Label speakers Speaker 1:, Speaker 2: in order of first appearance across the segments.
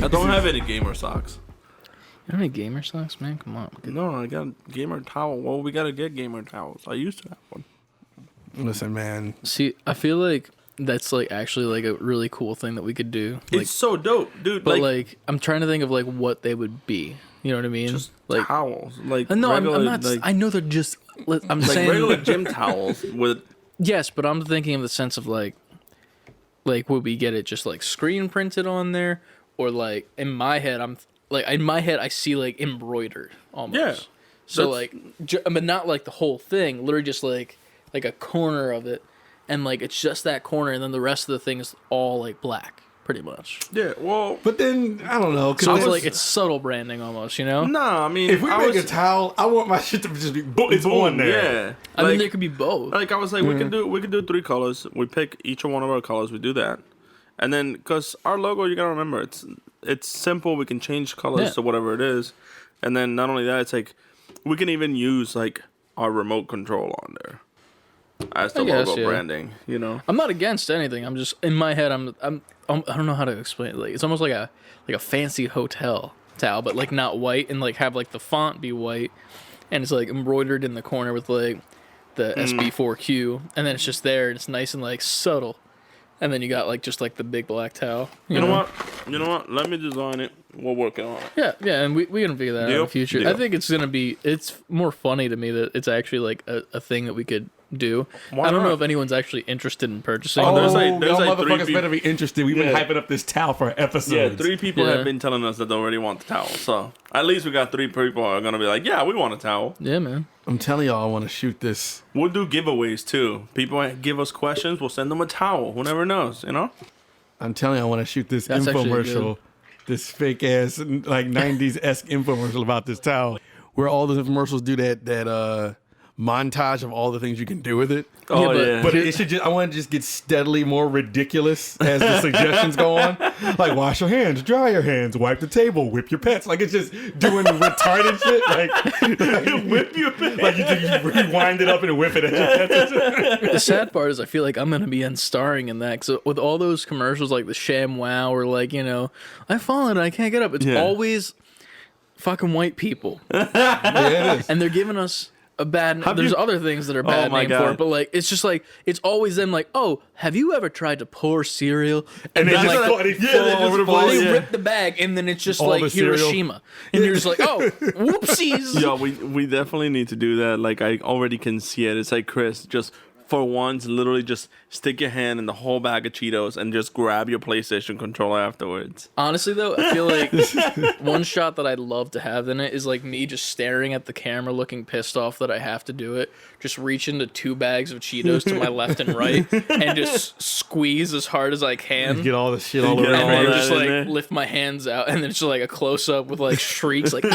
Speaker 1: I don't have any gamer socks.
Speaker 2: You don't have any gamer socks, man? Come on.
Speaker 1: No, I got a gamer towel. Well, we gotta get gamer towels. I used to have one.
Speaker 3: Listen, man.
Speaker 2: See, I feel like that's like actually like a really cool thing that we could do. Like,
Speaker 1: It's so dope, dude.
Speaker 2: but like I'm trying to think of like what they would be. You know what I mean?
Speaker 1: just
Speaker 2: like
Speaker 1: towels. Like
Speaker 2: no,
Speaker 1: regular,
Speaker 2: I'm not.
Speaker 1: Like,
Speaker 2: I know they're just. I'm
Speaker 1: like
Speaker 2: saying
Speaker 1: regular gym towels with.
Speaker 2: yes, but I'm thinking of the sense of like would we get it just like screen printed on there, or like in my head I see like embroidered almost.
Speaker 1: Yeah.
Speaker 2: So like, but not like the whole thing. Literally just like a corner of it, and like it's just that corner, and then the rest of the thing is all like black, pretty much.
Speaker 1: Yeah, well,
Speaker 3: But then, I don't know.
Speaker 2: So it's like it's subtle branding almost, you know?
Speaker 1: nah. I mean,
Speaker 3: if we make a towel, I want my shit to just be it's on there.
Speaker 1: Yeah,
Speaker 2: I mean, there could be both.
Speaker 1: Like I was like, we can do 3 colors. We pick each one of our colors. We do that, and then because our logo, you gotta remember, it's simple. We can change colors to whatever it is, and then not only that, it's like we can even use like our remote control on there as the logo branding. You know,
Speaker 2: I'm not against anything. I'm just in my head. I don't know how to explain it. Like it's almost like a fancy hotel towel, but like not white, and like have like the font be white, and it's like embroidered in the corner with like the SB4Q, and then it's just there, and it's nice and like subtle, and then you got like just like the big black towel. You know
Speaker 1: what? Let me design it. We're working on
Speaker 2: Yeah,
Speaker 1: it.
Speaker 2: and we can figure that out in the future.
Speaker 1: Deal.
Speaker 2: I think it's more funny to me that it's actually like a thing that we could do.
Speaker 1: Why
Speaker 2: I don't know
Speaker 1: not?
Speaker 2: if anyone's actually interested in purchasing.
Speaker 3: Oh,
Speaker 1: there's like
Speaker 3: y'all
Speaker 1: 3
Speaker 3: motherfuckers
Speaker 1: people.
Speaker 3: better be interested. We've been hyping up this towel for episodes.
Speaker 1: Yeah, 3 people
Speaker 2: Yeah.
Speaker 1: have been telling us that they already want the towel. So at least we got 3 people who are gonna be like, yeah, we want a towel.
Speaker 2: Yeah, man.
Speaker 3: I'm telling y'all, I want to shoot this.
Speaker 1: We'll do giveaways too. People give us questions. We'll send them a towel. Who never knows, you know?
Speaker 3: I'm telling you, I want to shoot this
Speaker 2: That's actually
Speaker 3: infomercial, this fake ass like 90s esque infomercial about this towel, where all the infomercials do that montage of all the things you can do with it.
Speaker 1: Oh
Speaker 2: but-
Speaker 3: But it should I want to just get steadily more ridiculous as the suggestions go on. Like wash your hands, dry your hands, wipe the table, whip your pets. Like it's just doing retarded shit. Like
Speaker 1: whip your pets.
Speaker 3: Like you rewind it up and whip it at your pets.
Speaker 2: The sad part is I feel like I'm going to be starring in that. Because with all those commercials like the Sham Wow or like, you know, I've fallen and I can't get up. It's always fucking white people.
Speaker 3: Yeah, it is.
Speaker 2: And they're giving us a bad name. There's other things that are bad
Speaker 1: my
Speaker 2: name for
Speaker 1: God.
Speaker 2: it. But like, it's just like, it's always them like, oh, have you ever tried to pour cereal?
Speaker 3: And they
Speaker 2: then,
Speaker 3: just
Speaker 2: like,
Speaker 3: fall, they fall
Speaker 1: they
Speaker 3: all
Speaker 1: just
Speaker 3: over the
Speaker 1: fall,
Speaker 3: place.
Speaker 2: they
Speaker 1: yeah.
Speaker 2: rip the bag and then it's just
Speaker 3: All
Speaker 2: like
Speaker 3: the cereal.
Speaker 2: Hiroshima. And you're just like, oh, whoopsies.
Speaker 1: Yo, we definitely need to do that. Like I already can see it. It's like Chris, just for once, literally just stick your hand in the whole bag of Cheetos and just grab your PlayStation controller afterwards.
Speaker 2: Honestly, though, I feel like one shot that I'd love to have in it is like me just staring at the camera, looking pissed off that I have to do it. Just reach into 2 bags of Cheetos to my left and right, and just squeeze as hard as I can.
Speaker 3: Get all the shit all
Speaker 1: Get
Speaker 3: over
Speaker 1: all
Speaker 2: And then
Speaker 1: that
Speaker 2: just
Speaker 1: in
Speaker 2: like
Speaker 1: there.
Speaker 2: lift my hands out, and then it's just like a close up with like shrieks, like, and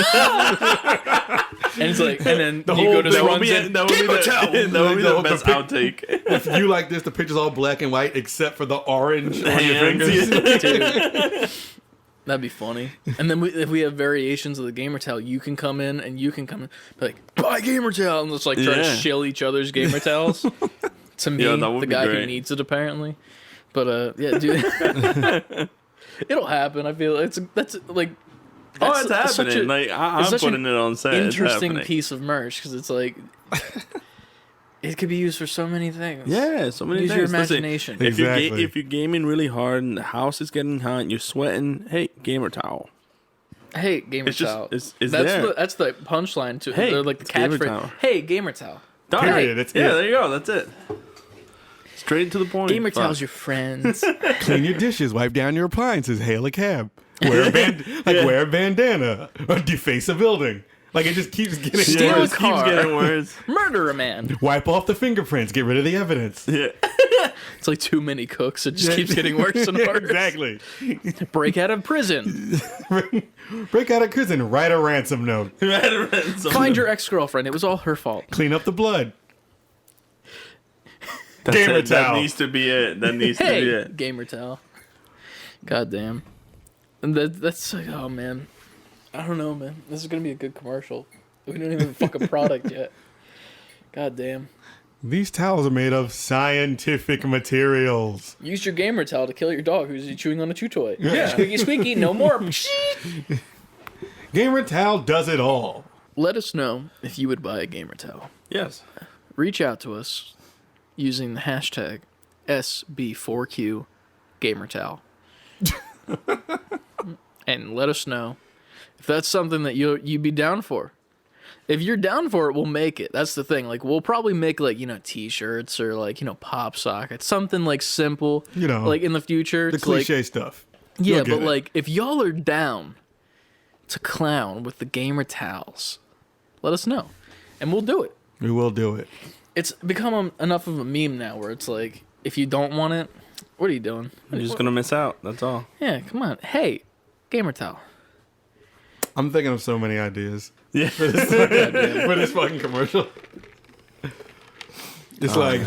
Speaker 2: it's like, and then
Speaker 3: The
Speaker 2: you
Speaker 3: whole
Speaker 2: go to
Speaker 3: thing
Speaker 2: runs
Speaker 3: would be
Speaker 2: in.
Speaker 1: that would be the best outtake.
Speaker 3: If you like this, the picture's all black and white except for the orange on your
Speaker 1: Hands,
Speaker 3: fingers.
Speaker 2: Dude. That'd be funny. And then if we have variations of the gamer towel, you can come in and you can come in, be like, buy gamer towel, and let's like try to
Speaker 1: Yeah.
Speaker 2: shill each other's gamer towels. To me,
Speaker 1: Yeah, that would
Speaker 2: the
Speaker 1: be
Speaker 2: guy who
Speaker 1: great.
Speaker 2: needs it apparently. But yeah, dude, it'll happen. I feel that's like.
Speaker 1: Oh, it's
Speaker 2: such
Speaker 1: happening. Like I'm
Speaker 2: such
Speaker 1: putting
Speaker 2: an
Speaker 1: it on set. It's
Speaker 2: interesting
Speaker 1: happening.
Speaker 2: piece of merch because it's like it could be used for so many things.
Speaker 1: Yeah, so many
Speaker 2: Use
Speaker 1: things.
Speaker 2: your
Speaker 1: Listen,
Speaker 2: imagination.
Speaker 3: Exactly.
Speaker 1: if you're gaming really hard and the house is getting hot and you're sweating, hey, gamer towel.
Speaker 2: Hey, gamer
Speaker 1: It's just-
Speaker 2: towel.
Speaker 1: it's
Speaker 2: that's
Speaker 1: there.
Speaker 2: that's the punchline to
Speaker 1: Hey,
Speaker 2: they're like the
Speaker 1: it's gamer
Speaker 2: catchphrase.
Speaker 1: towel.
Speaker 2: Hey, gamer towel.
Speaker 1: Done.
Speaker 3: Period. That's
Speaker 1: yeah,
Speaker 3: it.
Speaker 1: there you go. That's it. Straight to the point.
Speaker 2: Gamer
Speaker 1: Fuck.
Speaker 2: towels your friends.
Speaker 3: Clean your dishes, wipe down your appliances, hail a cab. Wear a bandana, or deface a building. Like it just keeps getting
Speaker 2: Steal a
Speaker 3: worse.
Speaker 2: car.
Speaker 1: Keeps getting worse.
Speaker 2: Murder a man.
Speaker 3: Wipe off the fingerprints, get rid of the evidence.
Speaker 1: Yeah.
Speaker 2: It's like too many cooks. It just keeps getting worse and worse.
Speaker 3: Exactly.
Speaker 2: Break out of prison.
Speaker 3: Break out of prison, write a ransom note,
Speaker 2: Find your ex-girlfriend. It was all her fault.
Speaker 3: clean up the blood.
Speaker 1: That's
Speaker 3: Gamer
Speaker 1: it. That
Speaker 3: towel.
Speaker 1: needs to be it. That needs to be
Speaker 2: Hey,
Speaker 1: it.
Speaker 2: gamer towel. God damn. And that's like, oh man. I don't know, man. This is gonna be a good commercial. We don't even fuck a product yet. God damn.
Speaker 3: These towels are made of scientific materials.
Speaker 2: Use your gamer towel to kill your dog who's chewing on a chew toy. Yeah. Squeaky, squeaky, no more.
Speaker 3: Gamer towel does it all.
Speaker 2: Let us know if you would buy a gamer towel.
Speaker 1: Yes.
Speaker 2: Reach out to us using the hashtag SB4Q gamer towel. And let us know if that's something that you'd be down for. If you're down for it, we'll make it. That's the thing. Like, we'll probably make, like, T-shirts or, like, pop sockets. Something, like, simple. Like, in the future.
Speaker 3: The cliche stuff.
Speaker 2: Yeah, but, like, if y'all are down to clown with the gamer towels, let us know. And we'll do it.
Speaker 3: We will do it.
Speaker 2: It's become enough of a meme now where it's like, if you don't want it, what are you doing?
Speaker 1: You're just going to miss out. That's all.
Speaker 2: Yeah, come on. Hey, gamer towel.
Speaker 3: I'm thinking of so many ideas.
Speaker 1: Yeah.
Speaker 3: For this fucking commercial. It's like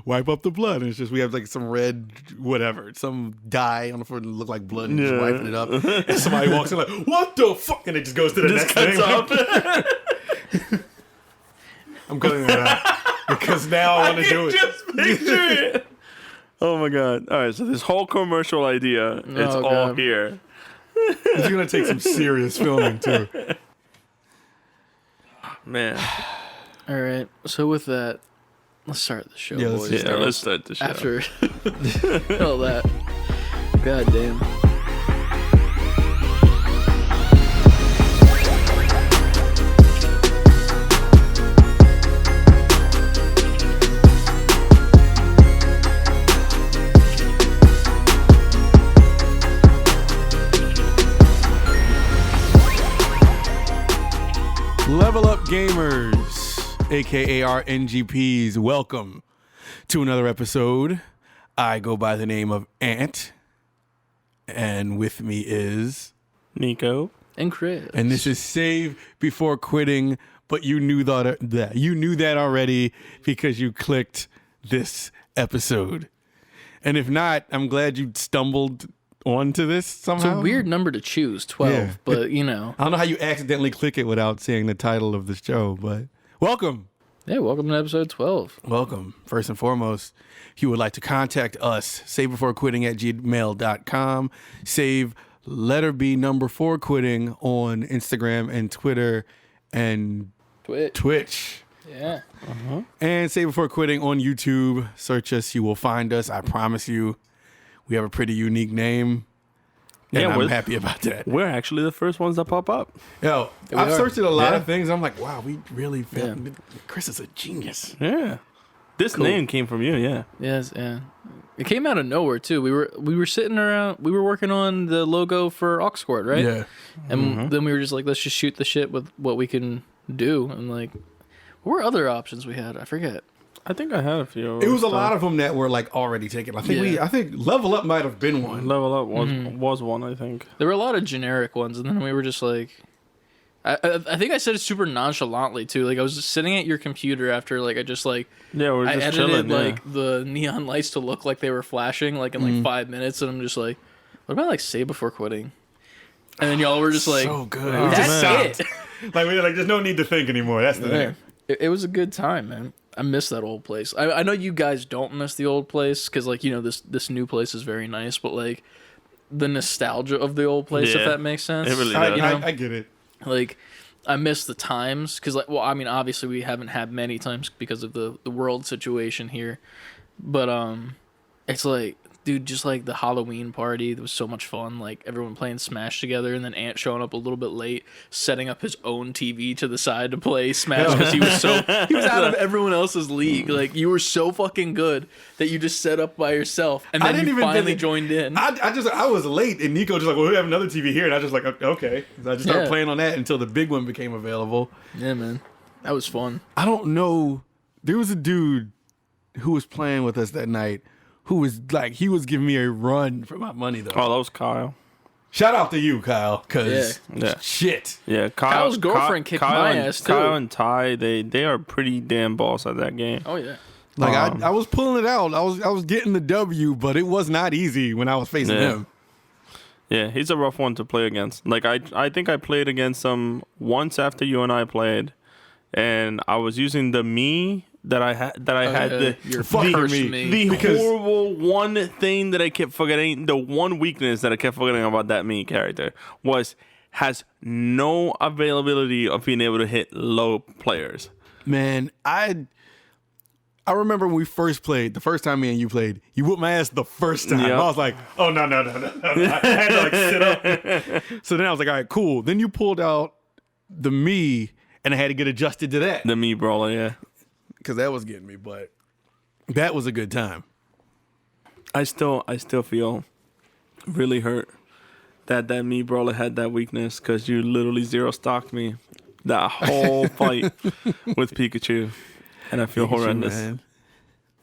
Speaker 3: wipe up the blood. And it's just, we have like some red, whatever, some dye on the front that look like blood and just wiping it up. And somebody walks in like, what the fuck? And it just goes to the next thing. I'm cutting it out. Because now I want to do it.
Speaker 1: Just picture it. Oh my God. All right. So this whole commercial idea, it's all here.
Speaker 3: It's going to take some serious filming too.
Speaker 1: Man.
Speaker 2: All right. So with that, let's start the show,
Speaker 3: Yeah,
Speaker 2: boys.
Speaker 1: Let's start the show.
Speaker 2: After all that. God damn.
Speaker 3: Level Up Gamers, aka our NGPs, welcome to another episode. I go by the name of Ant, and with me is
Speaker 1: Nico
Speaker 2: and Chris.
Speaker 3: And this is Save Before Quitting, but you knew that already because you clicked this episode. And if not, I'm glad you stumbled onto this somehow.
Speaker 2: It's a weird number to choose, 12, but
Speaker 3: I don't know how you accidentally click it without saying the title of the show, but welcome.
Speaker 2: Yeah, welcome to episode 12.
Speaker 3: Welcome. First and foremost, if you would like to contact us, savebeforequitting@gmail.com, save letter B number 4 quitting on Instagram and Twitter and Twitch.
Speaker 2: Yeah.
Speaker 3: And Save Before Quitting on YouTube. Search us, you will find us. I promise you. We have a pretty unique name, and I'm happy about that.
Speaker 1: We're actually the first ones that pop up.
Speaker 3: Yo, I've searched a lot of things. I'm like, wow, we really found Chris is a genius.
Speaker 1: Yeah. This name came from you, yeah.
Speaker 2: Yes, yeah. It came out of nowhere too. We were sitting around. We were working on the logo for Oxcord, right?
Speaker 3: Yeah.
Speaker 2: And then we were just like, let's just shoot the shit with what we can do. And like, what were other options we had? I forget.
Speaker 1: I think I had a few.
Speaker 3: It was a lot of them that were like already taken. I think Level Up might have been one.
Speaker 1: Level Up was one, I think.
Speaker 2: There were a lot of generic ones, and then we were just like, I think I said it super nonchalantly too. Like I was just sitting at your computer after like I just like
Speaker 1: we're just
Speaker 2: edited
Speaker 1: chilling,
Speaker 2: like the neon lights to look like they were flashing like in like 5 minutes, and I'm just like, what about like Save Before Quitting? And then y'all were just like,
Speaker 3: so good.
Speaker 2: That's it.
Speaker 3: Like we were like, there's no need to think anymore. That's the thing.
Speaker 2: It was a good time, man. I miss that old place. I know you guys don't miss the old place because, like, this new place is very nice, but, like, the nostalgia of the old place, if that makes sense.
Speaker 1: It really does.
Speaker 3: I get it.
Speaker 2: Like, I miss the times because, like, well, I mean, obviously we haven't had many times because of the world situation here, but it's like, dude, just like the Halloween party, it was so much fun. Like everyone playing Smash together, and then Ant showing up a little bit late, setting up his own TV to the side to play Smash because he was out of everyone else's league. Like you were so fucking good that you just set up by yourself, and then you finally joined in.
Speaker 3: I was late, and Nico just like, well, we have another TV here, and I just like, okay. So I just started playing on that until the big one became available.
Speaker 2: Yeah, man, that was fun.
Speaker 3: I don't know. There was a dude who was playing with us that night who was like, he was giving me a run for my money, though.
Speaker 1: Oh, that was Kyle.
Speaker 3: Shout out to you, Kyle, because shit.
Speaker 1: Yeah,
Speaker 2: Kyle's girlfriend kicked my ass, too.
Speaker 1: Kyle and Ty, they are pretty damn boss at that game.
Speaker 2: Oh, yeah.
Speaker 3: Like, I was pulling it out. I was getting the W, but it was not easy when I was facing him.
Speaker 1: Yeah, he's a rough one to play against. Like, I think I played against him once after you and I played, and I was using the Mii that I had
Speaker 2: You're
Speaker 3: fucking
Speaker 2: cursing
Speaker 3: me.
Speaker 1: the horrible one thing that I kept forgetting, the one weakness that I kept forgetting about that me character has no availability of being able to hit low players.
Speaker 3: Man, I remember when we first played, the first time me and you played, you whooped my ass the first time.
Speaker 1: Yep.
Speaker 3: I was like, oh, no. I had to like sit up. So then I was like, all right, cool. Then you pulled out the me, and I had to get adjusted to that.
Speaker 1: The me brawler, yeah.
Speaker 3: Because that was getting me, but that was a good time.
Speaker 1: I still feel really hurt that me brawler had that weakness because you literally zero stocked me that whole fight with Pikachu, and I feel horrendous.
Speaker 3: Man.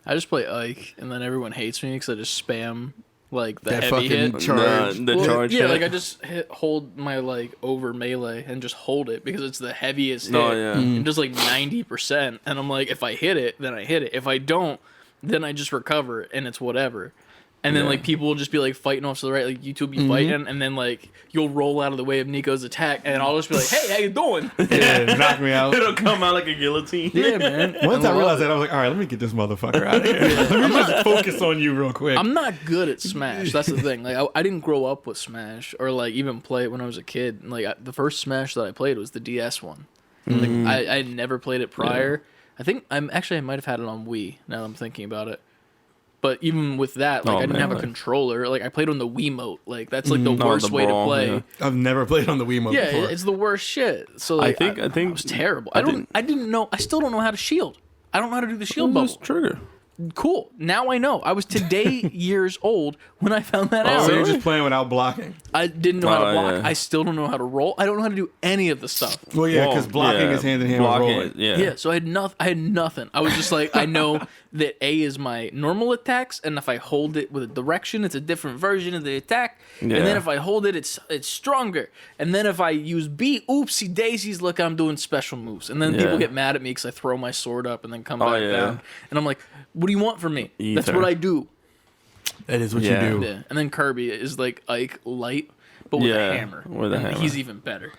Speaker 2: I just play Ike, and then everyone hates me because I just spam like the
Speaker 3: That
Speaker 2: heavy
Speaker 3: fucking
Speaker 2: hit.
Speaker 3: charge.
Speaker 1: The charge
Speaker 2: Yeah,
Speaker 1: hit.
Speaker 2: like I just hold my like over melee and just hold it because it's the heaviest hit.
Speaker 1: Oh, yeah.
Speaker 2: And just like 90%, and I'm like, if I hit it, then I hit it. If I don't, then I just recover, and it's whatever. And then,
Speaker 1: Yeah.
Speaker 2: like, people will just be, like, fighting off to the right. Like, YouTube be fighting, and then, like, you'll roll out of the way of Nico's attack, and I'll just be like, hey, how you doing?
Speaker 3: Yeah, knock me out.
Speaker 1: It'll come out like a guillotine.
Speaker 2: Yeah, man.
Speaker 3: Once I realized that, I was like, all right, let me get this motherfucker out of here. Let me just focus on you real quick.
Speaker 2: I'm not good at Smash. That's the thing. Like, I didn't grow up with Smash or, like, even play it when I was a kid. Like, the first Smash that I played was the DS one. Like, I had never played it prior. I think I might have had it on Wii, now that I'm thinking about it. But even with that, like, I didn't have a controller. Like, I played on the Wiimote. Like, that's like the worst way to play.
Speaker 1: yeah.
Speaker 3: I've never played on the Wiimote
Speaker 2: Yeah,
Speaker 3: before.
Speaker 2: it's the worst shit. So like,
Speaker 1: I think
Speaker 2: it was terrible. I didn't know. I still don't know how to shield. I don't know how to do the shield bubble.
Speaker 1: Just trigger.
Speaker 2: Cool. Now I know. I was today years old when I found that
Speaker 3: So
Speaker 2: out.
Speaker 3: you're just playing without blocking.
Speaker 2: I didn't know how to
Speaker 1: Oh,
Speaker 2: block.
Speaker 1: yeah.
Speaker 2: I still don't know how to roll. I don't know how to do any of the stuff.
Speaker 3: Well, yeah, because
Speaker 1: Well,
Speaker 3: blocking
Speaker 1: yeah,
Speaker 3: is hand in hand with
Speaker 1: blocking,
Speaker 3: rolling.
Speaker 1: Yeah.
Speaker 2: So I had nothing. I was just like, I know that A is my normal attacks, and if I hold it with a direction, it's a different version of the attack. And
Speaker 1: Yeah.
Speaker 2: then if I hold it, it's stronger. And then if I use B, oopsie daisies, look, I'm doing special moves. And then people
Speaker 1: Yeah.
Speaker 2: get mad at me because I throw my sword up and then come
Speaker 1: Oh,
Speaker 2: back
Speaker 1: yeah.
Speaker 2: down. And I'm like, what do you want from me? That's
Speaker 1: Ether.
Speaker 2: what I do.
Speaker 3: That is what
Speaker 1: Yeah.
Speaker 3: you do.
Speaker 2: Yeah. And then Kirby is like Ike light, but with
Speaker 1: Yeah,
Speaker 2: a hammer.
Speaker 1: with a
Speaker 2: And
Speaker 1: hammer.
Speaker 2: He's even better.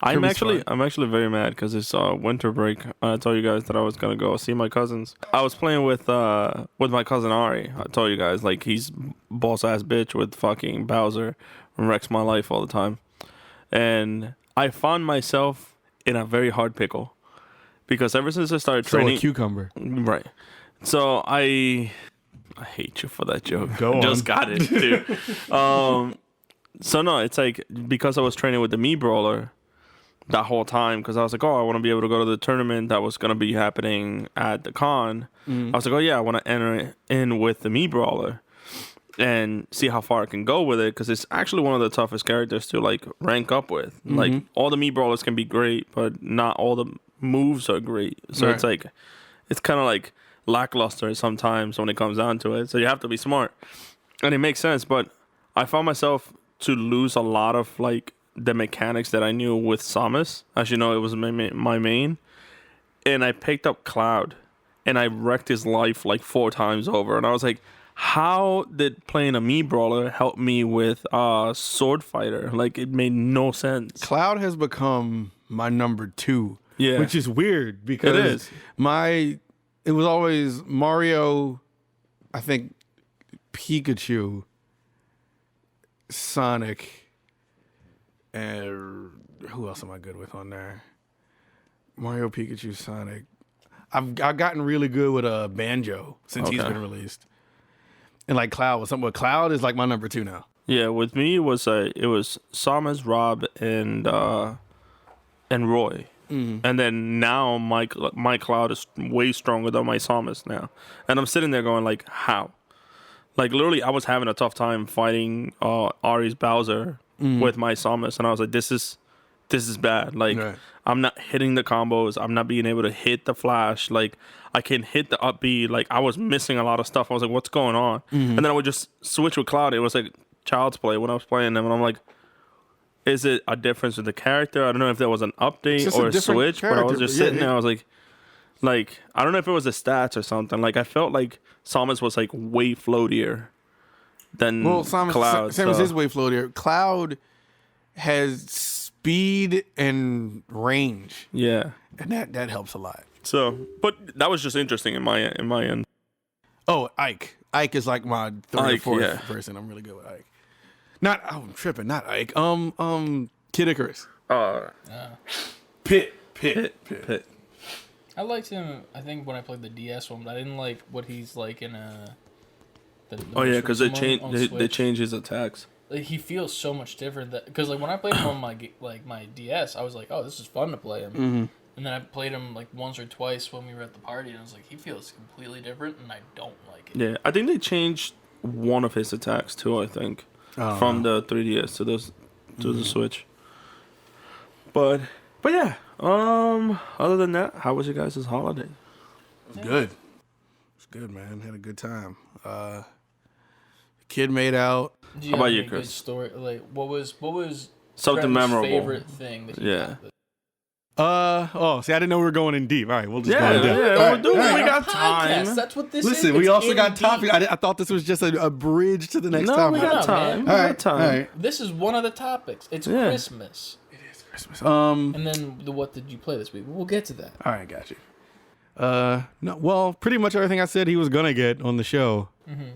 Speaker 1: I'm
Speaker 3: Kirby's
Speaker 1: actually very mad because it's winter break. I told you guys that I was gonna go see my cousins. I was playing with my cousin Ari. I told you guys, like, he's boss ass bitch with fucking Bowser and wrecks my life all the time. And I found myself in a very hard pickle because ever since I started
Speaker 3: So
Speaker 1: training,
Speaker 3: a cucumber.
Speaker 1: right? So I hate you for that joke.
Speaker 3: Go on.
Speaker 1: Just got it, dude. So no, it's like because I was training with the me brawler that whole time because I was like, oh, I want to be able to go to the tournament that was going to be happening at the con. I was like, oh yeah, I want to enter it in with the me brawler and see how far I can go with it because it's actually one of the toughest characters to like rank up with. Like all the me brawlers can be great, but not all the moves are great. So
Speaker 3: Right.
Speaker 1: it's like it's kind of like lackluster sometimes when it comes down to it. So you have to be smart, and it makes sense. But I found myself to lose a lot of like the mechanics that I knew with Samus. As you know, it was my main. And I picked up Cloud. And I wrecked his life like 4 times over. And I was like, how did playing a me brawler help me with Sword Fighter? Like, it made no sense.
Speaker 3: Cloud has become my number 2.
Speaker 1: Yeah.
Speaker 3: Which is weird because
Speaker 1: It is.
Speaker 3: it was always Mario, I think Pikachu, Sonic, and who else am I good with on there? Mario, Pikachu, Sonic. I've gotten really good with Banjo since he's
Speaker 1: Okay.
Speaker 3: been released. And like Cloud was something. Cloud is like my number 2 now.
Speaker 1: Yeah, with me, it was Samus, Rob, and Roy. And then now my Cloud is way stronger than my Samus now. And I'm sitting there going like, how? Like literally I was having a tough time fighting Ari's Bowser with my Samus, and I was like, this is bad. Like
Speaker 3: Right.
Speaker 1: I'm not hitting the combos, I'm not being able to hit the flash, like I can hit the up B, like I was missing a lot of stuff. I was like, what's going on? And then I would just switch with Cloud. It was like child's play when I was playing them, and I'm like, is it a difference with the character? I don't know if there was an update
Speaker 3: just
Speaker 1: or
Speaker 3: a
Speaker 1: a
Speaker 3: different
Speaker 1: switch, but I was
Speaker 3: character,
Speaker 1: just
Speaker 3: but yeah,
Speaker 1: sitting there. I was like, I don't know if it was the stats or something. Like I felt like Samus was like way floatier than
Speaker 3: Samus
Speaker 1: Cloud.
Speaker 3: is way floatier. Cloud has speed and range,
Speaker 1: Yeah.
Speaker 3: and that helps a lot.
Speaker 1: So, but that was just interesting in my end.
Speaker 3: Oh, Ike. Ike is like my third or
Speaker 1: Ike,
Speaker 3: fourth
Speaker 1: yeah.
Speaker 3: person. I'm really good with Ike. I'm tripping. Not Ike. Kid Icarus. Pit.
Speaker 2: I liked him. I think when I played the DS one, but I didn't like what he's like in the
Speaker 1: Oh yeah, because they
Speaker 2: most recent one on
Speaker 1: they
Speaker 2: Switch.
Speaker 1: change his attacks.
Speaker 2: Like, he feels so much different. Because like when I played him on my DS, I was like, oh, this is fun to play him.
Speaker 3: Mm-hmm.
Speaker 2: And then I played him like once or twice when we were at the party, and I was like, he feels completely different, and I don't like it.
Speaker 1: Yeah, I think they changed one of his attacks too. I think from the 3DS to the Switch. But yeah. Other than that, how was your guys' holiday?
Speaker 3: Good. It's good, man. Had a good time. Kid made out.
Speaker 2: Do you
Speaker 1: How about
Speaker 2: have
Speaker 1: you,
Speaker 2: any good
Speaker 1: Chris?
Speaker 2: story? Like, what was
Speaker 1: Something
Speaker 2: Trevor's
Speaker 1: memorable.
Speaker 2: favorite thing that he
Speaker 1: Yeah.
Speaker 2: got?
Speaker 3: See, I didn't know we were going in deep. All right, we'll just
Speaker 1: Yeah,
Speaker 3: go in depth.
Speaker 1: yeah,
Speaker 3: All
Speaker 1: we're
Speaker 3: right,
Speaker 1: doing.
Speaker 3: all right.
Speaker 1: We got
Speaker 2: Podcast.
Speaker 1: time.
Speaker 2: That's what this
Speaker 3: Listen,
Speaker 2: is.
Speaker 3: we
Speaker 2: It's
Speaker 3: also
Speaker 2: in
Speaker 3: got
Speaker 2: deep.
Speaker 3: topic. I thought this was just a bridge to the next
Speaker 1: No,
Speaker 3: topic.
Speaker 1: we got
Speaker 2: No,
Speaker 1: time.
Speaker 2: man.
Speaker 1: We
Speaker 3: All
Speaker 1: got
Speaker 3: right,
Speaker 1: time.
Speaker 3: all right.
Speaker 2: This is one of the topics. It's
Speaker 1: Yeah.
Speaker 2: Christmas.
Speaker 3: Christmas.
Speaker 2: And then what did you play this week? We'll get to that.
Speaker 3: All right, got you. No, well, pretty much everything I said he was gonna get on the show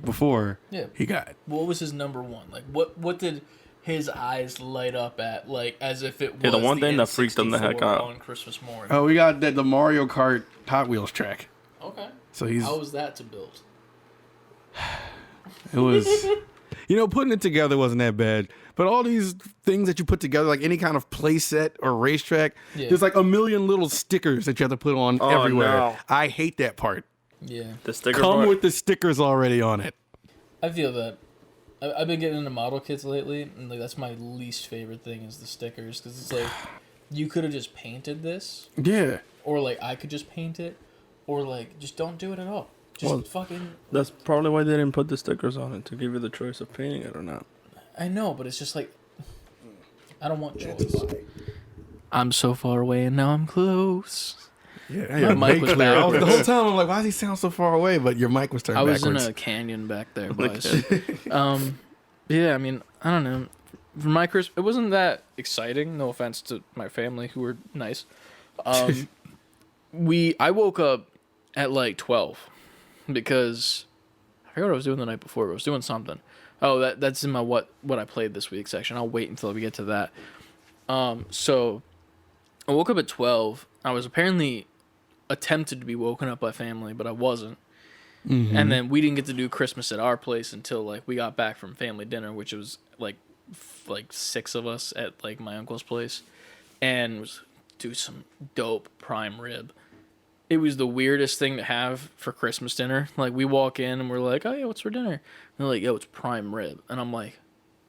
Speaker 3: before
Speaker 2: Yeah.
Speaker 3: he got.
Speaker 2: What was his number one? Like, what did his eyes light up at? Like, as if it was
Speaker 1: Yeah, the one thing that freaked him the heck
Speaker 2: N64
Speaker 1: out.
Speaker 2: on Christmas morning.
Speaker 3: Oh, we got the Mario Kart Hot Wheels track.
Speaker 2: Okay.
Speaker 3: So he's.
Speaker 2: How was that to build?
Speaker 3: It was. Putting it together wasn't that bad. But all these things that you put together, like any kind of play set or racetrack,
Speaker 2: Yeah.
Speaker 3: there's like a million little stickers that you have to put on everywhere.
Speaker 1: no.
Speaker 3: I hate that part.
Speaker 2: Yeah.
Speaker 1: The sticker
Speaker 3: Come
Speaker 1: part?
Speaker 3: with the stickers already on it.
Speaker 2: I feel that. I've been getting into model kits lately, and like that's my least favorite thing is the stickers, because it's like you could have just painted this,
Speaker 3: Yeah.
Speaker 2: or like I could just paint it, or like just don't do it at all. Just fucking.
Speaker 1: That's probably why they didn't put the stickers on it, to give you the choice of painting it or not.
Speaker 2: I know, but it's just like I don't want choice. I'm so far away, and now I'm close.
Speaker 3: Yeah,
Speaker 2: My mic was
Speaker 3: clear.
Speaker 2: backwards.
Speaker 3: The whole time I'm like, why does he sound so far away? But your mic was turned
Speaker 2: I was
Speaker 3: backwards.
Speaker 2: in a canyon back there, boys. Yeah, I mean, I don't know. For my Christmas, it wasn't that exciting. No offense to my family, who were nice. I woke up at like 12 because I forgot what I was doing the night before. But I was doing something. Oh, that's in my what I played this week section. I'll wait until we get to that. So I woke up at 12. I was apparently attempted to be woken up by family, but I wasn't.
Speaker 3: Mm-hmm.
Speaker 2: And then we didn't get to do Christmas at our place until like we got back from family dinner, which was like 6 of us at like my uncle's place, and was do some dope prime rib. It was the weirdest thing to have for Christmas dinner. Like we walk in and we're like, "Oh yeah, what's for dinner?" And they're like, "Yo, it's prime rib," and I'm like,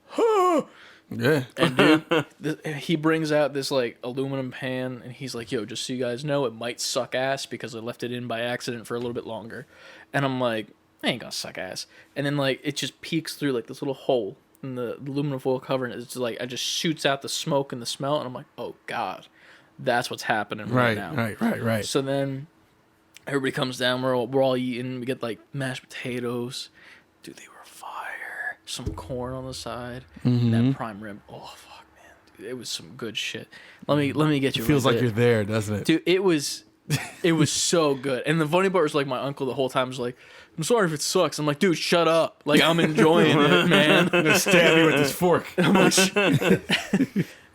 Speaker 2: "Huh."
Speaker 3: Yeah.
Speaker 2: And dude, he brings out this like aluminum pan, and he's like, "Yo, just so you guys know, it might suck ass because I left it in by accident for a little bit longer." And I'm like, "I ain't gonna suck ass." And then like it just peeks through like this little hole in the aluminum foil cover, and it's just, like it just shoots out the smoke and the smell, and I'm like, "Oh God, that's what's happening right now."
Speaker 3: Right.
Speaker 2: So then everybody comes down. We're all eating. We get like mashed potatoes. Dude, they were fire. Some corn on the side. And that prime rib. Oh fuck, man. Dude, it was some good shit. Let me get you.
Speaker 3: It feels
Speaker 2: right
Speaker 3: like you're there, doesn't it?
Speaker 2: Dude, it was so good. And the funny part was like my uncle the whole time was like, "I'm sorry if it sucks." I'm like, "Dude, shut up. Like I'm enjoying it, man."
Speaker 3: I'm gonna stab you with this fork.
Speaker 2: And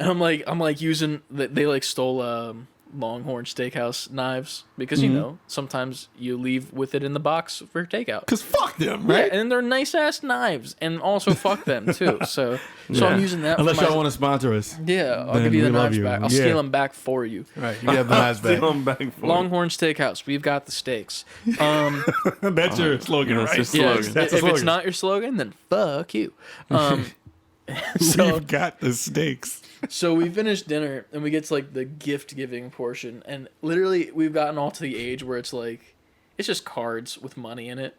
Speaker 2: I'm like using they like stole Longhorn Steakhouse knives because you know sometimes you leave with it in the box for takeout.
Speaker 3: Cause fuck them,
Speaker 2: Yeah,
Speaker 3: right?
Speaker 2: and they're nice ass knives, and also fuck them too. So I'm using that.
Speaker 3: Unless
Speaker 2: for my,
Speaker 3: y'all want to sponsor us.
Speaker 2: yeah, I'll
Speaker 3: then
Speaker 2: give you the
Speaker 3: we love
Speaker 2: knives
Speaker 3: you.
Speaker 2: back. I'll
Speaker 3: Yeah.
Speaker 2: scale them back for you.
Speaker 3: Right, you can have the knives back.
Speaker 1: Steal 'em back for
Speaker 2: Longhorn Steakhouse, we've got the steaks.
Speaker 3: That's your slogan,
Speaker 1: That's
Speaker 3: right?
Speaker 1: your slogan.
Speaker 3: That's
Speaker 2: if
Speaker 3: the
Speaker 2: it's
Speaker 3: slogan.
Speaker 2: not your slogan, then fuck you. So
Speaker 3: We've got the steaks.
Speaker 2: So we finish dinner and we get to like the gift giving portion, and literally we've gotten all to the age where it's like it's just cards with money in it.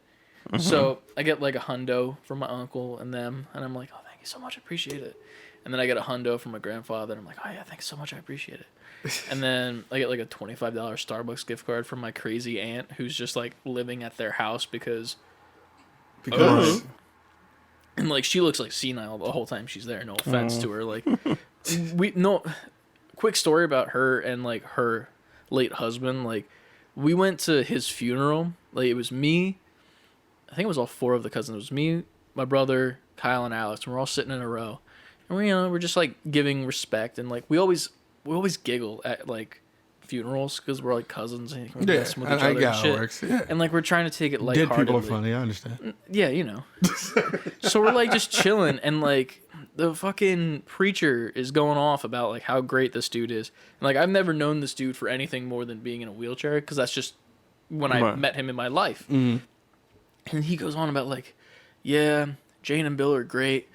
Speaker 2: So I get like a hundo from my uncle and them, and I'm like, "Oh, thank you so much, I appreciate it." And then I get a hundo from my grandfather, and I'm like, "Oh yeah, thanks so much, I appreciate it." And then I get like a $25 Starbucks gift card from my crazy aunt who's just like living at their house because and like she looks like senile the whole time she's there. No offense to her, like quick story about her and like her late husband. Like we went to his funeral. Like, it was me. I think it was all 4 of the cousins. It was me, my brother, Kyle, and Alex. And we're all sitting in a row. And we're just, like, giving respect. And, like, we always giggle at, like, funerals because we're, like, cousins. And we're messing with each other and shit.
Speaker 3: Works. Yeah.
Speaker 2: And, like, we're trying to take it lightheartedly.
Speaker 3: Dead people are funny. I understand.
Speaker 2: Yeah, you know. So we're, like, just chilling. And, like, the fucking preacher is going off about, like, how great this dude is. And, like, I've never known this dude for anything more than being in a wheelchair because that's just when I met him in my life.
Speaker 3: Mm-hmm.
Speaker 2: And he goes on about, like, yeah, Jane and Bill are great.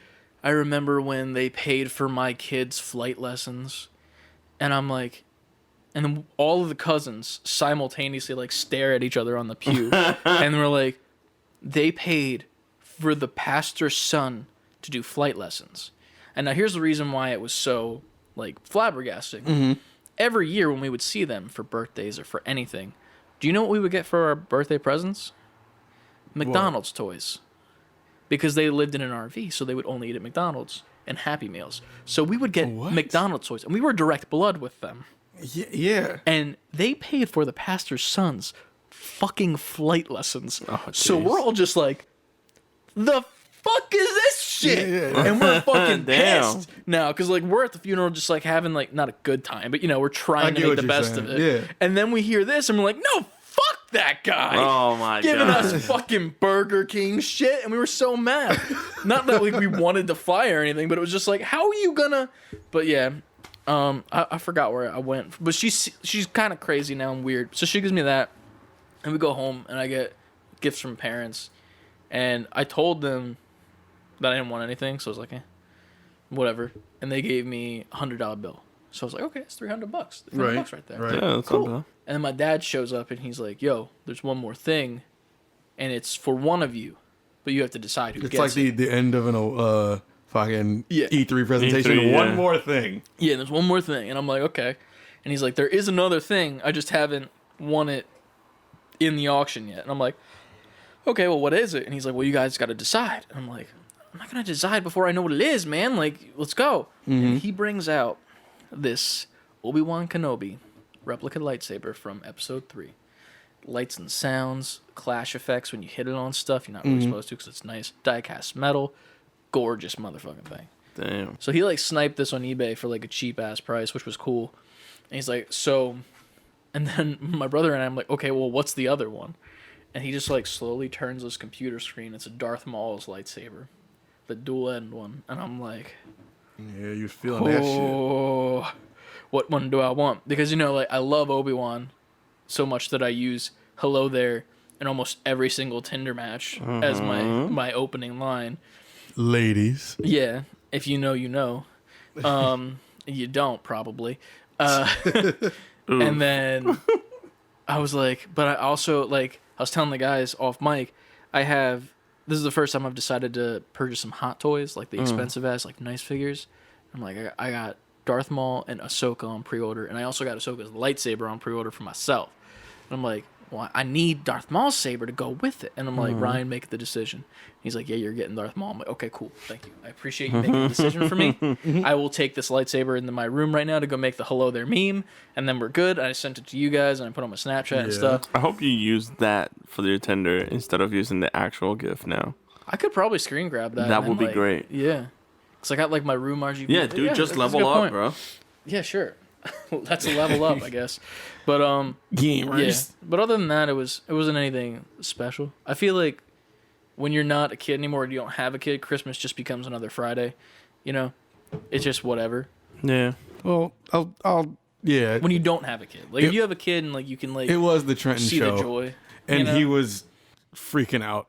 Speaker 2: I remember when they paid for my kids' flight lessons. And I'm like, and then all of the cousins simultaneously, like, stare at each other on the pew. And we're like, they paid for the pastor's son to do flight lessons. And now here's the reason why it was so, like, flabbergasting.
Speaker 3: Mm-hmm.
Speaker 2: Every year when we would see them for birthdays or for anything, do you know what we would get for our birthday presents? McDonald's toys. Because they lived in an RV, so they would only eat at McDonald's and Happy Meals. So we would get McDonald's toys, and we were direct blood with them.
Speaker 3: Yeah.
Speaker 2: And they paid for the pastor's son's fucking flight lessons.
Speaker 3: Oh,
Speaker 2: so we're all just like, the fuck is this shit?
Speaker 3: Yeah.
Speaker 2: And we're fucking
Speaker 1: Damn.
Speaker 2: pissed now because, like, we're at the funeral just, like, having, like, not a good time, but, you know, we're trying to make the best of it.
Speaker 3: Yeah.
Speaker 2: And then we hear this and we're like, no, fuck that guy.
Speaker 1: Oh my god.
Speaker 2: Giving us fucking Burger King shit, and we were so mad. Not that, like, we wanted to fly or anything, but it was just like, how are you gonna? But yeah, I forgot where I went, but she's kind of crazy now and weird. So she gives me that, and we go home, and I get gifts from parents, and I told them that I didn't want anything, so I was like, whatever, and they gave me $100 bill. So I was like, okay, it's $300. $300 right there.
Speaker 3: Right.
Speaker 1: Yeah, that's
Speaker 2: Cool.
Speaker 1: not bad.
Speaker 2: And then my dad shows up and he's like, yo, there's one more thing, and it's for one of you, but you have to decide who
Speaker 3: It's
Speaker 2: gets
Speaker 3: like
Speaker 2: it.
Speaker 3: the end of an fucking
Speaker 2: Yeah.
Speaker 3: E3 presentation.
Speaker 1: E3, yeah.
Speaker 3: One more thing.
Speaker 2: Yeah, there's one more thing. And I'm like, okay. And he's like, there is another thing. I just haven't won it in the auction yet. And I'm like, okay, well, what is it? And he's like, well, you guys got to decide. And I'm like, I'm not going to decide before I know what it is, man. Like, let's go. And he brings out this Obi-Wan Kenobi replica lightsaber from episode 3. Lights and sounds, clash effects when you hit it on stuff you're not really supposed to because it's nice. Die-cast metal. Gorgeous motherfucking thing.
Speaker 1: Damn.
Speaker 2: So he, like, sniped this on eBay for, like, a cheap-ass price, which was cool. And he's like, so... And then my brother and I'm like, okay, well, what's the other one? And he just, like, slowly turns his computer screen. It's a Darth Maul's lightsaber. The dual-end one. And I'm like...
Speaker 3: Yeah, you're feeling that shit.
Speaker 2: Oh, what one do I want? Because, you know, like, I love Obi-Wan so much that I use "Hello There" in almost every single Tinder match as my opening line.
Speaker 3: Ladies.
Speaker 2: Yeah, if you know, you know. You don't, probably. And then I was like, but I also, like, I was telling the guys off mic, this is the first time I've decided to purchase some Hot Toys, like the expensive ass, like, nice figures. I'm like, I got Darth Maul and Ahsoka on pre-order, and I also got Ahsoka's lightsaber on pre-order for myself. And I'm like, well, I need Darth Maul's saber to go with it. And I'm like, Ryan, make the decision. He's like, yeah, you're getting Darth Maul. I'm like, okay, cool. Thank you. I appreciate you making the decision for me. I will take this lightsaber into my room right now to go make the "Hello There" meme, and then we're good. I sent it to you guys, and I put it on my Snapchat and stuff.
Speaker 1: I hope you use that for your Tinder instead of using the actual gift now.
Speaker 2: I could probably screen grab that.
Speaker 1: That
Speaker 2: and
Speaker 1: would
Speaker 2: then,
Speaker 1: be great.
Speaker 2: Yeah. Because I got, like, my room RGB.
Speaker 1: Yeah, dude, just
Speaker 2: that's a
Speaker 1: level
Speaker 2: good
Speaker 1: up,
Speaker 2: point.
Speaker 1: bro.
Speaker 2: Yeah, sure. That's a level up, I guess. But
Speaker 3: Gamers.
Speaker 2: yeah. But other than that, it wasn't anything special. I feel like when you're not a kid anymore, and you don't have a kid, Christmas just becomes another Friday. You know, it's just whatever.
Speaker 1: Yeah.
Speaker 3: Well, I'll yeah.
Speaker 2: When you don't have a kid, like, if you have a kid and, like, you can, like,
Speaker 3: It was the Trenton
Speaker 2: see
Speaker 3: show.
Speaker 2: the joy,
Speaker 3: And
Speaker 2: you know?
Speaker 3: he was freaking out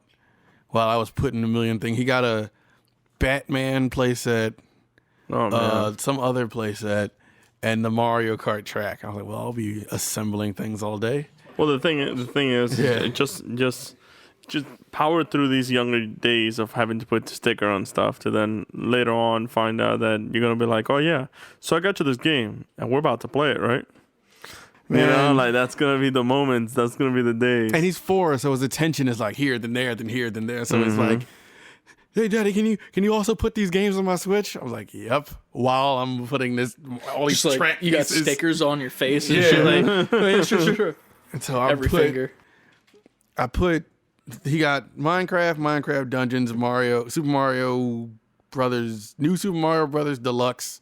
Speaker 3: while I was putting a million things. He got a Batman playset,
Speaker 1: Oh man.
Speaker 3: some other playset, and the Mario Kart track. I was like, well, I'll be assembling things all day.
Speaker 1: Well, the thing is,
Speaker 3: Yeah.
Speaker 1: just power through these younger days of having to put the sticker on stuff to then later on find out that you're gonna be like, oh yeah, so I got you this game and we're about to play it, right? You know,
Speaker 3: Man.
Speaker 1: like that's gonna be the moments. That's gonna be the days.
Speaker 3: And he's 4, so his attention is like here, then there, then here, then there. So it's like, hey, Daddy, can you also put these games on my Switch? I was like, yep. While I'm putting all these
Speaker 2: Just, like,
Speaker 3: track
Speaker 2: you got
Speaker 3: pieces.
Speaker 2: stickers on your face and
Speaker 3: Yeah.
Speaker 2: shit. Like, yeah, sure.
Speaker 3: And so
Speaker 2: Every finger.
Speaker 3: He got Minecraft Dungeons, Super Mario Brothers, New Super Mario Brothers Deluxe,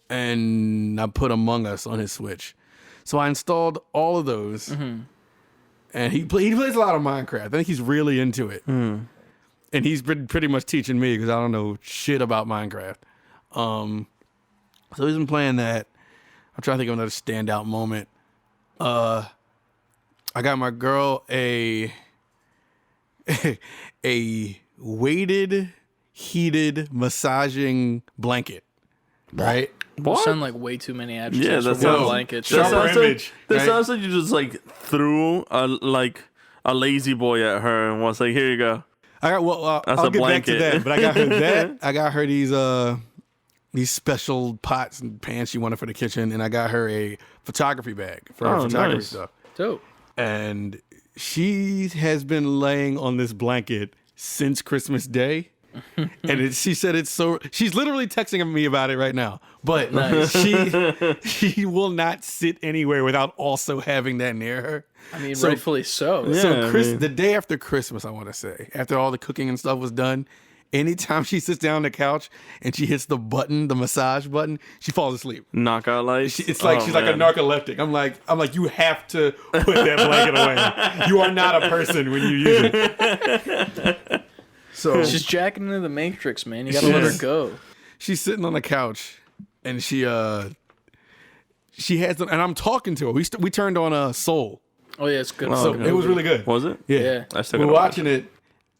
Speaker 3: and I put Among Us on his Switch. So I installed all of those, and he plays a lot of Minecraft. I think he's really into it, and he's been pretty much teaching me because I don't know shit about Minecraft. So he's been playing that. I'm trying to think of another standout moment. I got my girl a weighted, heated, massaging blanket, right?
Speaker 2: You sound like way too many adjectives
Speaker 1: Yeah,
Speaker 2: for
Speaker 1: that
Speaker 2: one
Speaker 1: sounds
Speaker 2: blanket.
Speaker 3: Sharper
Speaker 1: sounds
Speaker 3: image,
Speaker 1: That
Speaker 3: right?
Speaker 1: sounds like you just like threw a lazy boy at her and was like, "Here you go."
Speaker 3: I got
Speaker 1: That's
Speaker 3: I'll
Speaker 1: a
Speaker 3: get back to
Speaker 1: blanket.
Speaker 3: that, but I got her that. I got her these special pots and pans she wanted for the kitchen, and I got her a photography bag for her photography
Speaker 1: nice.
Speaker 3: stuff.
Speaker 2: Dope.
Speaker 3: And she has been laying on this blanket since Christmas Day. And she said it's so. She's literally texting me about it right now. But she will not sit anywhere without also having that near her.
Speaker 2: I mean, rightfully so.
Speaker 1: Yeah.
Speaker 3: So
Speaker 1: I mean-
Speaker 3: the day after Christmas, I want to say, after all the cooking and stuff was done, anytime she sits down on the couch and she hits the massage button, she falls asleep.
Speaker 1: Knockout lights.
Speaker 3: It's like she's like a narcoleptic. I'm like, you have to put that blanket away. You are not a person when you use it. So
Speaker 2: She's jacking into the Matrix, man. You gotta let her go.
Speaker 3: she's sitting on the couch and she has and I'm talking to her. We turned on Soul.
Speaker 2: Oh yeah, it's good.
Speaker 3: So it was really good.
Speaker 1: Was it?
Speaker 2: Yeah.
Speaker 1: I still
Speaker 3: We're
Speaker 1: gotta watch
Speaker 3: watching it,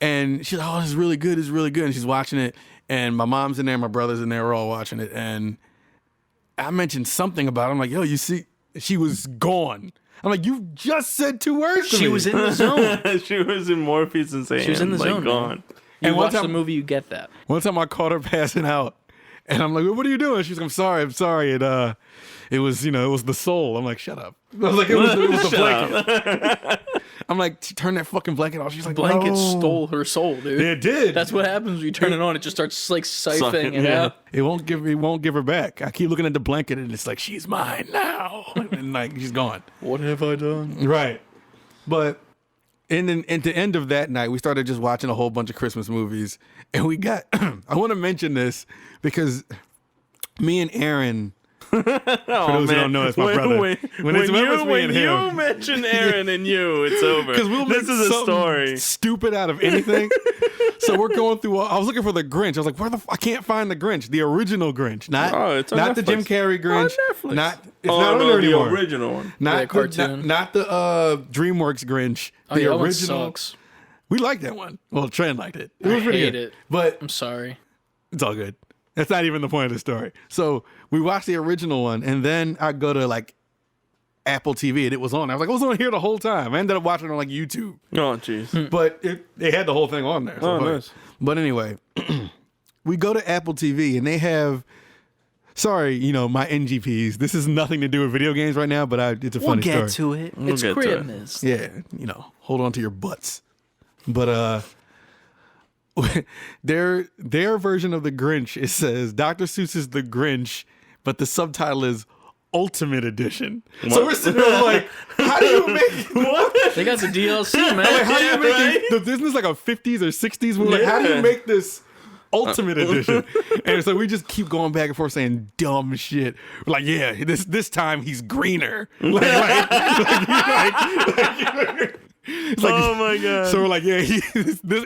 Speaker 3: and she's like, "Oh, this is really good. This is really good." And she's watching it, and my mom's in there, my brother's in there. We're all watching it, and I mentioned something about it. I'm like, "Yo, you see, she was gone." I'm like, "You just said 2 words to me."
Speaker 2: She was in the zone.
Speaker 1: She was in Morpheus and Sam.
Speaker 2: She was in the
Speaker 1: like,
Speaker 2: zone, man.
Speaker 1: gone.
Speaker 2: You
Speaker 3: And one
Speaker 2: watch the
Speaker 3: time-
Speaker 2: movie, you get that.
Speaker 3: One time I caught her passing out, and I'm like, "What are you doing?" She's like, "I'm sorry. It was it was the soul." I'm like, "Shut up." I was like, "It was the blanket." I'm like, "Turn that fucking blanket off." She's like,
Speaker 2: Blanket
Speaker 3: "No."
Speaker 2: stole her soul, dude.
Speaker 3: It did.
Speaker 2: That's what happens when you turn it on. It just starts like siphoning it
Speaker 1: yeah.
Speaker 2: out.
Speaker 3: It won't give her back. I keep looking at the blanket, and it's like, she's mine now, and like she's gone.
Speaker 2: What have I done?
Speaker 3: Right. But at the end of that night, we started just watching a whole bunch of Christmas movies. And we got, I want to mention this because me and Aaron, for those who don't know, it's my brother. When it's me and him.
Speaker 1: you mention Aaron and you, it's over.
Speaker 3: Because
Speaker 1: this is a story.
Speaker 3: stupid out of anything. So we're going through. I was looking for the Grinch. I was like, I can't find the Grinch, the original Grinch,
Speaker 1: it's on
Speaker 3: not the
Speaker 1: Netflix.
Speaker 3: Jim Carrey Grinch,
Speaker 1: Netflix.
Speaker 3: not it's
Speaker 1: Oh,
Speaker 3: not on
Speaker 1: no,
Speaker 3: there
Speaker 1: the
Speaker 3: anymore.
Speaker 1: original one.
Speaker 3: Not
Speaker 2: Yeah,
Speaker 3: the
Speaker 2: cartoon.
Speaker 3: not the DreamWorks Grinch.
Speaker 2: Oh,
Speaker 3: The
Speaker 2: yeah, that one
Speaker 3: original.
Speaker 2: sucks.
Speaker 3: We liked that one. Well, Trent liked it. It was pretty
Speaker 2: hate
Speaker 3: good.
Speaker 2: it.
Speaker 3: But
Speaker 2: I'm sorry.
Speaker 3: it's all good. That's not even the point of the story. So we watched the original one, and then I go to like Apple TV, and it was on. I was like, it was on here the whole time. I ended up watching it on like YouTube,
Speaker 1: Oh, jeez.
Speaker 3: but they had the whole thing on there. So
Speaker 1: Oh,
Speaker 3: fuck it.
Speaker 1: nice.
Speaker 3: But anyway, we go to Apple TV, and they have. Sorry, my NGPs. This has nothing to do with video games right now, but it's a funny story.
Speaker 2: to it. It's
Speaker 1: get to it.
Speaker 2: Christmas.
Speaker 3: Yeah, hold on to your butts. But their version of the Grinch, it says Dr. Seuss's The Grinch, but the subtitle is Ultimate Edition. So we're sitting there like, how do you make what?
Speaker 2: They got the DLC, man.
Speaker 3: Like, how do you make
Speaker 1: right?
Speaker 3: this? Isn't this like a 50s or 60s movie? Like, how do you
Speaker 1: Yeah.
Speaker 3: make this Ultimate Edition? And so we just keep going back and forth saying dumb shit. We're like, yeah, this time he's greener. It's like,
Speaker 1: Oh my god.
Speaker 3: so we're like, yeah,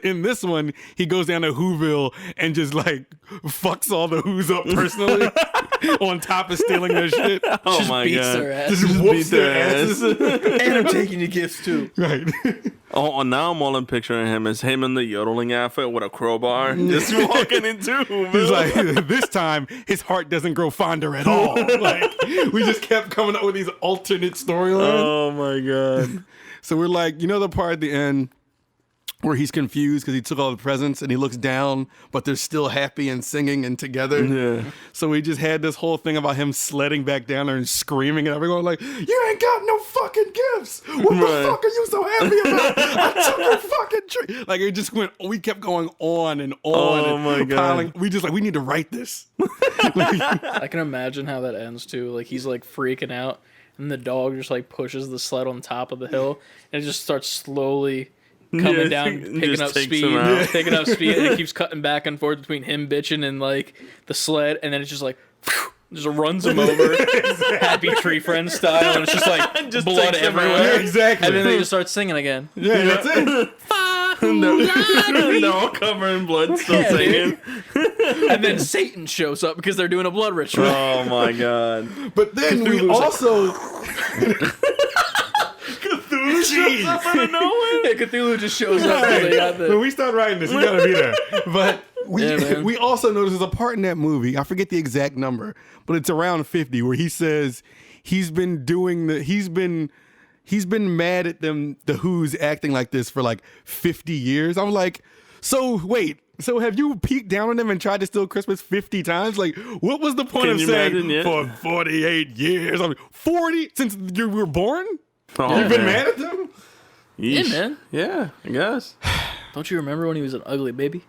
Speaker 3: in this one, he goes down to Whoville and just like fucks all the Who's up personally on top of stealing their shit.
Speaker 1: Oh
Speaker 2: Just
Speaker 1: my
Speaker 2: beats
Speaker 1: god.
Speaker 2: their ass.
Speaker 3: Just whoops their asses.
Speaker 2: And I'm taking your gifts too.
Speaker 3: Right.
Speaker 1: Oh, now I'm all in picturing him as him in the yodeling outfit with a crowbar, just walking into
Speaker 3: He's like, this time his heart doesn't grow fonder at all. Like, we just kept coming up with these alternate storylines.
Speaker 1: Oh my god.
Speaker 3: So we're like, the part at the end where he's confused because he took all the presents and he looks down, but they're still happy and singing and together.
Speaker 1: Yeah.
Speaker 3: So we just had this whole thing about him sledding back down there and screaming at everyone like, you ain't got no fucking gifts. What
Speaker 1: Right.
Speaker 3: the fuck are you so happy about? I took your fucking tree. Like, it just we kept going on and on.
Speaker 1: Oh
Speaker 3: and
Speaker 1: my God.
Speaker 3: piling. We just we need to write this.
Speaker 2: I can imagine how that ends too. Like he's like freaking out, and the dog just like pushes the sled on top of the hill, and it just starts slowly coming down, picking up speed, and it keeps cutting back and forth between him bitching and like the sled, and then it's just like just runs him over, Happy Tree Friend style, and it's just like just blood everywhere.
Speaker 3: Yeah, exactly.
Speaker 2: And then they just start singing again.
Speaker 3: Yeah, that's it.
Speaker 1: They're all covered in blood, still singing.
Speaker 2: And then Satan shows up because they're doing a blood ritual.
Speaker 1: Oh my god!
Speaker 3: But then we also.
Speaker 1: Cthulhu shows up out of nowhere.
Speaker 2: Yeah, Cthulhu just shows up. And they got
Speaker 3: When we start writing this, you gotta be there. But
Speaker 2: Yeah,
Speaker 3: we also notice there's a part in that movie. I forget the exact number, but it's around 50 where he says he's been mad at them, the Who's acting like this for like 50 years. I'm like, so wait, so have you peeked down on them and tried to steal Christmas 50 times? Like, what was the point of saying for 48 years? I mean, 40 since you were born?
Speaker 1: Oh,
Speaker 3: You've been mad at them?
Speaker 2: Yeah, man.
Speaker 1: Yeah, I guess.
Speaker 2: Don't you remember when he was an ugly baby?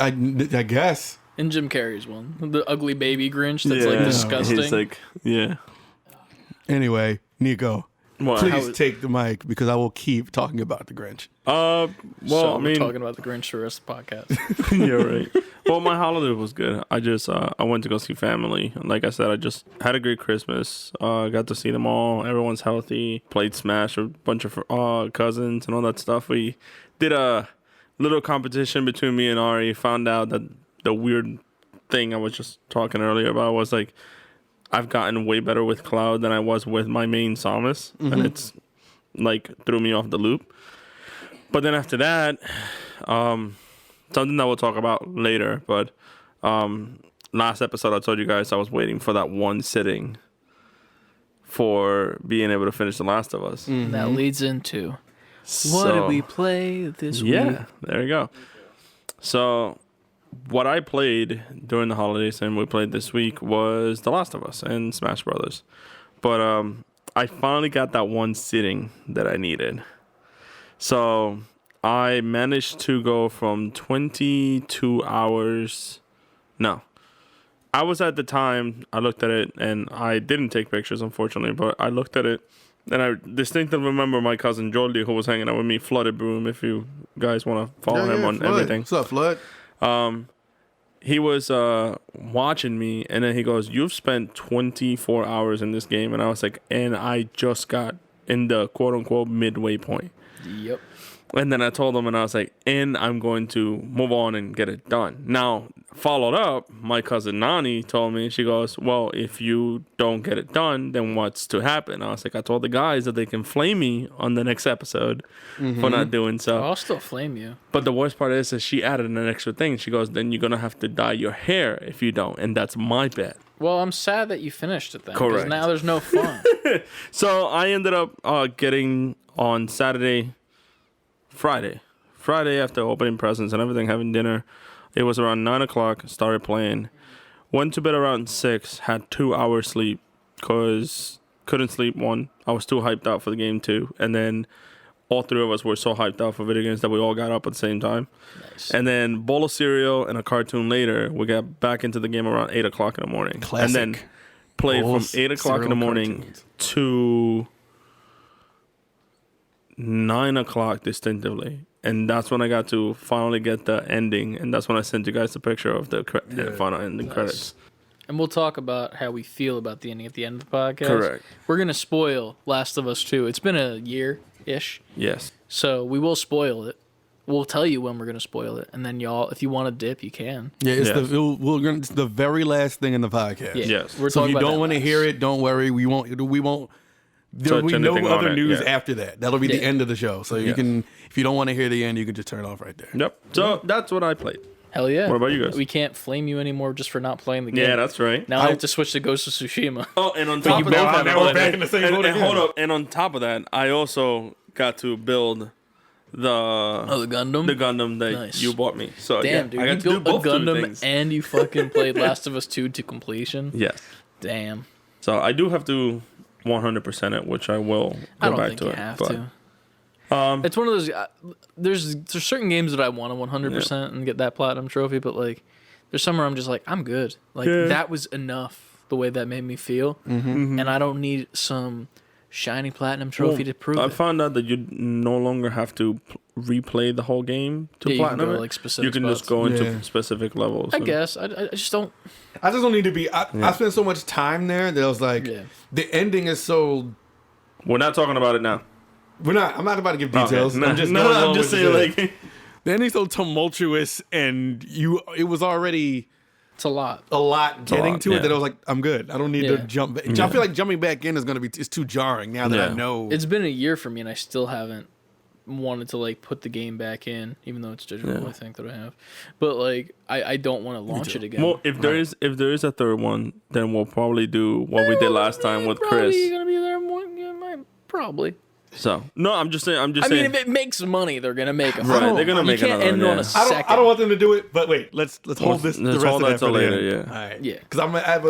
Speaker 3: I guess.
Speaker 2: And Jim Carrey's one. The ugly baby Grinch that's like disgusting.
Speaker 1: He's like, yeah.
Speaker 3: Anyway, Nico,
Speaker 1: What?
Speaker 3: please take the mic because I will keep talking about the Grinch.
Speaker 1: Well,
Speaker 2: so
Speaker 1: I
Speaker 2: we're
Speaker 1: mean,
Speaker 2: talking about the Grinch for the rest of the podcast.
Speaker 1: yeah, right. Well, my holiday was good. I just I went to go see family. Like I said, I just had a great Christmas. Got to see them all. Everyone's healthy. Played Smash with a bunch of cousins and all that stuff. We did a little competition between me and Ari. Found out that the weird thing I was just talking earlier about was like I've gotten way better with Cloud than I was with my main Samus, and it's like threw me off the loop. But then after that, something that we'll talk about later, but last episode I told you guys I was waiting for that one sitting for being able to finish The Last of Us.
Speaker 2: That leads into what did we play this week?
Speaker 1: Yeah, there you go. So what I played during the holidays and we played this week was The Last of Us and Smash Brothers. But I finally got that one sitting that I needed. So I managed to go from 22 hours. No. I was at the time, I looked at it, and I didn't take pictures, unfortunately, but I looked at it, and I distinctly remember my cousin Joldy, who was hanging out with me, Flooded Broom, if you guys want to follow him on
Speaker 3: Flood.
Speaker 1: everything.
Speaker 3: What's up, Flood?
Speaker 1: He was watching me, and then he goes, "You've spent 24 hours in this game," and I was like, and I just got in the quote-unquote midway point.
Speaker 2: Yep.
Speaker 1: And then I told him, and I was like, and I'm going to move on and get it done. Now, followed up, my cousin Nani told me, she goes, well, if you don't get it done, then what's to happen? I was like, I told the guys that they can flame me on the next episode for not doing so.
Speaker 2: I'll still flame you.
Speaker 1: But the worst part is that she added an extra thing. She goes, then you're going to have to dye your hair if you don't. And that's my bet.
Speaker 2: Well, I'm sad that you finished it then.
Speaker 1: Correct.
Speaker 2: Because now there's no fun.
Speaker 1: So I ended up getting on Friday after opening presents and everything, having dinner. It was around 9 o'clock, started playing. Went to bed around 6, had 2 hours sleep because couldn't sleep, one. I was too hyped out for the game, 2. And then all 3 of us were so hyped out for video games that we all got up at the same time.
Speaker 2: Nice.
Speaker 1: And then bowl of cereal and a cartoon later, we got back into the game around 8 o'clock in the morning.
Speaker 3: Classic.
Speaker 1: And then played
Speaker 3: Bowls,
Speaker 1: from 8 o'clock in the
Speaker 3: cereal,
Speaker 1: morning
Speaker 3: cartoons.
Speaker 1: to 9 o'clock distinctively. And that's when I got to finally get the ending. And that's when I sent you guys the picture of the final ending credits.
Speaker 2: And we'll talk about how we feel about the ending at the end of the podcast.
Speaker 1: Correct.
Speaker 2: We're going to spoil Last of Us 2. It's been a year-ish.
Speaker 1: Yes.
Speaker 2: So we will spoil it. We'll tell you when we're going to spoil it. And then y'all, if you want to dip, you can.
Speaker 3: Yeah, it's
Speaker 1: Yes.
Speaker 3: it's the very last thing in the podcast.
Speaker 2: Yeah.
Speaker 1: Yes.
Speaker 2: We're
Speaker 3: So if
Speaker 2: talking
Speaker 3: you
Speaker 2: about
Speaker 3: don't
Speaker 2: that
Speaker 3: want to
Speaker 2: last.
Speaker 3: hear it, don't worry. We won't. There'll
Speaker 1: Touch
Speaker 3: be no
Speaker 1: anything on
Speaker 3: other
Speaker 1: it,
Speaker 3: news
Speaker 1: yeah.
Speaker 3: after that. That'll be the
Speaker 2: Yeah.
Speaker 3: end of the show. So you
Speaker 1: Yes.
Speaker 3: can, if you don't want to hear the end, you can just turn it off right there.
Speaker 1: Yep. So that's what I played.
Speaker 2: Hell yeah.
Speaker 1: What about you guys?
Speaker 2: We can't flame you anymore just for not playing the game.
Speaker 1: Yeah, that's right.
Speaker 2: Now I have to switch to Ghost of Tsushima.
Speaker 1: Oh, and on
Speaker 2: you
Speaker 1: top of
Speaker 2: both
Speaker 1: that,
Speaker 2: have
Speaker 3: now we're
Speaker 2: it.
Speaker 3: back in the same boat
Speaker 1: and
Speaker 3: again.
Speaker 1: hold up. And on top of that, I also got to build the
Speaker 2: Oh, the Gundam?
Speaker 1: the Gundam that
Speaker 2: Nice.
Speaker 1: you bought me. So
Speaker 2: Damn,
Speaker 1: yeah,
Speaker 2: dude.
Speaker 1: I got
Speaker 2: You
Speaker 1: to do
Speaker 2: built a
Speaker 1: both two
Speaker 2: Gundam
Speaker 1: things.
Speaker 2: and you fucking played Last of Us 2 to completion?
Speaker 1: Yes.
Speaker 2: Damn.
Speaker 1: So I do have to 100% it, which I will go
Speaker 2: I don't
Speaker 1: back
Speaker 2: think
Speaker 1: to
Speaker 2: you
Speaker 1: it.
Speaker 2: have
Speaker 1: but,
Speaker 2: to. It's one of those. There's certain games that I want to 100% and get that platinum trophy, but like, there's some where I'm just like, I'm good. Like
Speaker 1: Yeah.
Speaker 2: that was enough the way that made me feel, and I don't need some shiny platinum trophy to prove
Speaker 1: I
Speaker 2: it.
Speaker 1: found out that you no longer have to replay the whole game to
Speaker 2: Yeah, you can
Speaker 1: platinum
Speaker 2: go,
Speaker 1: it.
Speaker 2: like, specific
Speaker 1: You can just
Speaker 2: spots.
Speaker 1: go into
Speaker 3: Yeah.
Speaker 1: specific levels.
Speaker 2: I
Speaker 1: and-
Speaker 2: guess I just don't.
Speaker 3: I just don't need to be. I spent so much time there that I was like,
Speaker 2: Yeah.
Speaker 3: the ending is so.
Speaker 1: We're not talking about it now.
Speaker 3: I'm not about to give
Speaker 1: Okay.
Speaker 3: details.
Speaker 1: No,
Speaker 3: I'm just
Speaker 1: no,
Speaker 3: going
Speaker 1: I'm
Speaker 3: along
Speaker 1: just
Speaker 3: with
Speaker 1: saying,
Speaker 3: the-
Speaker 1: like,
Speaker 3: the ending's so tumultuous, and it was already
Speaker 2: It's a lot.
Speaker 3: a lot getting
Speaker 1: lot,
Speaker 3: to it
Speaker 1: yeah.
Speaker 3: that I was like, I'm good. I don't need to
Speaker 2: Yeah.
Speaker 3: jump back. I feel like jumping back in is going to be it's too jarring now that I
Speaker 1: Yeah.
Speaker 3: know.
Speaker 2: It's been a year for me, and I still haven't wanted to like put the game back in, even though it's digital.
Speaker 1: Yeah.
Speaker 2: I think that I have, but like I don't want to launch it again.
Speaker 1: well, if there is a third one, then we'll probably do what we did last time with
Speaker 2: Probably
Speaker 1: Chris.
Speaker 2: gonna be there more. Yeah, probably.
Speaker 1: So no, I'm just saying.
Speaker 2: I mean,
Speaker 1: saying.
Speaker 2: if it makes money, they're gonna make a
Speaker 1: Right, they're gonna
Speaker 2: you
Speaker 1: make
Speaker 2: can't
Speaker 1: another
Speaker 2: end
Speaker 1: one,
Speaker 2: on a
Speaker 1: yeah.
Speaker 2: second.
Speaker 3: I don't want them to do it, but wait, let's hold this.
Speaker 1: Let's
Speaker 3: the rest
Speaker 1: hold
Speaker 3: of
Speaker 1: that
Speaker 3: that for
Speaker 1: till later,
Speaker 3: the end.
Speaker 1: yeah.
Speaker 3: All right.
Speaker 2: Yeah.
Speaker 3: Because I'm gonna have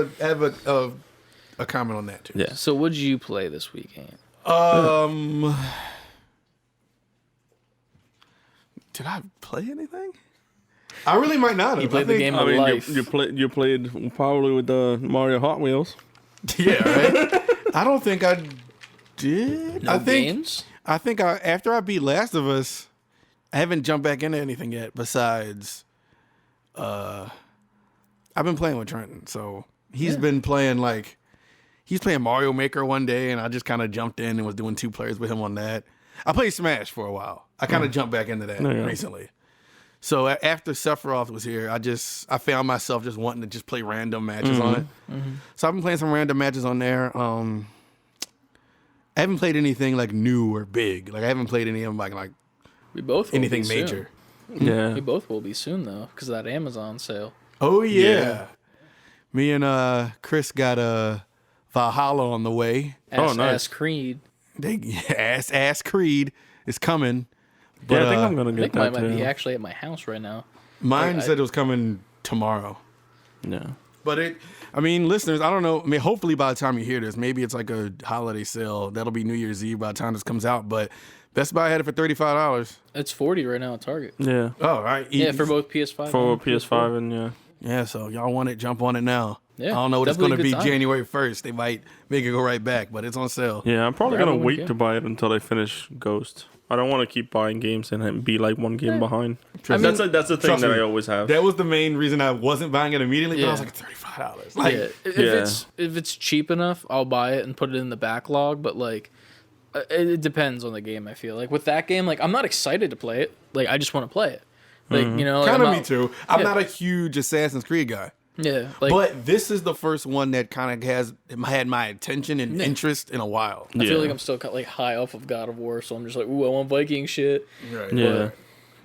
Speaker 3: a comment on that too.
Speaker 1: Yeah.
Speaker 2: So, what'd you play this weekend?
Speaker 3: Did I play anything? I really might not have.
Speaker 2: You played the game
Speaker 1: I
Speaker 2: of
Speaker 1: mean,
Speaker 2: life.
Speaker 1: you played probably with the Mario Hot Wheels.
Speaker 3: Yeah, right. I don't think I did.
Speaker 2: No
Speaker 3: I think
Speaker 2: games?
Speaker 3: after I beat Last of Us, I haven't jumped back into anything yet. Besides, I've been playing with Trenton, so he's been playing he's playing Mario Maker one day, and I just kind of jumped in and was doing 2 players with him on that. I played Smash for a while. I kind of jumped back into that recently. So after Sephiroth was here, I found myself just wanting to just play random matches on it. So I've been playing some random matches on there. I haven't played anything like new or big. Like I haven't played any of them like
Speaker 2: We both will
Speaker 3: anything
Speaker 2: be soon.
Speaker 3: major.
Speaker 1: Yeah.
Speaker 2: We both will be soon though, because of that Amazon sale.
Speaker 3: Oh yeah.
Speaker 1: Yeah.
Speaker 3: Me and Chris got a Valhalla on the way.
Speaker 2: Ass
Speaker 1: nice.
Speaker 2: Creed.
Speaker 3: Ass Creed is coming. But
Speaker 1: Yeah, I think I'm gonna
Speaker 2: I
Speaker 1: get
Speaker 2: think mine
Speaker 1: that
Speaker 2: might
Speaker 1: too.
Speaker 2: be actually at my house right now.
Speaker 3: mine
Speaker 2: I-
Speaker 3: said it was coming tomorrow.
Speaker 1: Yeah.
Speaker 3: But listeners, I don't know. I mean, hopefully by the time you hear this, maybe it's like a holiday sale. That'll be New Year's Eve by the time this comes out. But Best Buy had it for $35.
Speaker 2: It's 40 right now at Target.
Speaker 1: Yeah.
Speaker 3: Oh, all right.
Speaker 2: Yeah, for both PS5
Speaker 1: For
Speaker 2: and
Speaker 1: PS5 and yeah.
Speaker 3: Yeah, so y'all want it, jump on it now.
Speaker 2: Yeah,
Speaker 3: I don't know what it's going to
Speaker 2: definitely
Speaker 3: be
Speaker 2: a good time.
Speaker 3: January 1st. They might make it go right back, but it's on sale.
Speaker 1: Yeah, I'm probably
Speaker 2: Grab
Speaker 1: gonna
Speaker 2: it when you
Speaker 1: wait
Speaker 2: can.
Speaker 1: to buy it until they finish Ghost. I don't want to keep buying games and be like one game behind.
Speaker 2: I mean,
Speaker 1: that's the thing
Speaker 3: trust
Speaker 1: that
Speaker 3: me,
Speaker 1: I always have.
Speaker 3: That was the main reason I wasn't buying it immediately, but I was
Speaker 2: Yeah.
Speaker 3: like, $35. Like,
Speaker 2: yeah, if
Speaker 1: Yeah.
Speaker 2: it's cheap enough, I'll buy it and put it in the backlog. But like, it depends on the game. I feel like with that game, like I'm not excited to play it. Like I just want to play it. Like you know, like,
Speaker 3: kind of
Speaker 2: I'm
Speaker 3: me
Speaker 2: not-
Speaker 3: too. I'm
Speaker 2: yeah.
Speaker 3: not a huge Assassin's Creed guy.
Speaker 2: Yeah, like
Speaker 3: But this is the first one that kind of had my attention and interest in a while.
Speaker 2: I feel
Speaker 1: Yeah.
Speaker 2: like I'm still like high off of God of War, so I'm just like, ooh, I want Viking shit.
Speaker 3: Right.
Speaker 1: Yeah.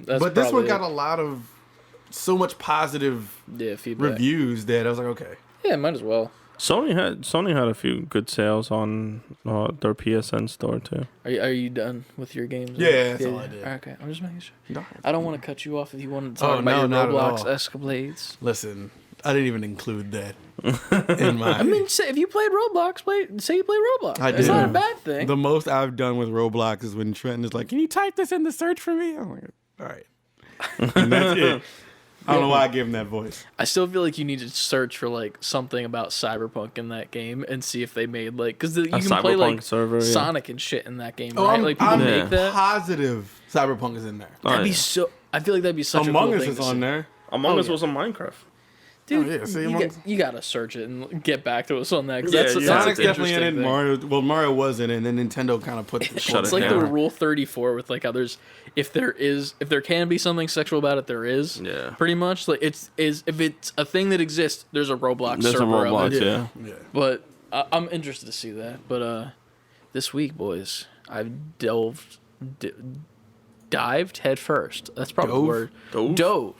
Speaker 2: That's
Speaker 3: But this one
Speaker 2: probably
Speaker 3: got a lot of so much positive
Speaker 2: feedback.
Speaker 3: reviews that I was like, okay.
Speaker 2: Yeah, might as well.
Speaker 1: Sony had a few good sales on their PSN store too.
Speaker 2: Are you done with your games?
Speaker 3: Yeah, that's all I did.
Speaker 2: Okay, I'm just making sure.
Speaker 3: No.
Speaker 2: I don't want to cut you off if you wanted to
Speaker 3: Oh,
Speaker 2: talk about
Speaker 3: no,
Speaker 2: your
Speaker 3: not at
Speaker 2: Roblox
Speaker 3: all.
Speaker 2: escapades.
Speaker 3: Listen, I didn't even include that in my.
Speaker 2: I mean, say, if you played Roblox, say you played Roblox.
Speaker 3: I
Speaker 2: It's
Speaker 3: did.
Speaker 2: not a bad thing.
Speaker 3: The most I've done with Roblox is when Trenton is like, "Can you type this in the search for me?" I'm like, "All right," and that's it. I don't know why I gave him that voice.
Speaker 2: I still feel like you need to search for like something about Cyberpunk in that game and see if they made like because you can play
Speaker 1: Cyberpunk
Speaker 2: like
Speaker 1: server, yeah.
Speaker 2: Sonic and shit in that game,
Speaker 3: Oh,
Speaker 2: right? Like people
Speaker 3: I'm
Speaker 2: make that.
Speaker 3: positive Cyberpunk is in there.
Speaker 1: Oh,
Speaker 2: That'd be
Speaker 1: yeah.
Speaker 2: so. I feel like that'd be such
Speaker 3: Among
Speaker 2: a cool
Speaker 3: Us
Speaker 2: thing
Speaker 3: is
Speaker 2: to
Speaker 3: on
Speaker 2: see.
Speaker 3: there.
Speaker 1: Among
Speaker 2: Oh,
Speaker 1: Us
Speaker 2: yeah.
Speaker 1: was on Minecraft.
Speaker 2: Dude,
Speaker 3: Oh, yeah, see,
Speaker 2: you,
Speaker 3: Among Us.
Speaker 2: you gotta search it and get back to us on that. 'Cause
Speaker 1: Yeah,
Speaker 2: that's,
Speaker 1: yeah.
Speaker 2: that's
Speaker 3: Sonic's
Speaker 2: an
Speaker 3: definitely in it.
Speaker 2: interesting thing.
Speaker 3: Mario was in it, and then Nintendo kind of put the
Speaker 1: Shut
Speaker 2: It's
Speaker 1: it
Speaker 2: like
Speaker 1: down.
Speaker 2: the Rule 34 with like others. If there can be something sexual about it, there is.
Speaker 1: Yeah.
Speaker 2: Pretty much. Like if it's a thing that exists, there's a Roblox
Speaker 1: There's a
Speaker 2: server of
Speaker 1: Roblox,
Speaker 2: it.
Speaker 1: yeah.
Speaker 3: Yeah.
Speaker 2: But I'm interested to see that. But this week, boys, I've dived head first. That's probably the
Speaker 3: Dove?
Speaker 2: word.
Speaker 1: Dove?
Speaker 2: Dove.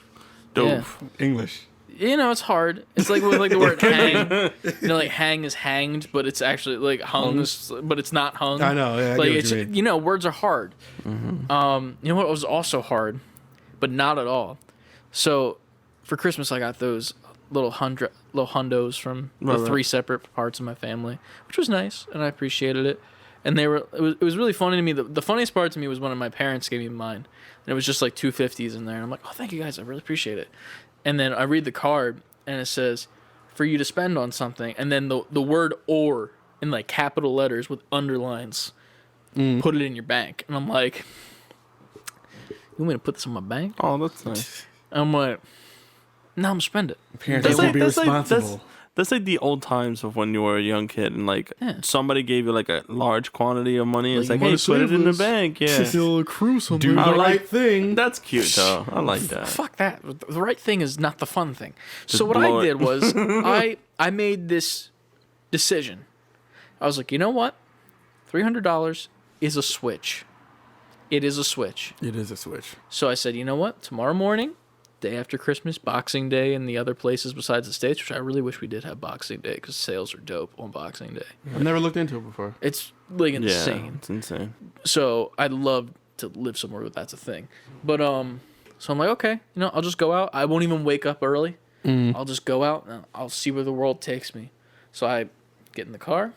Speaker 1: Dove.
Speaker 3: English.
Speaker 2: You know, it's hard. It's like with like the word hang. You know, like hang is hanged, but it's actually like hung, but it's not hung.
Speaker 3: I know, yeah, I
Speaker 2: like
Speaker 3: get what
Speaker 2: it's
Speaker 3: you mean.
Speaker 2: you know, words are hard. You know what was also hard, but not at all. So, for Christmas, I got those little hundos from the
Speaker 1: Right.
Speaker 2: 3 separate parts of my family, which was nice, and I appreciated it. And it was really funny to me. The funniest part to me was when my parents gave me mine, and it was just like 250s in there. And I'm like, oh, thank you guys, I really appreciate it. And then I read the card, and it says for you to spend on something, and then the word "or" in like capital letters with underlines. Put it in your bank, and I'm like, you want me to put this in my bank?
Speaker 1: Oh, that's nice.
Speaker 2: I'm like, no, I'm gonna spend it.
Speaker 3: Parents will be responsible.
Speaker 1: That's like the old times of when you were a young kid and like somebody gave you like a large quantity of money. It's like, hey, put it in the bank. Yeah.
Speaker 2: It'll accrue something.
Speaker 3: Do the right thing.
Speaker 1: That's cute though. I like that.
Speaker 2: Fuck that. The right thing is not the fun thing. So what
Speaker 1: blow
Speaker 2: I
Speaker 1: it.
Speaker 2: did was I made this decision. I was like, you know what? $300 is a Switch. It is a Switch.
Speaker 3: It is a Switch.
Speaker 2: So I said, you know what? Tomorrow morning, day after Christmas, Boxing Day, and the other places besides the States, which I really wish we did have Boxing Day because sales are dope on Boxing Day.
Speaker 3: I've never looked into it before.
Speaker 2: It's like
Speaker 1: Yeah,
Speaker 2: insane.
Speaker 1: it's insane.
Speaker 2: So I'd love to live somewhere where that's a thing. But so I'm like, okay, I'll just go out. I won't even wake up early. I'll just go out and I'll see where the world takes me. So I get in the car.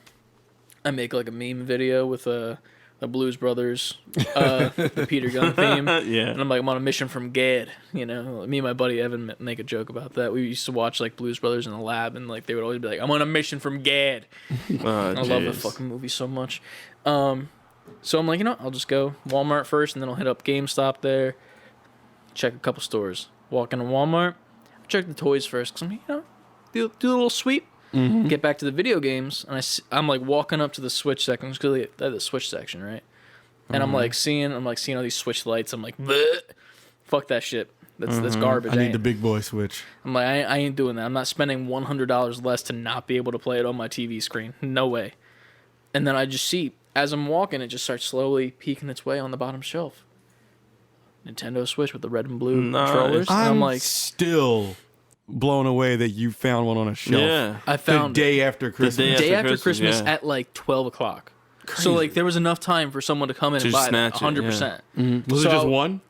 Speaker 2: I make like a meme video with the Blues Brothers, the Peter Gunn theme.
Speaker 1: Yeah.
Speaker 2: And I'm like, I'm on a mission from Gad. Me and my buddy Evan make a joke about that. We used to watch like Blues Brothers in the lab, and like they would always be like, I'm on a mission from Gad. I love the fucking movie so much. So I'm like, I'll just go Walmart first, and then I'll hit up GameStop there, check a couple stores. Walk into Walmart, check the toys first, because I'm, do a little sweep. Get back to the video games, and I'm like walking up to the Switch section, because they have the Switch section, right? And I'm like seeing all these Switch lights. I'm like, bleh, fuck that shit. That's garbage.
Speaker 3: I need the big boy Switch.
Speaker 2: I'm like, I ain't doing that. I'm not spending $100 less to not be able to play it on my TV screen. No way. And then I just see, as I'm walking, it just starts slowly peeking its way on the bottom shelf. Nintendo Switch with the red and blue controllers. And I'm like,
Speaker 3: still blown away that you found one on a shelf.
Speaker 1: Yeah.
Speaker 2: I found
Speaker 3: the day after Christmas.
Speaker 2: day after Christmas at like 12 o'clock.
Speaker 3: Crazy.
Speaker 2: So like there was enough time for someone to come in and buy it, 100%.
Speaker 3: Was it just one?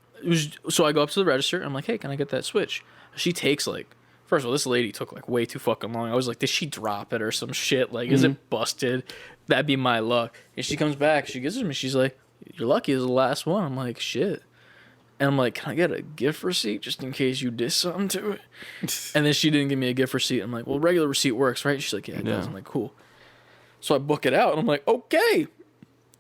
Speaker 2: So I go up to the register. I'm like, hey, can I get that Switch? She takes like, first of all, this lady took like way too fucking long. I was like, did she drop it or some shit? Like, is it busted? That'd be my luck. And she comes back. She gives it to me. She's like, you're lucky. It was the last one. I'm like, shit. And I'm like, can I get a gift receipt just in case you did something to it? And then she didn't give me a gift receipt. I'm like, well, regular receipt works, right? She's like, yeah, it does. I'm like, cool. So I book it out, and I'm like, okay.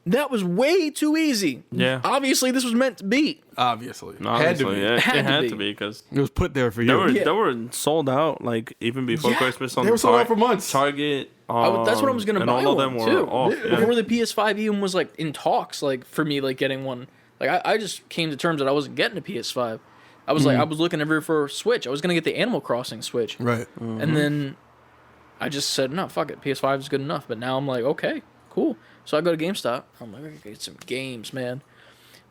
Speaker 2: That was way too easy.
Speaker 1: Yeah.
Speaker 2: Obviously, this was meant to be.
Speaker 3: Obviously.
Speaker 1: Had to be. Yeah,
Speaker 2: Had
Speaker 1: it
Speaker 2: to
Speaker 1: had
Speaker 2: be.
Speaker 1: to be because
Speaker 3: It was put there for you.
Speaker 1: they were sold out like even before Christmas on
Speaker 3: They were sold out for months.
Speaker 1: Target.
Speaker 2: That's what I was gonna buy
Speaker 1: all of
Speaker 2: one
Speaker 1: them were
Speaker 2: too.
Speaker 1: off. Yeah.
Speaker 2: Before the PS5 even was like in talks, like for me, like getting one. Like I just came to terms that I wasn't getting a PS5. I was like, I was looking everywhere for a Switch. I was gonna get the Animal Crossing Switch,
Speaker 3: Right.
Speaker 2: and then I just said, no, fuck it, PS5 is good enough. But now I'm like, okay, cool. So I go to GameStop. I'm like, I gotta get some games, man.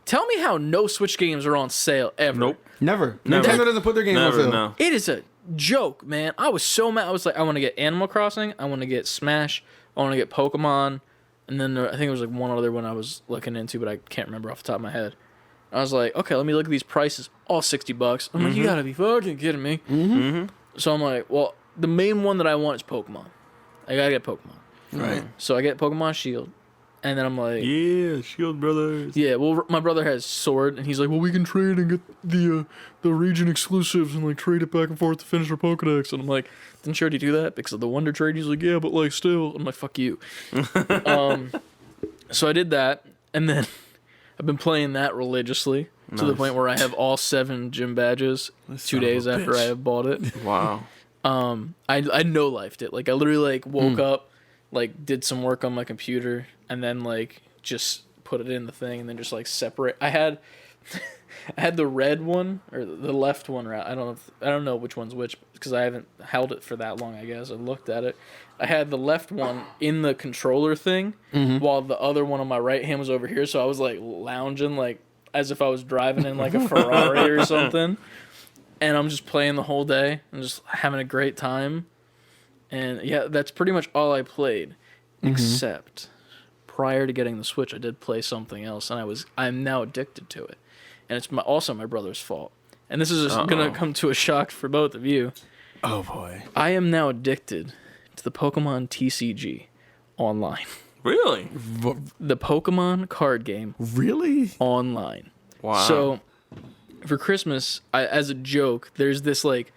Speaker 2: Tell me how no Switch games are on sale ever.
Speaker 1: Nope.
Speaker 3: Never.
Speaker 1: Never.
Speaker 3: Nintendo doesn't put their games on
Speaker 1: Never.
Speaker 3: sale.
Speaker 1: No.
Speaker 2: It is a joke, man. I was so mad. I was like, I want to get Animal Crossing. I want to get Smash. I want to get Pokemon. And then I think there was like one other one I was looking into, but I can't remember off the top of my head. I was like, okay, let me look at these prices. All $60. I'm like, you gotta be fucking kidding me. So I'm like, well, the main one that I want is Pokemon. I gotta get Pokemon.
Speaker 3: Right.
Speaker 2: So I get Pokemon Shield. And then I'm like,
Speaker 1: Yeah, Shield Brothers.
Speaker 2: yeah, well, my brother has Sword, and he's like, well, we can trade and get the region exclusives and like trade it back and forth to finish our Pokedex. And I'm like, didn't you already do that because of the Wonder Trade? He's like, yeah, but like still. I'm like, fuck you. So I did that, and then I've been playing that religiously to the point where I have all 7 gym badges 2 days after I have bought it.
Speaker 1: Wow.
Speaker 2: I no-lifed it. Like I literally like woke up, like did some work on my computer, and then like just put it in the thing, and then just like separate. I had the red one or the left one. I don't know which one's which because I haven't held it for that long. I guess I looked at it. I had the left one in the controller thing, while the other one on my right hand was over here. So I was like lounging, like as if I was driving in like a Ferrari or something. And I'm just playing the whole day and just having a great time. And yeah, that's pretty much all I played, except prior to getting the Switch, I did play something else, and I'm now addicted to it, and it's also my brother's fault. And this is gonna come to a shock for both of you.
Speaker 3: Oh boy.
Speaker 2: I am now addicted to the Pokemon TCG online.
Speaker 1: Really?
Speaker 2: The Pokemon card game
Speaker 3: Really?
Speaker 2: online.
Speaker 1: Wow.
Speaker 2: So for Christmas, as a joke, there's this like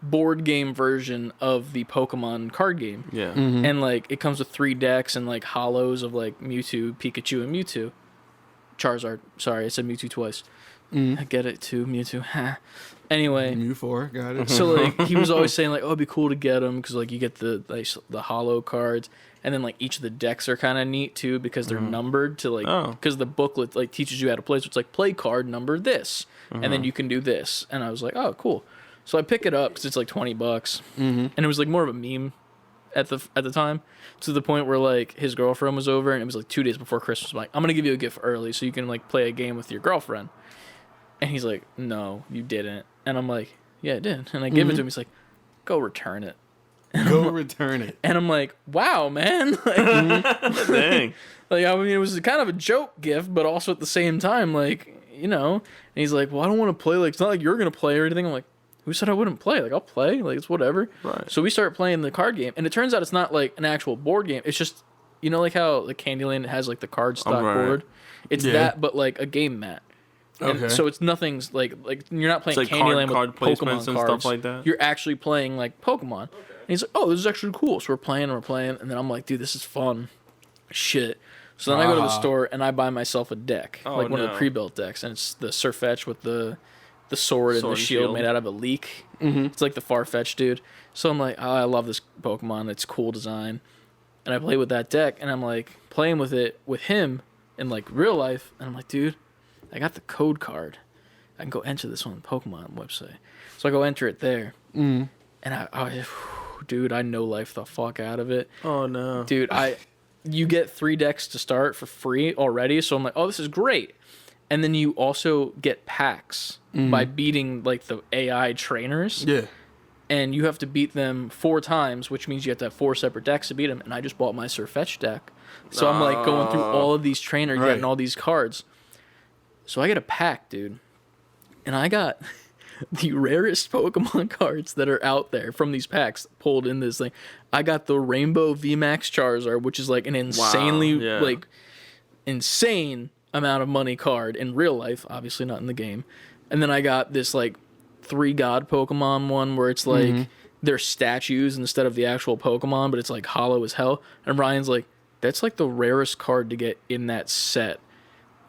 Speaker 2: board game version of the Pokemon card game.
Speaker 1: Yeah.
Speaker 2: And like it comes with 3 decks and like hollows of like Mewtwo, Pikachu, and Mewtwo. Charizard. Sorry, I said Mewtwo twice. I get it too, Mewtwo. Anyway,
Speaker 3: Mew4, got it.
Speaker 2: so like he was always saying like, oh, it'd be cool to get them because like you get the hollow cards, and then like each of the decks are kind of neat too because they're numbered to like because the booklet like teaches you how to play. So it's like play card number this, and then you can do this. And I was like, oh, cool. So I pick it up because it's like $20, and it was like more of a meme at the time, to the point where like his girlfriend was over, and it was like 2 days before Christmas. I'm like, I'm gonna give you a gift early so you can like play a game with your girlfriend. And he's like, no, you didn't. And I'm like, yeah, I did. And I give it to him. He's like, go return it.
Speaker 3: Go return it.
Speaker 2: And I'm like, wow, man. Like,
Speaker 1: Dang.
Speaker 2: like, I mean, it was kind of a joke gift, but also at the same time, like, you know. And he's like, well, I don't want to play. Like, it's not like you're going to play or anything. I'm like, who said I wouldn't play? Like, I'll play. Like, it's whatever.
Speaker 1: Right.
Speaker 2: So we start playing the card game. And it turns out it's not like an actual board game. It's just, you know, like how the Candyland has like the card stock board? It's that, but like a game mat. And
Speaker 3: Okay.
Speaker 2: so it's nothing's like you're not playing
Speaker 1: It's like
Speaker 2: Candyland
Speaker 1: card
Speaker 2: with
Speaker 1: placements
Speaker 2: Pokemon
Speaker 1: and
Speaker 2: cards.
Speaker 1: stuff like that?
Speaker 2: You're actually playing like Pokemon. And he's like, oh, this is actually cool. So we're playing, and then I'm like, dude, this is fun. Shit. So then I go to the store and I buy myself a deck, like one of the pre-built decks, and it's the Sirfetch'd with the sword and the shield made out of a leek. It's like the Farfetch'd dude. So I'm like, oh, I love this Pokemon. It's cool design. And I play with that deck, and I'm like playing with it with him in like real life, and I'm like, dude, I got the code card. I can go enter this on the Pokemon website. So I go enter it there. And dude, I no life the fuck out of it.
Speaker 1: Oh, no.
Speaker 2: Dude, you get 3 decks to start for free already. So I'm like, oh, this is great. And then you also get packs by beating like the AI trainers.
Speaker 3: Yeah.
Speaker 2: And you have to beat them 4 times, which means you have to have 4 separate decks to beat them. And I just bought my Sirfetch'd deck. So I'm like going through all of these trainers, getting all these cards. So I get a pack, dude. And I got the rarest Pokemon cards that are out there from these packs pulled in this thing. I got the Rainbow VMAX Charizard, which is like an insanely, like, insane amount of money card in real life, obviously not in the game. And then I got this, like, 3 God Pokemon one where it's like they're statues instead of the actual Pokemon, but it's like hollow as hell. And Ryan's like, that's like the rarest card to get in that set.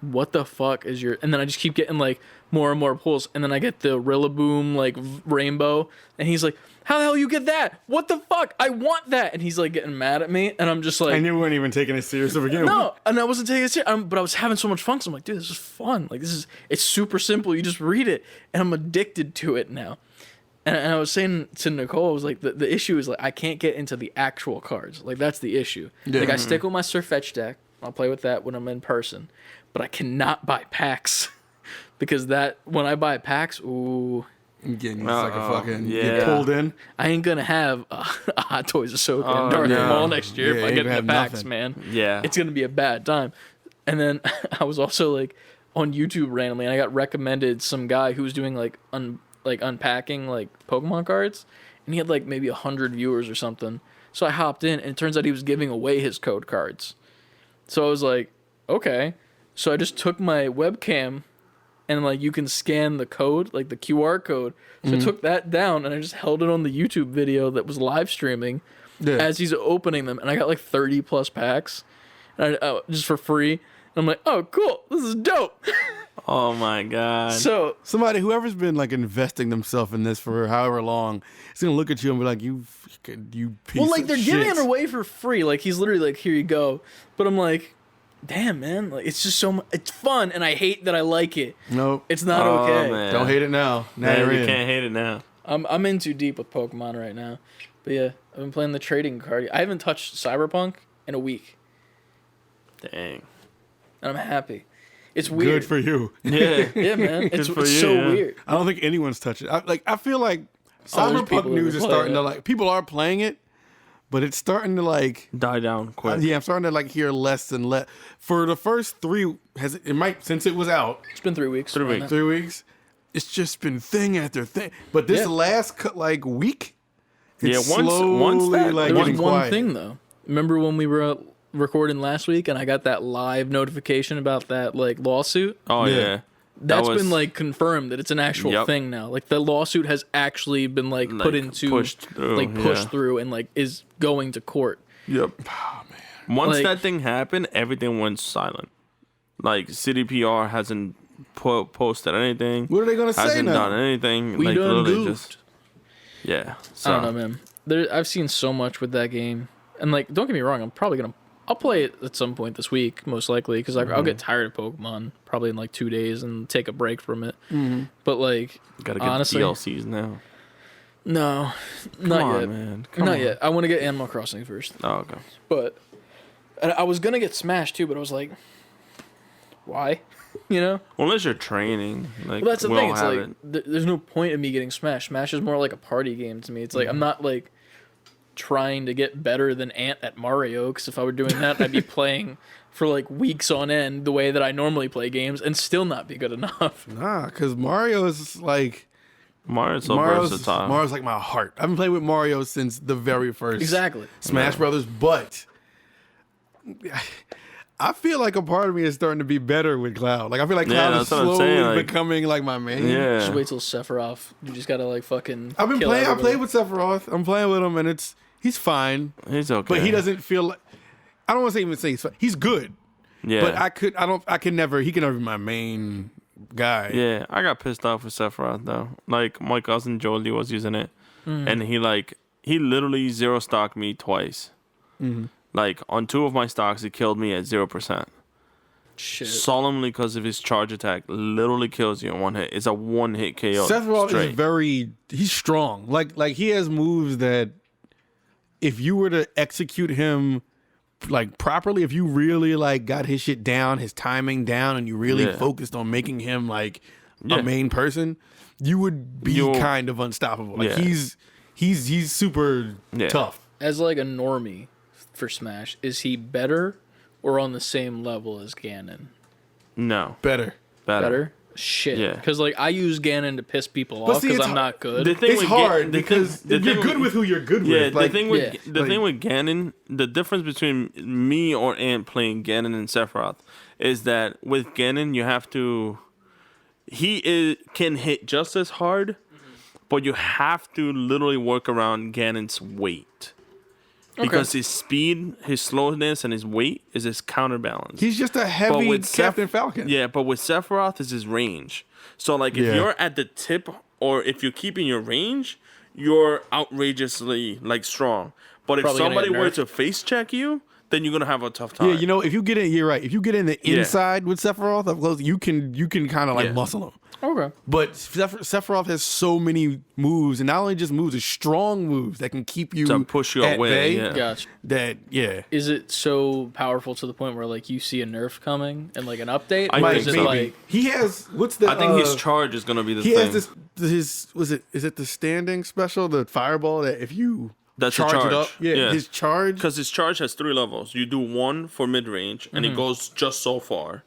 Speaker 2: What the fuck is your... And then I just keep getting like more and more pulls, and then I get the Rillaboom like rainbow, and he's like, how the hell you get that? What the fuck? I want that. And he's like getting mad at me, and I'm just like,
Speaker 3: And you weren't even taking it serious to begin with.
Speaker 2: no, and I wasn't taking it serious, but I was having so much fun. So I'm like, dude, this is fun. Like, it's super simple. You just read it, and I'm addicted to it now. And I was saying to Nicole, I was like, the issue is like I can't get into the actual cards. Like, that's the issue.
Speaker 3: Yeah.
Speaker 2: Like, I stick with my Sirfetch'd deck. I'll play with that when I'm in person, but I cannot buy packs because that when I buy packs, ooh,
Speaker 3: I'm getting like a fucking
Speaker 1: yeah.
Speaker 3: get pulled in.
Speaker 2: I ain't gonna have a Hot Toys Ahsoka and Darth
Speaker 3: no.
Speaker 2: Maul next year
Speaker 3: Yeah,
Speaker 2: if I
Speaker 3: ain't
Speaker 2: get
Speaker 3: gonna
Speaker 2: in the
Speaker 3: have
Speaker 2: packs,
Speaker 3: nothing.
Speaker 2: man.
Speaker 1: Yeah.
Speaker 2: It's gonna be a bad time. And then I was also like on YouTube randomly, and I got recommended some guy who was doing like unpacking like Pokemon cards, and he had like maybe 100 viewers or something. So I hopped in, and it turns out he was giving away his code cards. So I was like, okay. So I just took my webcam, and like you can scan the code, like the QR code. So I took that down, and I just held it on the YouTube video that was live streaming as he's opening them, and I got like 30 plus packs, and just for free. And I'm like, oh, cool, this is dope.
Speaker 1: Oh my god.
Speaker 2: So
Speaker 3: Somebody, whoever's been like investing themselves in this for however long, is gonna look at you and be like, "You piece
Speaker 2: well, like
Speaker 3: of
Speaker 2: they're
Speaker 3: shit."
Speaker 2: giving it away for free. Like he's literally like, here you go. But I'm like, damn, man, like it's just so it's fun, and I hate that I like it.
Speaker 3: Nope.
Speaker 2: It's not
Speaker 1: Oh,
Speaker 2: okay.
Speaker 1: man.
Speaker 3: Don't hate it now. Now
Speaker 1: Man,
Speaker 3: you're
Speaker 1: you
Speaker 3: in.
Speaker 1: can't hate it now.
Speaker 2: I'm in too deep with Pokemon right now. But yeah, I've been playing the trading card. I haven't touched Cyberpunk in a week,
Speaker 1: Dang.
Speaker 2: and I'm happy. It's weird.
Speaker 3: Good for you.
Speaker 1: Yeah.
Speaker 2: Yeah, man. It's
Speaker 1: for you,
Speaker 2: so
Speaker 1: yeah.
Speaker 2: weird.
Speaker 3: I don't think anyone's touching it. I feel like
Speaker 2: Oh, there's
Speaker 3: Cyberpunk
Speaker 2: people
Speaker 3: news
Speaker 2: that
Speaker 3: is
Speaker 2: play
Speaker 3: starting
Speaker 2: it.
Speaker 3: to like people are playing it, but it's starting to like
Speaker 1: Die down quick.
Speaker 3: yeah, I'm starting to like hear less and less. For the first 3 since it was out
Speaker 2: It's been 3 weeks.
Speaker 1: 3
Speaker 2: right
Speaker 1: weeks.
Speaker 2: now.
Speaker 3: 3 weeks, it's just been thing after thing. But this
Speaker 2: Yeah.
Speaker 3: last like week, it's
Speaker 1: Yeah, once
Speaker 3: slowly
Speaker 1: that-
Speaker 3: like
Speaker 2: There was
Speaker 3: getting
Speaker 2: one
Speaker 3: quiet.
Speaker 2: thing though. Remember when we were recording last week, and I got that live notification about that like lawsuit?
Speaker 1: Oh
Speaker 3: Yeah.
Speaker 1: yeah.
Speaker 2: That's been like confirmed that it's an actual thing now. Like the lawsuit has actually been like put into
Speaker 1: pushed
Speaker 2: through and like is going to court.
Speaker 1: Yep. Oh, man. Once that thing happened, everything went silent. Like CDPR hasn't posted anything.
Speaker 3: What are they gonna say now?
Speaker 1: Hasn't done anything.
Speaker 2: We
Speaker 1: like
Speaker 2: done
Speaker 1: literally
Speaker 2: goofed.
Speaker 1: So.
Speaker 2: I don't know, man. I've seen so much with that game, and like, don't get me wrong, I'll play it at some point this week, most likely, because I'll get tired of Pokemon probably in like 2 days and take a break from it. Mm-hmm. But like,
Speaker 1: gotta get honestly, DLCs now.
Speaker 2: No, not yet, man. Not yet. I want to get Animal Crossing first.
Speaker 1: Oh, okay.
Speaker 2: But I was gonna get Smash too, but I was like, why? You know?
Speaker 1: Well, unless you're training, like,
Speaker 2: well, that's the thing. It's like there's no point in me getting Smash. Smash is more like a party game to me. It's like I'm not like trying to get better than Ant at Mario, because if I were doing that, I'd be playing for like weeks on end the way that I normally play games and still not be good enough.
Speaker 3: Nah, because Mario is like
Speaker 1: Mario's so versatile.
Speaker 3: Mario's like my heart. I've been playing with Mario since the very first Smash Brothers, but I feel like a part of me is starting to be better with Cloud. Like I feel like Cloud is slowly becoming like my main.
Speaker 1: Yeah.
Speaker 2: Just wait till Sephiroth. You just gotta like fucking.
Speaker 3: I've been playing. I played with Sephiroth. I'm playing with him, and he's fine.
Speaker 1: He's okay,
Speaker 3: but he doesn't feel like. I don't want to even say he's fine. He's good.
Speaker 1: Yeah.
Speaker 3: But I can never. He can never be my main guy.
Speaker 1: Yeah, I got pissed off with Sephiroth though. Like my cousin Jolie was using it, and he literally zero stocked me twice. Mm-hmm. Like on 2 of my stocks, he killed me at 0%.
Speaker 2: Shit.
Speaker 1: Solemnly, because of his charge attack, literally kills you in 1 hit. It's a 1-hit KO.
Speaker 3: Sephiroth is he's strong. Like he has moves that if you were to execute him like properly, if you really like got his shit down, his timing down, and you really focused on making him like a main person, you would be kind of unstoppable. Like he's super tough.
Speaker 2: As like a normie for Smash, is he better or on the same level as Ganon?
Speaker 1: No.
Speaker 3: Better?
Speaker 2: Shit.
Speaker 1: Yeah.
Speaker 2: Because like I use Ganon to piss people off because I'm not good.
Speaker 3: It's hard because you're good with who you're good with.
Speaker 1: The thing with Ganon, the difference between me or Ant playing Ganon and Sephiroth is that with Ganon you have to, can hit just as hard, but you have to literally work around Ganon's weight. Because his speed, his slowness, and his weight is his counterbalance.
Speaker 3: He's just a heavy Captain Falcon.
Speaker 1: Yeah, but with Sephiroth is his range. So, like, if you're at the tip or if you're keeping your range, you're outrageously, like, strong. But if somebody were to face check you, then you're going to have a tough time.
Speaker 3: Yeah, you know, if you get in, you're right. If you get in the inside with Sephiroth up close, you can kind of, like, muscle him.
Speaker 2: Okay.
Speaker 3: But Sephiroth has so many moves, and not only just moves, it's strong moves that can keep you
Speaker 1: to push you away.
Speaker 3: Bay,
Speaker 2: Gotcha.
Speaker 3: Is
Speaker 2: it so powerful to the point where like you see a nerf coming and like an update?
Speaker 1: I think so.
Speaker 2: Like
Speaker 3: he has
Speaker 1: I think his charge is gonna be the thing.
Speaker 3: He has is it the standing special, the fireball that if you charge it up? Yeah, his charge.
Speaker 1: Because his charge has 3 levels. You do 1 for mid range, and it goes just so far.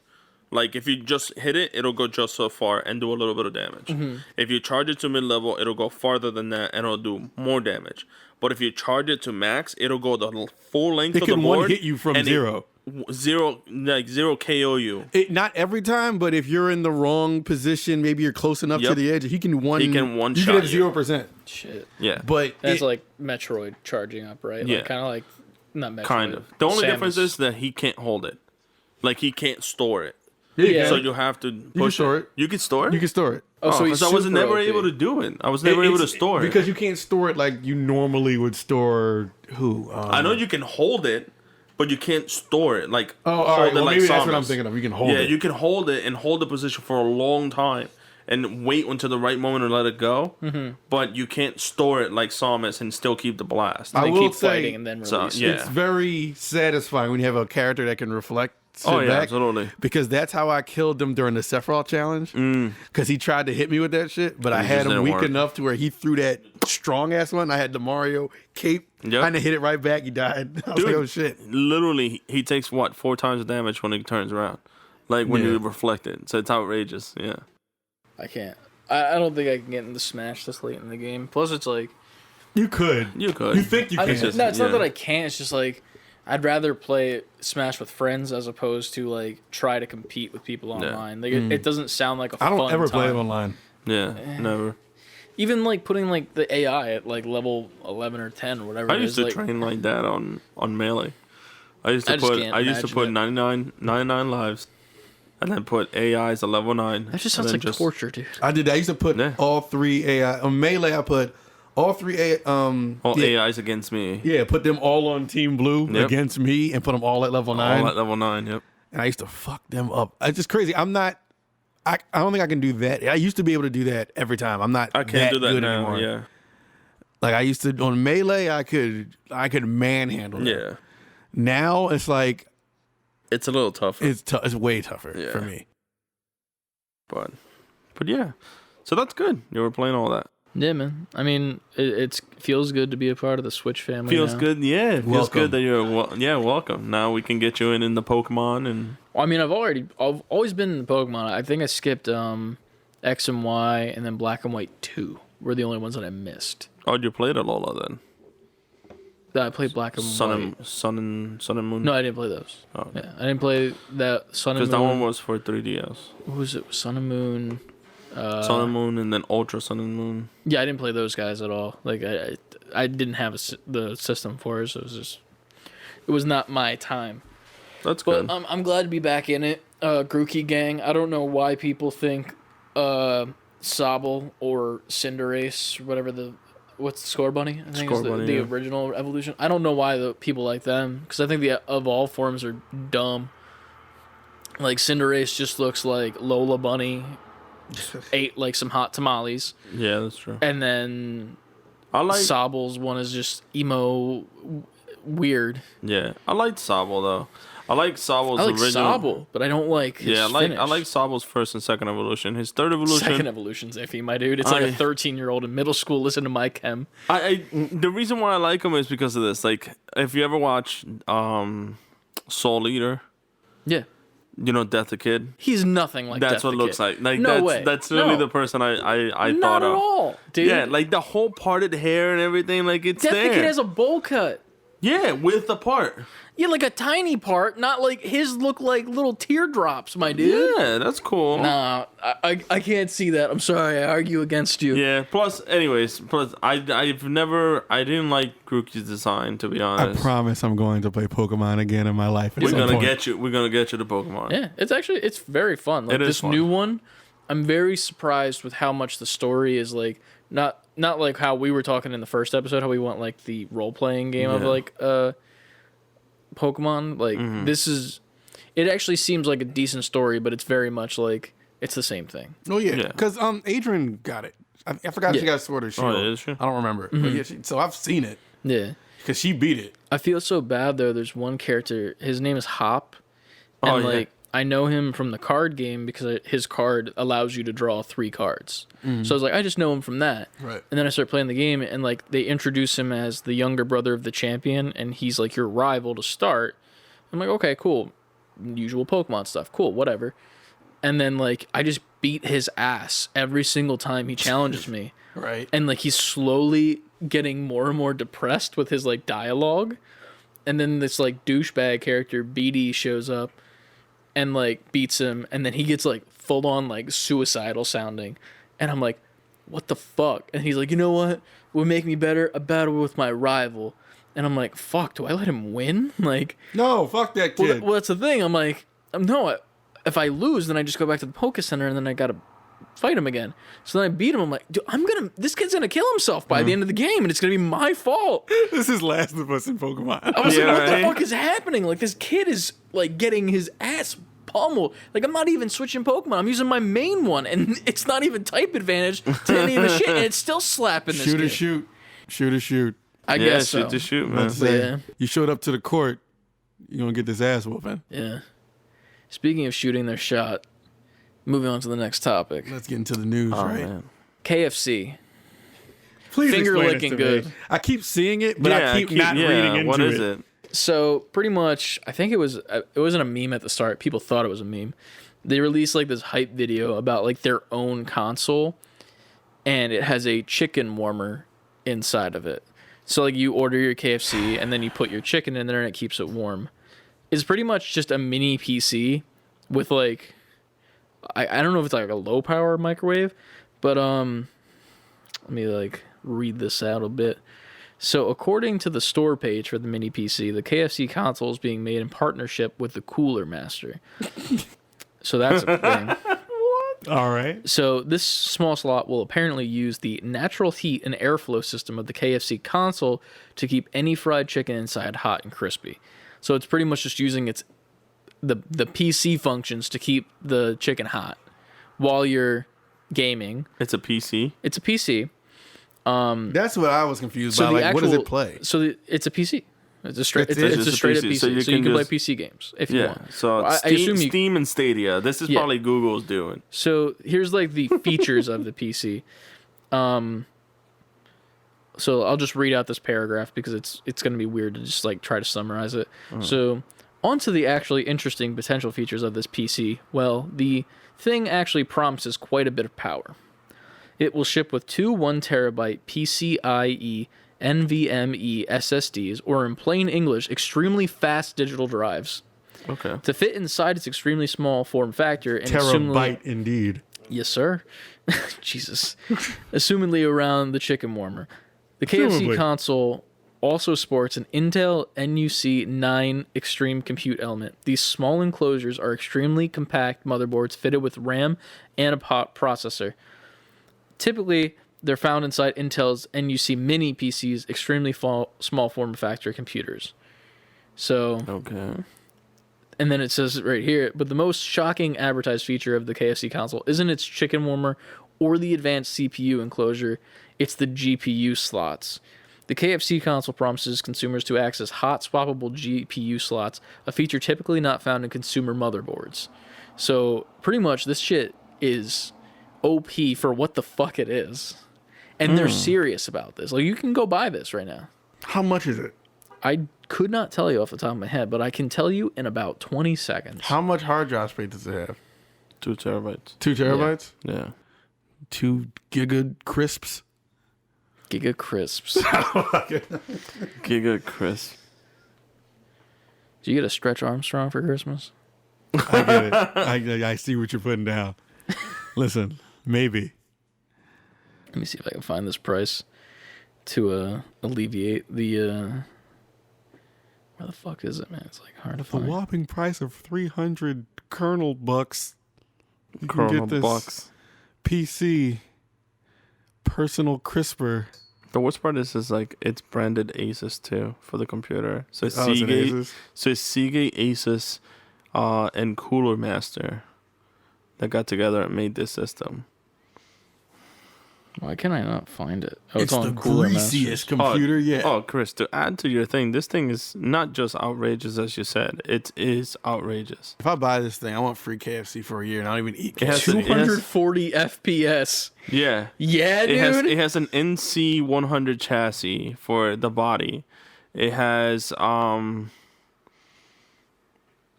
Speaker 1: Like, if you just hit it, it'll go just so far and do a little bit of damage. Mm-hmm. If you charge it to mid-level, it'll go farther than that and it'll do more damage. But if you charge it to max, it'll go the full length of the board.
Speaker 3: It can one-hit you from zero.
Speaker 1: Zero KO you.
Speaker 3: Not every time, but if you're in the wrong position, maybe you're close enough to the edge, he can one shot you. Can have 0%.
Speaker 2: Shit.
Speaker 1: Yeah.
Speaker 3: But
Speaker 2: that's like Metroid charging up, right?
Speaker 1: Yeah.
Speaker 2: Like, kind of like, not Metroid.
Speaker 1: Kind of. The only difference is that he can't hold it. Like, he can't store it.
Speaker 3: Yeah.
Speaker 1: So you have to push it. You can store it?
Speaker 3: You can store it.
Speaker 2: Oh, so he's
Speaker 1: I was never able to do it. I was never able to store it.
Speaker 3: Because you can't store it like you normally would store who?
Speaker 1: I know you can hold it, but you can't store it. Like,
Speaker 3: all right. Well, maybe that's what I'm thinking of. You can hold it.
Speaker 1: Yeah, you can hold it and hold the position for a long time and wait until the right moment to let it go. Mm-hmm. But you can't store it like Samus and still keep the blast.
Speaker 2: I will keep fighting and then release.
Speaker 3: It's very satisfying when you have a character that can reflect. Back,
Speaker 1: absolutely.
Speaker 3: Because that's how I killed him during the Sephiroth challenge. Because he tried to hit me with that shit, but I had him weak enough to where he threw that strong ass one. I had the Mario cape. Kind of hit it right back. He died. I was like, oh shit.
Speaker 1: Literally, he takes 4 times the damage when he turns around. Like when you reflect it. So it's outrageous. Yeah.
Speaker 2: I can't. I don't think I can get into Smash this late in the game. Plus, it's like.
Speaker 3: You could.
Speaker 1: You
Speaker 3: think you can.
Speaker 2: No, it's not that I can't. It's just like. I'd rather play Smash with friends as opposed to like try to compete with people online. Like it doesn't sound like a fun
Speaker 3: I don't ever play it
Speaker 2: time.
Speaker 3: online.
Speaker 1: Yeah, never.
Speaker 2: Even like putting like the AI at like level 11 or 10 or whatever
Speaker 1: I
Speaker 2: it
Speaker 1: used
Speaker 2: is.
Speaker 1: to
Speaker 2: Like,
Speaker 1: train like that on Melee. I used to
Speaker 2: I just
Speaker 1: put
Speaker 2: can't
Speaker 1: 99 lives, and then put AIs at level 9.
Speaker 2: that just sounds like torture, dude.
Speaker 3: I did that. I used to put all 3 AI on Melee. I put all 3 AI.
Speaker 1: All AIs against me.
Speaker 3: Yeah, put them all on Team Blue against me, and put them all at level 9.
Speaker 1: All at level 9. Yep.
Speaker 3: And I used to fuck them up. It's just crazy. I don't think I can do that. I used to be able to do that every time. I'm not.
Speaker 1: I can't do that
Speaker 3: good
Speaker 1: now.
Speaker 3: anymore.
Speaker 1: Yeah.
Speaker 3: Like I used to on Melee, I could manhandle them.
Speaker 1: Yeah.
Speaker 3: Now it's like
Speaker 1: It's a little tougher.
Speaker 3: it's way tougher for me.
Speaker 1: But yeah. So that's good. You were playing all that.
Speaker 2: Yeah, man. I mean, it feels good to be a part of the Switch family.
Speaker 1: Feels
Speaker 2: now.
Speaker 1: good. Yeah. It feels
Speaker 3: Welcome.
Speaker 1: good that you're welcome. Now we can get you in the Pokemon and
Speaker 2: Well, I mean, I've always been in the Pokemon. I think I skipped X and Y and then Black and White 2 were the only ones that I missed.
Speaker 1: oh, you played Alola then.
Speaker 2: I played Black and White.
Speaker 1: Sun and Moon.
Speaker 2: No, I didn't play those.
Speaker 1: Oh, okay.
Speaker 2: Yeah, I didn't play that Sun and Moon.
Speaker 1: Because that one was for 3DS.
Speaker 2: What was it? Sun and Moon.
Speaker 1: Sun and Moon and then Ultra Sun and Moon.
Speaker 2: Yeah, I didn't play those guys at all. Like I didn't have the system for it, so it was not my time.
Speaker 1: That's good.
Speaker 2: But I'm glad to be back in it. Grookey Gang. I don't know why people think Sobble or Cinderace, whatever what's the Score Bunny? I think
Speaker 1: Score
Speaker 2: it's
Speaker 1: Bunny,
Speaker 2: the
Speaker 1: yeah.
Speaker 2: original evolution. I don't know why the people like them because I think the evolved forms are dumb. Like Cinderace just looks like Lola Bunny ate like some hot tamales,
Speaker 1: Yeah, that's true.
Speaker 2: and then
Speaker 1: I like
Speaker 2: Sobble's one is just emo weird.
Speaker 1: I liked Sobble though. I like Sobble's
Speaker 2: I like
Speaker 1: original.
Speaker 2: Sobble, but I don't like his
Speaker 1: I
Speaker 2: finish.
Speaker 1: like Sobble's first and second evolution. His third evolution.
Speaker 2: Second evolution's iffy, my dude. It's like a 13-year-old in middle school listen to my chem.
Speaker 1: The reason why I like him is because of this. Like, if you ever watch Soul Eater,
Speaker 2: Yeah.
Speaker 1: you know Death the Kid.
Speaker 2: He's nothing like
Speaker 1: That's
Speaker 2: Death
Speaker 1: what
Speaker 2: the
Speaker 1: it looks
Speaker 2: Kid.
Speaker 1: like. Like
Speaker 2: No way.
Speaker 1: that's really
Speaker 2: No.
Speaker 1: the person I
Speaker 2: Not
Speaker 1: thought
Speaker 2: at
Speaker 1: of.
Speaker 2: all, dude.
Speaker 1: Yeah, like the whole parted hair and everything. Like it's
Speaker 2: Death
Speaker 1: there.
Speaker 2: the Kid has a bowl cut.
Speaker 1: Yeah, with the part.
Speaker 2: Yeah, like a tiny part, not like his look like little teardrops, my dude.
Speaker 1: Yeah, that's cool.
Speaker 2: Nah, I can't see that. I'm sorry, I argue against you.
Speaker 1: Yeah. Plus, I didn't like Grookey's design, to be
Speaker 3: I
Speaker 1: honest.
Speaker 3: promise I'm going to play Pokemon again in my life.
Speaker 1: We're gonna get you to Pokemon.
Speaker 2: Yeah, it's very fun. Like
Speaker 1: It is
Speaker 2: this
Speaker 1: fun.
Speaker 2: new one, I'm very surprised with how much the story is like not like how we were talking in the first episode, how we want like the role playing game of
Speaker 1: Yeah.
Speaker 2: like Pokemon. Like this is it actually seems like a decent story, but it's very much like it's the same thing.
Speaker 3: Oh yeah,
Speaker 1: Yeah.
Speaker 3: because Adrian got it. I forgot if she
Speaker 2: Yeah.
Speaker 3: got Sword or Shield.
Speaker 1: yeah, is she?
Speaker 3: I don't remember. But yeah, so I've seen it
Speaker 2: Yeah.
Speaker 3: because she beat it.
Speaker 2: I feel so bad though. There's one character, his name is Hop. And
Speaker 1: Oh, yeah.
Speaker 2: like I know him from the card game because his card allows you to draw 3 cards. So I was like, I just know him from that.
Speaker 3: Right.
Speaker 2: And then I start playing the game and like they introduce him as the younger brother of the champion and he's like your rival to start. I'm like, okay, cool. Usual Pokemon stuff. Cool, whatever. And then like I just beat his ass every single time he challenges me.
Speaker 3: Right.
Speaker 2: And like he's slowly getting more and more depressed with his like dialogue. And then this like douchebag character BD shows up and like beats him and then he gets like full on like suicidal sounding. And I'm like, what the fuck? And he's like, you know what would make me better? A battle with my rival. And I'm like, fuck, do I let him win? Like,
Speaker 3: No, fuck that
Speaker 2: well,
Speaker 3: kid.
Speaker 2: well that's the thing. I'm like, no, if I lose, then I just go back to the Poke Center and then I gotta fight him again. So then I beat him. I'm like, dude, this kid's gonna kill himself by the end of the game and it's gonna be my fault.
Speaker 3: This is Last of Us in Pokemon.
Speaker 2: I was
Speaker 1: Yeah,
Speaker 2: like, what
Speaker 1: right?
Speaker 2: the fuck is happening? Like, this kid is, like, getting his ass pummeled. Like, I'm not even switching Pokemon. I'm using my main one, and it's not even type advantage to any of the shit, and it's still slapping this
Speaker 3: Shoot
Speaker 2: kid.
Speaker 3: or shoot. Shoot or shoot.
Speaker 2: I
Speaker 1: Yeah,
Speaker 2: guess
Speaker 1: shoot
Speaker 2: so.
Speaker 1: to shoot, man.
Speaker 3: Let's say
Speaker 2: Yeah.
Speaker 3: you showed up to the court, you're going to get this ass whooping.
Speaker 2: Yeah. Speaking of shooting their shot, moving on to the next topic.
Speaker 3: Let's get into the news,
Speaker 1: Oh,
Speaker 3: right?
Speaker 1: man.
Speaker 2: KFC.
Speaker 3: Please
Speaker 2: Finger
Speaker 3: explain
Speaker 2: licking
Speaker 3: this to me.
Speaker 2: good.
Speaker 3: I keep seeing it, but I keep not reading into
Speaker 1: what is
Speaker 3: it.
Speaker 1: it?
Speaker 2: So, pretty much, I think it wasn't a meme at the start. People thought it was a meme. They released, like, this hype video about, like, their own console, and it has a chicken warmer inside of it. So like you order your KFC and then you put your chicken in there and it keeps it warm. It's pretty much just a mini PC with like I don't know if it's like a low power microwave, but let me like read this out a bit. So according to the store page for the mini PC, the KFC console is being made in partnership with the Cooler Master. So that's a thing.
Speaker 3: All right.
Speaker 2: So this small slot will apparently use the natural heat and airflow system of the KFC console to keep any fried chicken inside hot and crispy. So it's pretty much just using the PC functions to keep the chicken hot while you're gaming.
Speaker 1: It's a PC.
Speaker 2: It's a PC.
Speaker 3: That's what I was confused
Speaker 2: So
Speaker 3: by.
Speaker 2: the
Speaker 3: Like,
Speaker 2: actual,
Speaker 3: what does it play?
Speaker 2: So it's a PC. It's a straight.
Speaker 3: It's
Speaker 2: It's a
Speaker 1: just a
Speaker 2: straight up
Speaker 1: PC,
Speaker 2: PC.
Speaker 1: so you
Speaker 2: So you
Speaker 1: can
Speaker 2: can play
Speaker 1: just-
Speaker 2: PC games if you
Speaker 1: Yeah.
Speaker 2: want.
Speaker 1: So
Speaker 2: I
Speaker 1: Steam,
Speaker 2: assume you-
Speaker 1: Steam and Stadia. This is
Speaker 2: Yeah.
Speaker 1: probably Google's doing.
Speaker 2: So here's like the features of the PC. So I'll just read out this paragraph because it's going to be weird to just like try to summarize it. So on to the actually interesting potential features of this PC. Well, the thing actually promises quite a bit of power. It will ship with two 1 terabyte PCIe NVMe SSDs, or in plain English, extremely fast digital drives.
Speaker 1: Okay.
Speaker 2: To fit inside its extremely small form factor and
Speaker 3: Terabyte, indeed.
Speaker 2: Yes, sir. Jesus. Assumedly around the chicken warmer. The KFC
Speaker 3: Assumably.
Speaker 2: console also sports an Intel NUC 9 Extreme Compute element. These small enclosures are extremely compact motherboards fitted with RAM and a processor. Typically, they're found inside Intel's NUC Mini PC's extremely small form factor computers. So,
Speaker 1: Okay.
Speaker 2: and then it says it right here, but the most shocking advertised feature of the KFC console isn't its chicken warmer or the advanced CPU enclosure, it's the GPU slots. The KFC console promises consumers to access hot swappable GPU slots, a feature typically not found in consumer motherboards. So pretty much this shit is OP for what the fuck it is. And they're serious about this. Like, you can go buy this right now.
Speaker 3: How much is it?
Speaker 2: I could not tell you off the top of my head, but I can tell you in about 20 seconds.
Speaker 3: How much hard drive space does it have?
Speaker 1: 2 terabytes.
Speaker 3: 2 terabytes?
Speaker 1: Yeah.
Speaker 3: 2 giga crisps?
Speaker 2: Giga crisps.
Speaker 1: Giga crisp.
Speaker 2: Did you get a Stretch Armstrong for Christmas?
Speaker 3: I get it. I see what you're putting down. Listen, maybe.
Speaker 2: Let me see if I can find this price to alleviate the where the fuck is it, man? It's like hard to
Speaker 3: The
Speaker 2: find.
Speaker 3: whopping price of 300 kernel bucks. You can
Speaker 1: Kernel
Speaker 3: get this
Speaker 1: bucks.
Speaker 3: PC personal crisper.
Speaker 1: The worst part is like it's branded Asus too for the computer. So it's
Speaker 3: Oh, it's an
Speaker 1: Seagate.
Speaker 3: Asus?
Speaker 1: So it's Seagate, Asus, and Cooler Master that got together and made this system.
Speaker 2: Why can I not find it? Oh,
Speaker 3: It's the
Speaker 2: on Cooler
Speaker 3: greasiest
Speaker 2: Master.
Speaker 3: computer yet.
Speaker 1: Oh, Chris, to add to your thing, this thing is not just outrageous as you said. It is outrageous.
Speaker 3: If I buy this thing, I want free KFC for a year and I don't even eat
Speaker 1: It has
Speaker 3: KFC.
Speaker 1: to-
Speaker 2: 240 FPS.
Speaker 1: Yeah.
Speaker 2: Yeah, dude.
Speaker 1: It has an NC100 chassis for the body. It has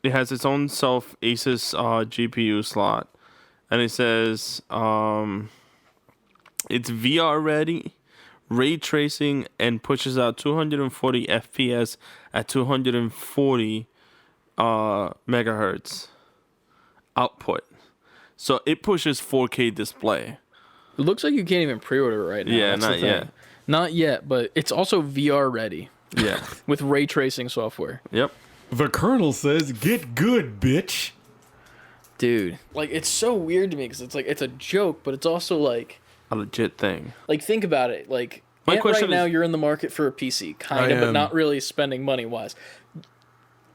Speaker 1: its own self Asus GPU slot, and it says it's VR ready, ray tracing, and pushes out 240 FPS at 240 megahertz output. So it pushes 4K display.
Speaker 2: It looks like you can't even pre-order it right now.
Speaker 1: Yeah,
Speaker 2: That's the
Speaker 1: not
Speaker 2: thing.
Speaker 1: yet.
Speaker 2: Not yet, but it's also VR ready
Speaker 1: Yeah.
Speaker 2: with ray tracing software.
Speaker 1: Yep.
Speaker 3: The Colonel says, "Get good, bitch."
Speaker 2: Dude, like, it's so weird to me because it's like it's a joke, but it's also like
Speaker 1: A legit thing.
Speaker 2: think about it. Like,
Speaker 1: My
Speaker 2: right
Speaker 1: question
Speaker 2: now
Speaker 1: is-
Speaker 2: you're in the market for a PC, kind
Speaker 3: I
Speaker 2: of, but
Speaker 3: am.
Speaker 2: not really spending money wise.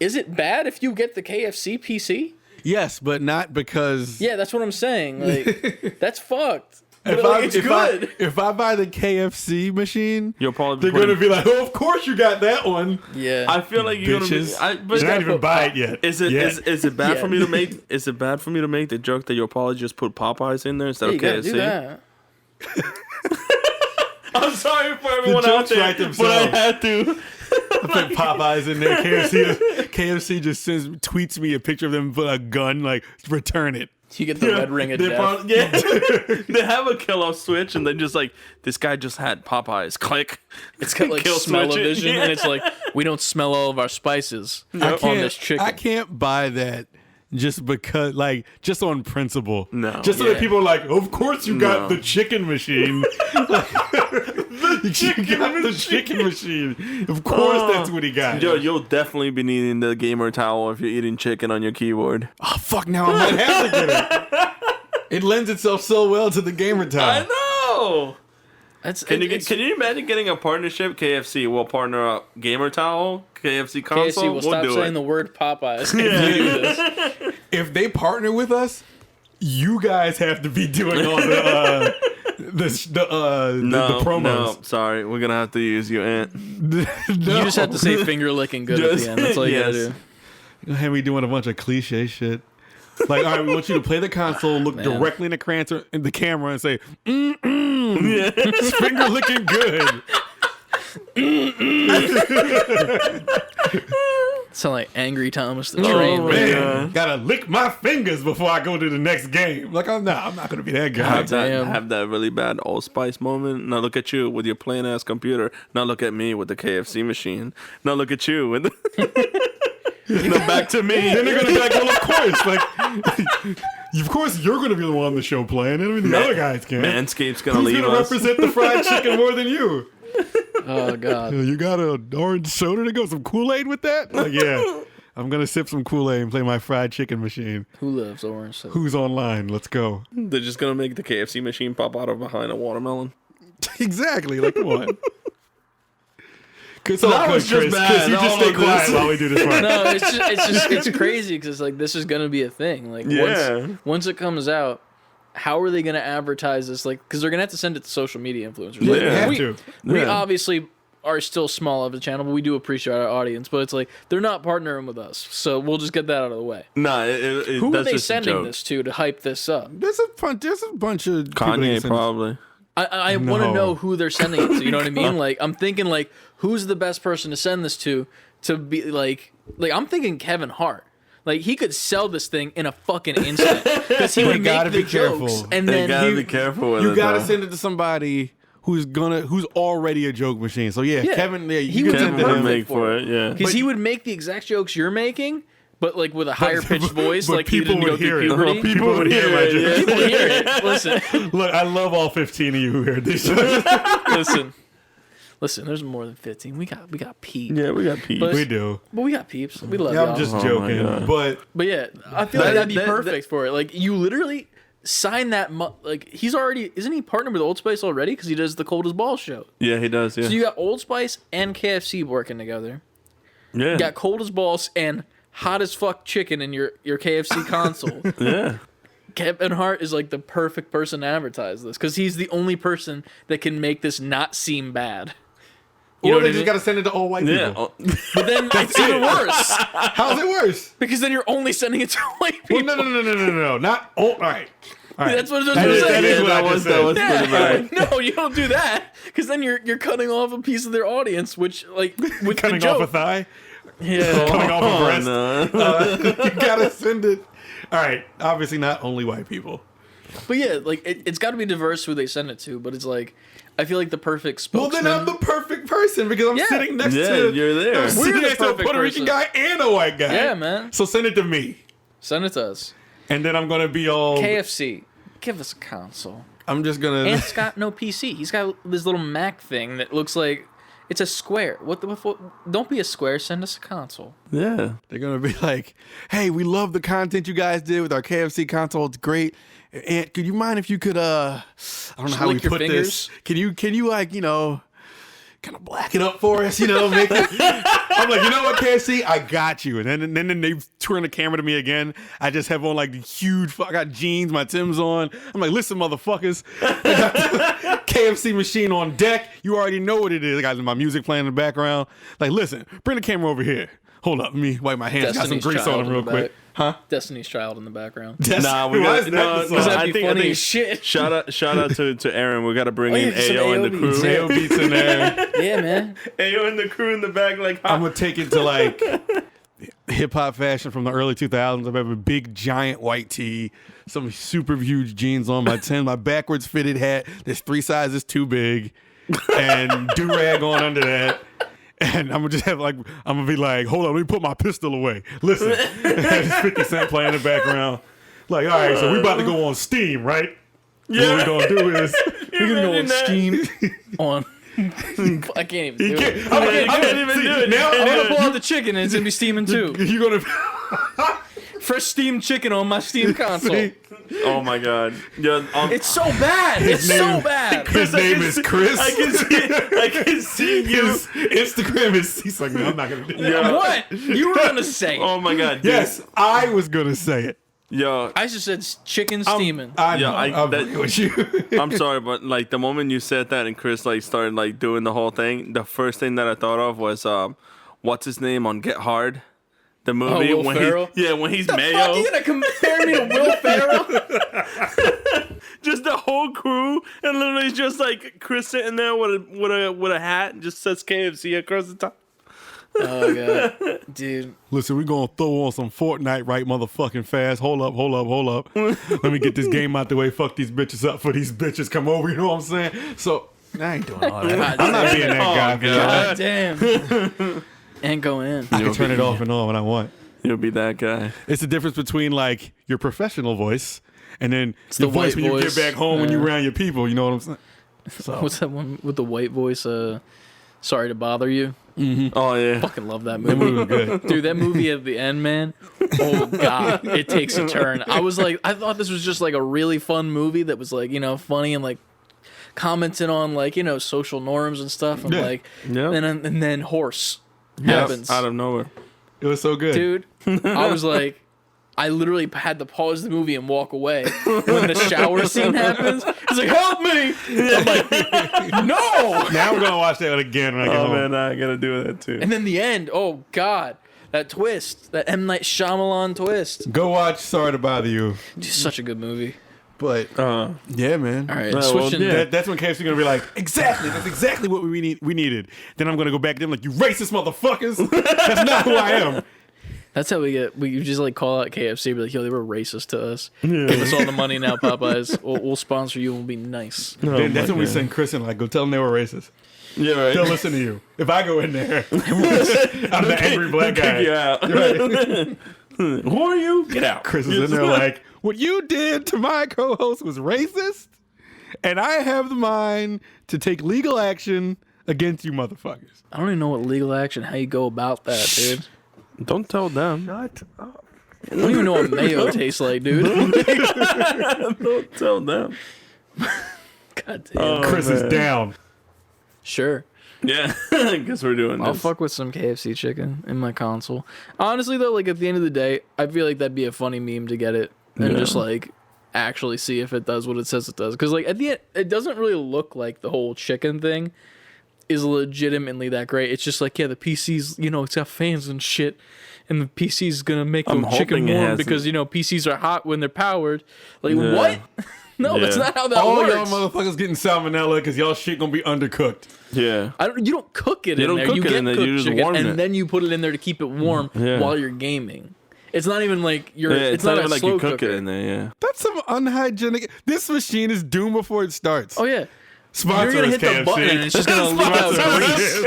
Speaker 2: Is it bad if you get the KFC PC?
Speaker 3: Yes, but not because
Speaker 2: Yeah, that's what I'm saying. Like, that's fucked. But
Speaker 3: if,
Speaker 2: like, it's good.
Speaker 3: if I buy the KFC machine,
Speaker 1: You'll probably
Speaker 3: they're
Speaker 1: put
Speaker 3: gonna
Speaker 1: in-
Speaker 3: be like, "Oh, of course you got that one."
Speaker 2: Yeah.
Speaker 1: I feel like you're
Speaker 3: Bitches.
Speaker 1: gonna be. But
Speaker 3: You're not even buy it yet.
Speaker 1: is it
Speaker 3: Yet.
Speaker 1: is it bad
Speaker 2: Yeah.
Speaker 1: for me to make? Is it bad for me to make the joke that you'll probably just put Popeyes in there instead
Speaker 2: you
Speaker 1: of
Speaker 2: gotta
Speaker 1: KFC?
Speaker 2: do that.
Speaker 1: I'm sorry for everyone out
Speaker 3: jokes
Speaker 1: there,
Speaker 3: write
Speaker 1: but I
Speaker 3: themselves.
Speaker 1: had to.
Speaker 3: I put Popeyes in there. KFC just tweets me a picture of them with a gun, like, return it.
Speaker 2: You get the red ring of death.
Speaker 1: They have a kill-off switch, and then just like, this guy just had Popeyes. Click.
Speaker 2: It's got like
Speaker 1: Kill
Speaker 2: smell-o-vision,
Speaker 1: switch it.
Speaker 2: and it's like, we don't smell all of our spices
Speaker 3: I
Speaker 2: on
Speaker 3: can't,
Speaker 2: this chicken.
Speaker 3: I can't buy that just because, like, just on principle.
Speaker 1: No.
Speaker 3: Just so
Speaker 2: Yeah.
Speaker 3: that people are like, of course you got
Speaker 1: No.
Speaker 3: the chicken machine. the chicken machine. Of course that's what he got.
Speaker 1: Yo, you'll definitely be needing the gamer towel if you're eating chicken on your keyboard.
Speaker 3: Oh, fuck, now I might have to get it. It lends itself so well to the gamer
Speaker 1: I
Speaker 3: towel.
Speaker 1: know. Can
Speaker 2: It's-
Speaker 1: you imagine getting a partnership? KFC will partner up gamer towel, KFC console.
Speaker 2: KFC will stop
Speaker 1: do
Speaker 2: saying
Speaker 1: it.
Speaker 2: the word Popeyes. If you do this.
Speaker 3: If they partner with us, you guys have to be doing all the promos.
Speaker 1: No, sorry, we're gonna have to use your aunt.
Speaker 2: You just have to say finger licking good at
Speaker 1: Just-
Speaker 2: the end. That's all you gotta
Speaker 1: yes.
Speaker 2: do.
Speaker 3: Have me doing a bunch of cliche shit. Like, all right, we want you to play the console, look directly in the camera, and say, finger licking good.
Speaker 2: Sound like Angry Thomas the
Speaker 1: Oh,
Speaker 2: Train.
Speaker 1: man.
Speaker 3: Man, gotta lick my fingers before I go to the next game. Like, I'm not gonna be that guy.
Speaker 1: Have that really bad allspice moment. Now look at you with your plain ass computer. Now look at me with the KFC machine. Now look at you with now back to me.
Speaker 3: Then they're gonna be like, well, of course, of course you're gonna be the one on the show playing, and the other guys can.
Speaker 1: Manscaped's gonna
Speaker 3: Who's
Speaker 1: leave
Speaker 3: gonna
Speaker 1: us.
Speaker 3: represent the fried chicken more than you?
Speaker 2: Oh god.
Speaker 3: You got an orange soda to go, some Kool-Aid with that? Like, yeah. I'm gonna sip some Kool-Aid and play my fried chicken machine.
Speaker 2: Who loves orange soda?
Speaker 3: Who's online? Let's go.
Speaker 1: They're just gonna make the KFC machine pop out of behind a watermelon.
Speaker 3: Exactly. Like, come on.
Speaker 1: So that was just bad.
Speaker 3: You just
Speaker 1: All
Speaker 3: stay
Speaker 1: of
Speaker 3: quiet
Speaker 1: this.
Speaker 3: while we do this part.
Speaker 2: No, it's crazy because like this is gonna be a thing. Like
Speaker 1: Yeah.
Speaker 2: once it comes out, how are they gonna advertise this? Like, because they're gonna have to send it to social media influencers.
Speaker 3: Yeah,
Speaker 2: Like,
Speaker 3: they have
Speaker 2: we,
Speaker 3: to.
Speaker 2: we
Speaker 1: Yeah.
Speaker 2: obviously are still small of a channel, but we do appreciate our audience. But it's like they're not partnering with us, so we'll just get that out of the way.
Speaker 1: Nah,
Speaker 2: Who are
Speaker 1: that's
Speaker 2: they
Speaker 1: just a
Speaker 2: sending
Speaker 1: joke.
Speaker 2: this to hype this up?
Speaker 3: There's a bunch of people that
Speaker 1: Kanye
Speaker 3: can send-
Speaker 1: probably.
Speaker 2: I want to
Speaker 3: No.
Speaker 2: know who they're sending it to. You know what I mean? Like, I'm thinking, like, who's the best person to send this to be, like I'm thinking Kevin Hart. Like, he could sell this thing in a fucking instant. Because he
Speaker 3: They
Speaker 2: would
Speaker 3: gotta
Speaker 2: make the
Speaker 3: be careful.
Speaker 2: jokes. And
Speaker 1: They
Speaker 2: then
Speaker 1: gotta be careful with it.
Speaker 3: You gotta
Speaker 1: though.
Speaker 3: send it to somebody who's already a joke machine. So yeah,
Speaker 2: Yeah.
Speaker 3: Kevin,
Speaker 2: He
Speaker 3: you
Speaker 2: would
Speaker 3: can
Speaker 2: be
Speaker 3: send
Speaker 1: Kevin
Speaker 3: to
Speaker 1: would
Speaker 3: him.
Speaker 1: make for it. Yeah.
Speaker 2: Because he would make the exact jokes you're making, but, like, with a higher pitched voice.
Speaker 3: but
Speaker 2: Like, he
Speaker 3: people
Speaker 2: didn't go
Speaker 3: would hear
Speaker 2: through
Speaker 3: it.
Speaker 2: puberty.
Speaker 3: People would hear my jokes.
Speaker 2: People hear it. Listen.
Speaker 3: Look, I love all 15 of you who heard this.
Speaker 2: Listen, there's more than 15. We got Pete.
Speaker 1: Yeah, we got Pete.
Speaker 2: But-
Speaker 3: We do.
Speaker 2: But we got peeps. We love
Speaker 3: Yeah,
Speaker 2: y'all.
Speaker 3: I'm just
Speaker 1: Oh my
Speaker 3: joking,
Speaker 1: God.
Speaker 3: but
Speaker 2: Yeah, I feel like that'd be
Speaker 1: that-
Speaker 2: perfect for it. Like, you literally sign that. Like, he's already. Isn't he partnered with Old Spice already? Because he does the Cold as Balls show.
Speaker 1: Yeah, he does. Yeah.
Speaker 2: So you got Old Spice and KFC working together.
Speaker 1: yeah.
Speaker 2: You got Cold as Balls and hot as fuck chicken in your KFC console.
Speaker 1: yeah.
Speaker 2: Kevin Hart is like the perfect person to advertise this because he's the only person that can make this not seem bad. You know
Speaker 3: or
Speaker 2: what
Speaker 3: they
Speaker 2: I
Speaker 3: just
Speaker 2: mean?
Speaker 3: gotta send it to all white
Speaker 1: Yeah.
Speaker 3: people.
Speaker 2: But then it's even worse
Speaker 3: How's it worse?
Speaker 2: because then you're only sending it to white
Speaker 3: Well,
Speaker 2: people.
Speaker 3: no. Not all right. All right.
Speaker 2: That's what I was
Speaker 3: That
Speaker 2: gonna
Speaker 3: is-
Speaker 2: say.
Speaker 3: that is what I just said.
Speaker 1: that was pretty bad.
Speaker 2: Yeah, no, you don't do that because then you're cutting off a piece of their audience, which like with
Speaker 3: Cutting
Speaker 2: the joke.
Speaker 3: off a thigh,
Speaker 2: Yeah,
Speaker 3: cutting off a
Speaker 1: Oh,
Speaker 3: breast.
Speaker 1: no.
Speaker 3: You gotta send it. All right. Obviously, not only white people.
Speaker 2: but yeah, like it's got to be diverse who they send it to. But it's like I feel like the perfect
Speaker 3: Well,
Speaker 2: spokesman.
Speaker 3: then I'm the perfect person because I'm
Speaker 2: Yeah.
Speaker 3: sitting next
Speaker 1: Yeah,
Speaker 3: to.
Speaker 1: you're there.
Speaker 3: I'm sitting
Speaker 2: We're the
Speaker 3: next to a
Speaker 2: perfect
Speaker 3: Puerto Rican
Speaker 2: person.
Speaker 3: guy and a white guy.
Speaker 2: Yeah, man.
Speaker 3: So send it to me,
Speaker 2: Send it to us.
Speaker 3: and then I'm gonna be all.
Speaker 2: KFC, give us a console.
Speaker 3: I'm just gonna.
Speaker 2: And it's got no PC. He's got this little Mac thing that looks like it's a square. What the? Don't be a square. Send us a console.
Speaker 1: Yeah.
Speaker 3: They're gonna be like, "Hey, we love the content you guys did with our KFC console. It's great. And could you mind if you could I don't know how we
Speaker 2: lick your
Speaker 3: put
Speaker 2: fingers?
Speaker 3: this. Can you like, kind of black it up for us, make it I'm like, you know what, KFC? I got you. And then they turn the camera to me again. I just have on like the huge I got jeans, my Tim's on. I'm like, listen, motherfuckers. I got the KFC machine on deck. You already know what it is. I got my music playing in the background. Like, listen, bring the camera over here. Hold up, let me wipe my hands.
Speaker 2: Destiny's
Speaker 3: got some grease
Speaker 2: Child
Speaker 3: on them
Speaker 2: in
Speaker 3: real
Speaker 2: the
Speaker 3: quick.
Speaker 2: back.
Speaker 3: Huh?
Speaker 2: Destiny's Child in the background.
Speaker 1: Nah, we
Speaker 3: Why
Speaker 1: got
Speaker 3: is that
Speaker 1: no.
Speaker 3: the song?
Speaker 1: no
Speaker 2: That'd
Speaker 1: I
Speaker 2: be
Speaker 1: think,
Speaker 2: funny as shit.
Speaker 1: Shout out to Aaron. We got to bring
Speaker 2: Oh, yeah,
Speaker 1: in
Speaker 2: just some
Speaker 1: Ayo and the
Speaker 2: AO
Speaker 1: crew.
Speaker 2: beats.
Speaker 3: Mayo beats in there.
Speaker 2: Yeah, man.
Speaker 1: Ayo and the crew in the back, like
Speaker 3: I'm gonna take it to like hip hop fashion from the early 2000s. I have a big giant white tee, some super huge jeans on my backwards fitted hat that's 3 sizes too big, and do-rag on under that. And I'm gonna just have I'm gonna be like, hold on, let me put my pistol away. Listen, and have this 50 Cent playing in the background. Like, all right, so we about to go on Steam, right?
Speaker 1: Yeah.
Speaker 3: What we're gonna do is
Speaker 2: We're gonna go on Steam on. I can't even do it.
Speaker 1: I can't even do it.
Speaker 3: Now
Speaker 2: I'm gonna pull out the chicken and it's gonna be steaming too.
Speaker 3: you're gonna
Speaker 2: Fresh steamed chicken on my Steam console.
Speaker 3: see,
Speaker 1: Oh my god. Yeah.
Speaker 2: It's so bad. It's so bad.
Speaker 3: his name is Chris.
Speaker 1: I can see you.
Speaker 3: His Instagram is. He's like, no, I'm not gonna do that.
Speaker 1: Yeah.
Speaker 2: What? You were gonna say it.
Speaker 1: Oh my god. Dude.
Speaker 3: Yes, I was gonna say it.
Speaker 1: Yo.
Speaker 2: I just said chicken steaming.
Speaker 3: I'm with you.
Speaker 1: I'm sorry, but like the moment you said that and Chris like started like doing the whole thing, the first thing that I thought of was what's his name on Get Hard, the movie
Speaker 2: Will
Speaker 1: when
Speaker 2: Ferrell?
Speaker 1: when he's
Speaker 2: the
Speaker 1: Mayo,
Speaker 2: fuck you gonna compare me to Will Ferrell?
Speaker 1: just the whole crew, and literally just like Chris sitting there with a hat and just says KFC across the top.
Speaker 2: Oh god, dude.
Speaker 3: Listen, we're gonna throw on some Fortnite right motherfucking fast. Hold up. Let me get this game out the way. Fuck these bitches up for these bitches come over. You know what I'm saying? So I ain't doing all that. I'm not being that guy.
Speaker 2: God damn. And go in.
Speaker 3: I can turn it off and on when I want.
Speaker 1: You'll be that guy.
Speaker 3: It's the difference between like your professional voice and then
Speaker 2: the
Speaker 3: your voice
Speaker 2: white
Speaker 3: when you
Speaker 2: voice.
Speaker 3: get back home when
Speaker 2: Yeah.
Speaker 3: you're around your people. You know what I'm saying? So
Speaker 2: What's that one with the white voice? Sorry to bother you.
Speaker 1: Oh yeah.
Speaker 2: Fucking love that
Speaker 3: that
Speaker 2: movie.
Speaker 3: movie was good.
Speaker 2: Dude, that movie at the end, man. Oh god, it takes a turn. I thought this was just like a really fun movie that was like, funny and like commenting on like, social norms and stuff and
Speaker 3: Yeah.
Speaker 2: like
Speaker 1: Yeah.
Speaker 2: and then horse
Speaker 1: Yes,
Speaker 2: happens.
Speaker 1: out of nowhere.
Speaker 3: It was so good.
Speaker 2: Dude, I was like, I literally had to pause the movie and walk away when the shower scene happens. He's like, help me! I'm like, no!
Speaker 3: Now I'm gonna watch that again when I get
Speaker 1: Oh
Speaker 3: home.
Speaker 1: man, I gotta do that too.
Speaker 2: And then the end, oh god, that twist, that M. Night Shyamalan twist.
Speaker 3: Go watch Sorry to Bother You.
Speaker 2: Just such a good movie.
Speaker 3: But yeah, man.
Speaker 2: All right,
Speaker 1: well,
Speaker 2: switching.
Speaker 1: yeah.
Speaker 3: That's when KFC gonna be like, exactly. That's exactly what we needed. Then I'm gonna go back to them like, you racist motherfuckers. That's not who I am.
Speaker 2: That's how we just like call out KFC, be like, yo, they were racist to us. Give us all the money now, Popeyes. We'll sponsor you and we'll be nice.
Speaker 3: Then that's when we send Chris in like, go tell them they were racist.
Speaker 1: Yeah, right.
Speaker 3: They'll listen to you. If I go in there, I'm the angry black guy.
Speaker 1: Kick you out.
Speaker 3: Right.
Speaker 1: Who are you? Get out.
Speaker 3: Chris is in there like, what you did to my co-host was racist, and I have the mind to take legal action against you motherfuckers.
Speaker 2: I don't even know what legal action, how you go about that, dude.
Speaker 1: Don't tell them.
Speaker 3: Shut up.
Speaker 2: I don't even know what mayo tastes like, dude.
Speaker 1: Don't tell them.
Speaker 2: God damn.
Speaker 3: Chris is down.
Speaker 2: Sure.
Speaker 1: Yeah, I guess we're doing
Speaker 2: I'll
Speaker 1: this.
Speaker 2: fuck with some KFC chicken in my console. Honestly, though, like at the end of the day, I feel like that'd be a funny meme to get it and just like actually see if it does what it says it does. Because like at the end, it doesn't really look like the whole chicken thing is legitimately that great. It's just like, yeah, the PC's, it's got fans and shit, and the PC's gonna make the chicken
Speaker 1: hoping it
Speaker 2: warm
Speaker 1: has
Speaker 2: because PCs are hot when they're powered. Like
Speaker 1: Yeah.
Speaker 2: what? No, that's
Speaker 1: Yeah.
Speaker 2: not how that
Speaker 3: All
Speaker 2: works.
Speaker 3: y'all motherfuckers getting salmonella because y'all shit gonna be undercooked.
Speaker 1: Yeah.
Speaker 2: You don't cook it
Speaker 1: You
Speaker 2: in
Speaker 1: don't
Speaker 2: there.
Speaker 1: cook
Speaker 2: You
Speaker 1: it
Speaker 2: get
Speaker 1: in there,
Speaker 2: cooked
Speaker 1: you just
Speaker 2: chicken,
Speaker 1: warm
Speaker 2: and
Speaker 1: it.
Speaker 2: then you put it in there to keep it warm
Speaker 1: Yeah.
Speaker 2: while you're gaming. It's not even like
Speaker 1: Yeah, it's not even like you cook it in there, yeah.
Speaker 3: That's some unhygienic. This machine is doomed before it starts.
Speaker 2: Oh yeah.
Speaker 3: Sponsor
Speaker 2: You're gonna
Speaker 3: us,
Speaker 2: hit the
Speaker 3: KFC.
Speaker 2: button and it's just gonna leak out
Speaker 3: Sponsor
Speaker 2: grease.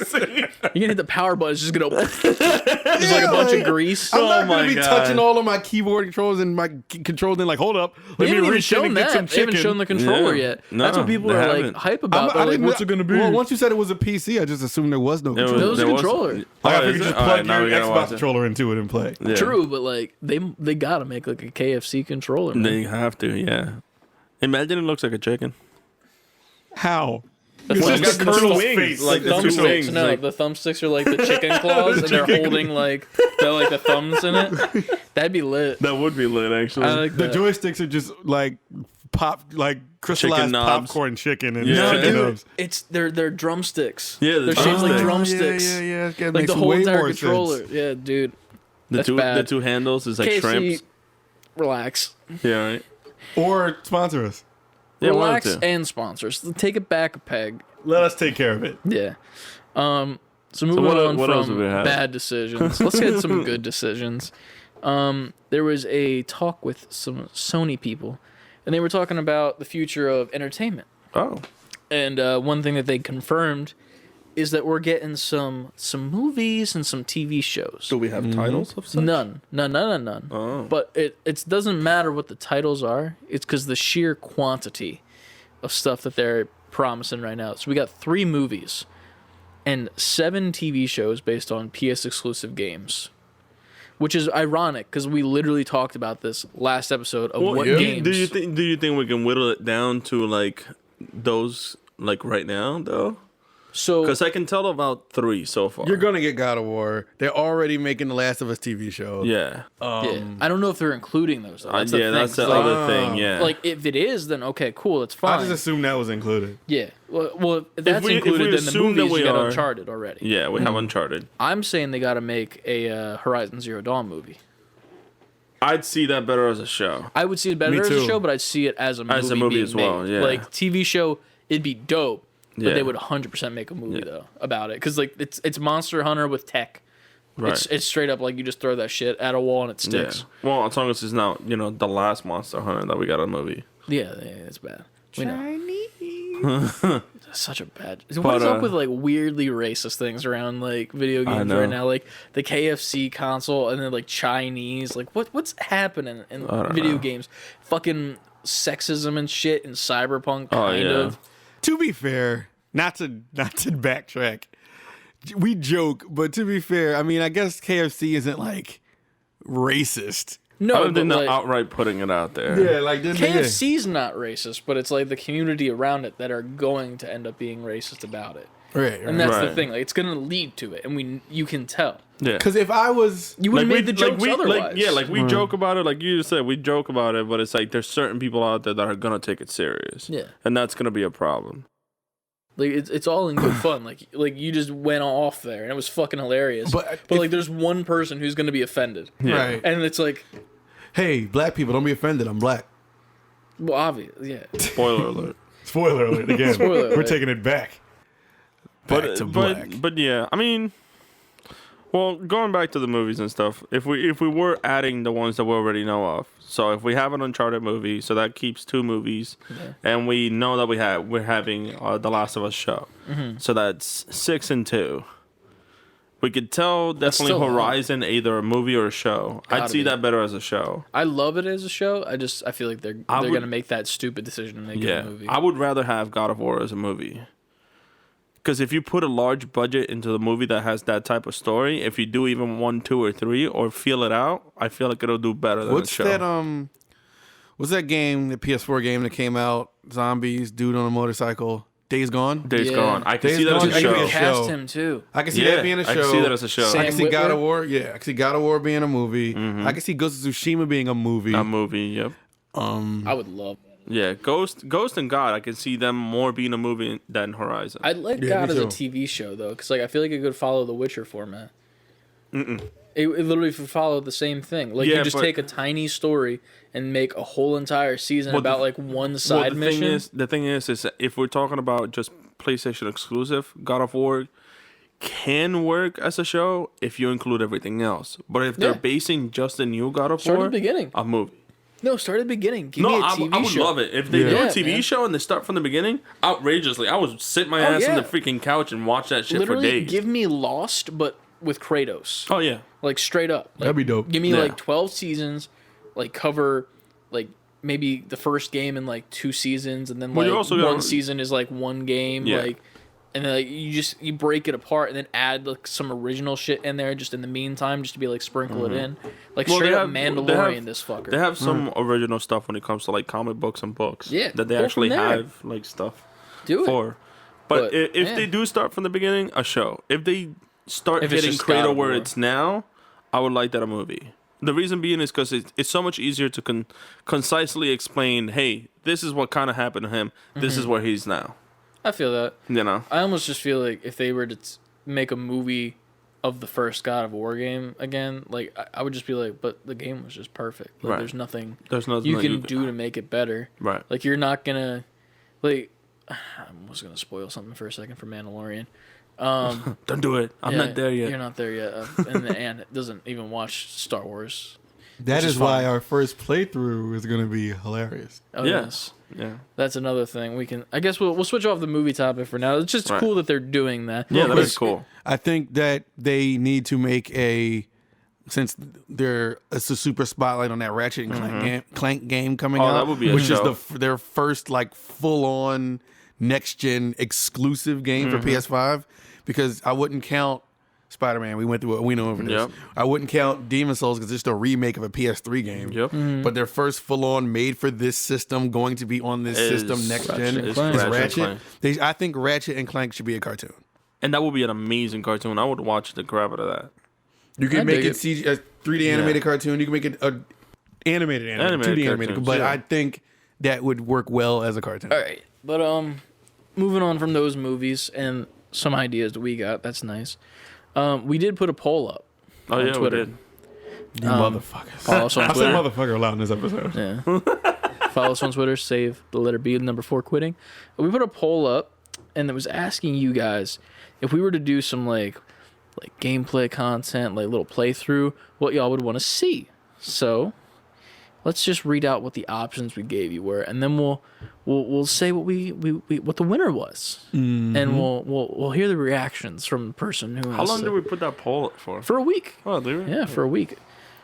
Speaker 3: us.
Speaker 2: You're gonna hit the power button. It's just gonna. There's like a bunch of grease.
Speaker 3: I'm not
Speaker 1: my
Speaker 3: gonna be
Speaker 1: God.
Speaker 3: touching all of my keyboard controls and my controls and like, hold up,
Speaker 2: They
Speaker 3: let me
Speaker 2: haven't even
Speaker 3: reach in
Speaker 2: shown
Speaker 3: and get some
Speaker 2: that. They haven't
Speaker 3: chicken.
Speaker 2: shown the controller
Speaker 1: Yeah.
Speaker 2: yet.
Speaker 1: No,
Speaker 2: That's what people
Speaker 1: they
Speaker 2: are
Speaker 1: haven't.
Speaker 2: like hype about.
Speaker 3: I
Speaker 2: They're like,
Speaker 3: didn't-
Speaker 2: what's it gonna be?
Speaker 3: Well, once you said it was a PC, I just assumed there was no controller.
Speaker 2: There was a controller.
Speaker 3: Like,
Speaker 1: Oh,
Speaker 3: I
Speaker 1: is
Speaker 3: figured
Speaker 1: it?
Speaker 3: just
Speaker 1: All
Speaker 3: plug
Speaker 1: right, now
Speaker 3: your
Speaker 1: we gotta
Speaker 3: Xbox
Speaker 1: watch it.
Speaker 3: controller into it and play.
Speaker 1: Yeah.
Speaker 2: True, but like they gotta make like a KFC controller. Man.
Speaker 1: They have to, yeah. Imagine it looks like a chicken.
Speaker 3: How?
Speaker 2: The
Speaker 3: It's
Speaker 2: thumb-
Speaker 3: just
Speaker 2: the
Speaker 3: Colonel's
Speaker 1: wings,
Speaker 3: face.
Speaker 1: like
Speaker 2: the
Speaker 1: the two
Speaker 2: thumbsticks.
Speaker 1: wings,
Speaker 2: No,
Speaker 1: like-
Speaker 2: the thumbsticks are like the chicken claws, and they're holding like the thumbs in it. That'd be lit.
Speaker 1: That would be lit, actually.
Speaker 2: I like
Speaker 3: The
Speaker 2: that.
Speaker 3: joysticks are just like crystallized
Speaker 1: Chicken knobs.
Speaker 3: popcorn chicken and
Speaker 1: Yeah.
Speaker 2: No,
Speaker 3: chicken
Speaker 2: dude,
Speaker 3: nubs.
Speaker 2: it's they're drumsticks.
Speaker 1: Yeah, the
Speaker 2: they're shaped like
Speaker 1: drumsticks.
Speaker 2: drumsticks.
Speaker 3: Yeah.
Speaker 2: Like the whole entire controller. Yeah, dude.
Speaker 1: the
Speaker 2: That's
Speaker 1: two
Speaker 2: bad.
Speaker 1: the two handles is like
Speaker 2: KFC,
Speaker 1: shrimps.
Speaker 2: relax.
Speaker 1: Yeah, right.
Speaker 3: Or sponsor us.
Speaker 1: Yeah,
Speaker 2: Relax
Speaker 1: wanted to.
Speaker 2: and sponsors. Take it back a peg.
Speaker 3: Let us take care of it.
Speaker 2: Yeah. So moving on
Speaker 1: what else
Speaker 2: from
Speaker 1: do we have?
Speaker 2: bad decisions, let's get some good decisions. There was a talk with some Sony people, and they were talking about the future of entertainment.
Speaker 1: Oh.
Speaker 2: And one thing that they confirmed is that we're getting some movies and some TV shows.
Speaker 1: Do we have titles of such?
Speaker 2: None.
Speaker 1: Oh.
Speaker 2: But it doesn't matter what the titles are. It's because the sheer quantity of stuff that they're promising right now. So we got 3 movies and 7 TV shows based on PS exclusive games, which is ironic because we literally talked about this last episode of what games.
Speaker 1: Do you think we can whittle it down to like those like right now though?
Speaker 2: So
Speaker 1: Because I can tell about 3 so far.
Speaker 3: You're gonna get God of War. They're already making the Last of Us TV show.
Speaker 1: Yeah.
Speaker 2: yeah. I don't know if they're including those. Though. That's the thing.
Speaker 1: That's the
Speaker 2: Like,
Speaker 1: other thing. Yeah.
Speaker 2: like if it is, then okay, cool, that's fine.
Speaker 3: I just assumed that was included.
Speaker 2: Yeah. Well, if that's
Speaker 1: we
Speaker 2: included, then the
Speaker 1: assume that
Speaker 2: movies
Speaker 1: we
Speaker 2: you got
Speaker 1: are-
Speaker 2: Uncharted already.
Speaker 1: yeah, we have Uncharted.
Speaker 2: I'm saying they got to make a Horizon Zero Dawn movie.
Speaker 1: I'd see that better as a show.
Speaker 2: I would see it better
Speaker 3: Me
Speaker 2: as a
Speaker 3: too.
Speaker 2: show, but I'd see it as a movie.
Speaker 1: As a movie
Speaker 2: being
Speaker 1: as well,
Speaker 2: made.
Speaker 1: yeah.
Speaker 2: Like TV show, it'd be dope, but
Speaker 1: Yeah.
Speaker 2: they would 100% make a movie though about it because like it's Monster Hunter with tech.
Speaker 1: Right.
Speaker 2: It's straight up like you just throw that shit at a wall and it
Speaker 1: Yeah.
Speaker 2: sticks.
Speaker 1: Well, as long as it's not, the last Monster Hunter that we got a movie.
Speaker 2: Yeah, it's bad. We know. Such a bad. What is up with like weirdly racist things around like video games
Speaker 1: know.
Speaker 2: right now? Like the KFC console and then like Chinese. Like what's happening in video games? Fucking sexism and shit and cyberpunk kind
Speaker 1: yeah.
Speaker 2: of.
Speaker 3: To be fair, not to backtrack, we joke, but to be fair, I mean, I guess KFC isn't like racist.
Speaker 2: No,
Speaker 1: Other
Speaker 2: but
Speaker 1: than
Speaker 2: like,
Speaker 1: outright putting it out there.
Speaker 3: Yeah, like this
Speaker 2: KFC's not racist, but it's like the community around it that are going to end up being racist about it.
Speaker 3: Right.
Speaker 2: And that's the
Speaker 1: Right.
Speaker 2: thing. Like it's gonna lead to it, and you can tell.
Speaker 1: Yeah.
Speaker 3: Because if I was,
Speaker 2: You would have made the jokes otherwise.
Speaker 1: we joke about it, like you just said, we joke about it, but it's like there's certain people out there that are gonna take it serious.
Speaker 2: Yeah.
Speaker 1: And that's gonna be a problem.
Speaker 2: Like it's all in good fun. Like you just went off there, and it was fucking hilarious.
Speaker 3: But
Speaker 2: like there's one person who's gonna be offended,
Speaker 1: Yeah.
Speaker 3: right?
Speaker 2: and it's like,
Speaker 3: Hey, black people, don't be offended. I'm black.
Speaker 2: well, obvious, yeah.
Speaker 1: Spoiler alert.
Speaker 3: Spoiler alert again.
Speaker 2: Spoiler
Speaker 3: We're
Speaker 2: alert.
Speaker 3: taking it back. Back to black.
Speaker 1: But yeah, I mean, well, going back to the movies and stuff, if we were adding the ones that we already know of, so if we have an Uncharted movie, so that keeps 2 movies, and we know that we're having the Last of Us show, so that's 6 and 2. We could tell definitely
Speaker 2: still a lot.
Speaker 1: Horizon either a movie or a show. I'd
Speaker 2: Gotta
Speaker 1: see
Speaker 2: be.
Speaker 1: that better as a show.
Speaker 2: I love it as a show. I feel like they're
Speaker 1: would-
Speaker 2: gonna make that stupid decision to make it
Speaker 1: Yeah,
Speaker 2: a movie.
Speaker 1: I would rather have God of War as a movie. Because if you put a large budget into the movie that has that type of story, if you do even 1, 2, or 3, or feel it out, I feel like it'll do better than
Speaker 3: What's
Speaker 1: the show.
Speaker 3: that? What's that game? The PS4 game that came out? Zombies, dude on a motorcycle. Days Gone.
Speaker 1: Days
Speaker 2: Yeah.
Speaker 1: Gone. I can
Speaker 3: Days
Speaker 1: see that
Speaker 3: Gone,
Speaker 1: as
Speaker 3: I
Speaker 1: a
Speaker 3: can
Speaker 1: show.
Speaker 3: get
Speaker 2: cast
Speaker 3: show.
Speaker 2: him too.
Speaker 3: I can see
Speaker 1: Yeah,
Speaker 3: that being a show.
Speaker 1: I can see that as a show.
Speaker 2: Sam
Speaker 3: I can see
Speaker 2: Witwer?
Speaker 3: God of War. Yeah, I can see God of War being a movie. I can see Ghost of Tsushima being a movie.
Speaker 1: A movie, yep.
Speaker 2: I would love that.
Speaker 1: Yeah, Ghost and God, I can see them more being a movie than Horizon.
Speaker 2: I'd like
Speaker 3: Yeah,
Speaker 2: God
Speaker 3: me
Speaker 2: as a
Speaker 3: too.
Speaker 2: TV show though, because like I feel like it could follow the Witcher format. It literally would follow the same thing. Like
Speaker 1: Yeah,
Speaker 2: you just
Speaker 1: but-
Speaker 2: take a tiny story and make a whole entire season
Speaker 1: Well,
Speaker 2: about
Speaker 1: the-
Speaker 2: like one side mission.
Speaker 1: The thing is that if we're talking about just PlayStation exclusive, God of War can work as a show if you include everything else. But if they're
Speaker 2: Yeah.
Speaker 1: basing just the new God of
Speaker 2: Start
Speaker 1: War,
Speaker 2: at the beginning.
Speaker 1: a movie.
Speaker 2: No, start at the beginning. Give me
Speaker 1: No,
Speaker 2: a
Speaker 1: I
Speaker 2: TV
Speaker 1: would
Speaker 2: show.
Speaker 1: love it. If they do
Speaker 2: Yeah,
Speaker 1: a TV
Speaker 2: man.
Speaker 1: show and they start from the beginning, outrageously, I would sit my ass
Speaker 2: yeah.
Speaker 1: in the freaking couch and watch that shit
Speaker 2: Literally,
Speaker 1: for days.
Speaker 2: give me Lost, but with Kratos.
Speaker 1: Oh, yeah.
Speaker 2: Like straight up. Like,
Speaker 3: That'd be dope.
Speaker 2: Give me
Speaker 1: Yeah.
Speaker 2: like 12 seasons, like cover like maybe the first game in like 2 seasons, and then
Speaker 1: Well, you
Speaker 2: like
Speaker 1: also
Speaker 2: one
Speaker 1: gotta-
Speaker 2: season is like one game,
Speaker 1: Yeah.
Speaker 2: like, and then like you break it apart and then add like some original shit in there just in the meantime, just to be like sprinkle it in, like
Speaker 1: Well,
Speaker 2: straight
Speaker 1: they
Speaker 2: up
Speaker 1: have-
Speaker 2: Mandalorian. This fucker.
Speaker 1: They have some original stuff when it comes to like comic books and books.
Speaker 2: Yeah,
Speaker 1: That they
Speaker 2: go
Speaker 1: actually
Speaker 2: from there.
Speaker 1: have like stuff
Speaker 2: Do it.
Speaker 1: for. But,
Speaker 2: But,
Speaker 1: if
Speaker 2: yeah.
Speaker 1: they do start from the beginning, a show. If they start
Speaker 2: If it's
Speaker 1: hitting
Speaker 2: just God
Speaker 1: Kratos
Speaker 2: of
Speaker 1: where
Speaker 2: War.
Speaker 1: it's now, I would like that a movie. The reason being is because it's so much easier to concisely explain, hey, this is what kind of happened to him. This is where he's now.
Speaker 2: I feel that.
Speaker 1: You know?
Speaker 2: I almost just feel like if they were to make a movie of the first God of War game again, like I would just be like, but the game was just perfect. Like,
Speaker 1: Right.
Speaker 2: There's nothing
Speaker 1: There's nothing
Speaker 2: you
Speaker 1: that
Speaker 2: can do to make it better.
Speaker 1: Right.
Speaker 2: Like you're not gonna, like, I was gonna spoil something for a second for Mandalorian.
Speaker 1: Don't do it. I'm not there yet.
Speaker 2: You're not there yet. And it doesn't even watch Star Wars.
Speaker 3: That is why
Speaker 2: fine.
Speaker 3: our first playthrough is going to be hilarious.
Speaker 2: Oh,
Speaker 1: Yes. Yeah.
Speaker 2: That's another thing we can. I guess we'll switch off the movie topic for now. It's just cool that they're doing that.
Speaker 1: Yeah, that
Speaker 3: But
Speaker 1: is cool.
Speaker 3: I think that they need to make since it's a super spotlight on that Ratchet and Clank game coming out,
Speaker 1: that would be a
Speaker 3: which
Speaker 1: show.
Speaker 3: is their first like full on next gen exclusive game for PS5. Because I wouldn't count Spider-Man. We went through it. We know over this.
Speaker 1: Yep.
Speaker 3: I wouldn't count Demon Souls because it's just a remake of a PS3 game.
Speaker 1: Yep.
Speaker 3: But their first full-on made for this system, going to be on this system next gen, is Ratchet. I think Ratchet and Clank should be a cartoon.
Speaker 1: And that would be an amazing cartoon. I would watch the crap out of that.
Speaker 3: You can make it a 3D animated cartoon. You can make it a animated 2D animated. But I think that would work well as a cartoon.
Speaker 2: All right, but moving on from those movies and some ideas that we got. That's nice. We did put a poll up. On Twitter.
Speaker 1: We did.
Speaker 3: You motherfuckers.
Speaker 2: Follow us on
Speaker 3: I said
Speaker 2: Twitter.
Speaker 3: motherfucker a lot in this episode.
Speaker 2: Yeah. Follow us on Twitter. Save the letter B, the number 4 quitting. We put a poll up, and it was asking you guys if we were to do some like gameplay content, like little playthrough, what y'all would want to see. So let's just read out what the options we gave you were, and then we'll say what we what the winner was, and we'll hear the reactions from the person who.
Speaker 1: How long did we put that poll up for?
Speaker 2: For a week.
Speaker 1: Oh, did we?
Speaker 2: Yeah, for a week.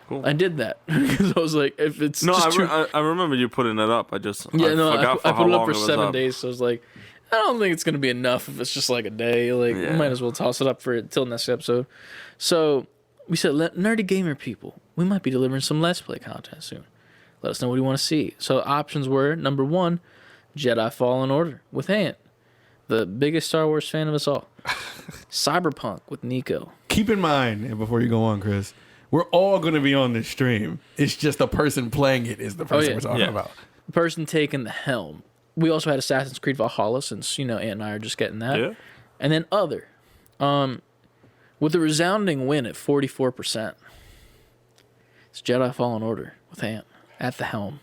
Speaker 1: Cool.
Speaker 2: I did that because I was like, if it's
Speaker 1: I remember you putting it up. I forgot
Speaker 2: I
Speaker 1: for how
Speaker 2: put it up
Speaker 1: long
Speaker 2: for
Speaker 1: it was
Speaker 2: 7
Speaker 1: up.
Speaker 2: days, so I was like, I don't think it's gonna be enough if it's just like a day. Like, we might as well toss it up for till next episode. So we said, nerdy gamer people, we might be delivering some Let's Play content soon. Let us know what you want to see. So options were, number 1, Jedi Fallen Order with Ant, the biggest Star Wars fan of us all. Cyberpunk with Nico.
Speaker 3: Keep in mind, and before you go on, Chris, we're all going to be on this stream. It's just the person playing it is the person we're talking about.
Speaker 2: The person taking the helm. We also had Assassin's Creed Valhalla, since, Ant and I are just getting that.
Speaker 1: Yeah.
Speaker 2: And then other. With a resounding win at 44%. It's Jedi Fallen Order with Ant at the helm.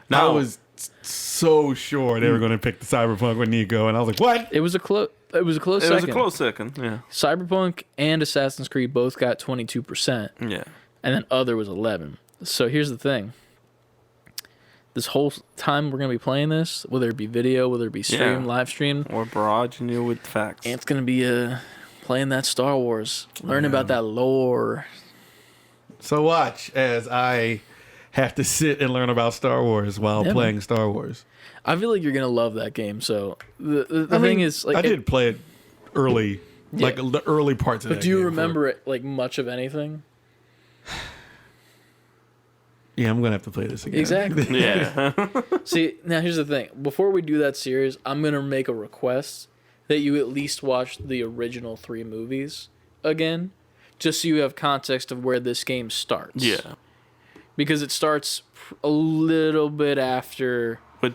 Speaker 3: I was so sure they were going to pick the Cyberpunk with Nico, and I was like, what?
Speaker 2: It was a close second.
Speaker 1: It was a close second, yeah.
Speaker 2: Cyberpunk and Assassin's Creed both got 22%.
Speaker 1: Yeah.
Speaker 2: And then other was 11. So here's the thing. This whole time we're going to be playing this, whether it be video, whether it be stream, live stream.
Speaker 1: Or barraging you with facts.
Speaker 2: Ant's going to be playing that Star Wars, learning about that lore.
Speaker 3: So watch as I have to sit and learn about Star Wars while playing Star Wars.
Speaker 2: I feel like you're going to love that game. So the thing is, like,
Speaker 3: I did play it early, like the early parts of it.
Speaker 2: But do you remember it, like, much of anything?
Speaker 3: Yeah, I'm going to have to play this again.
Speaker 2: Exactly.
Speaker 1: Yeah.
Speaker 2: See, now here's the thing. Before we do that series, I'm going to make a request that you at least watch the original 3 movies again, just so you have context of where this game starts.
Speaker 1: Yeah.
Speaker 2: Because it starts a little bit after.
Speaker 1: You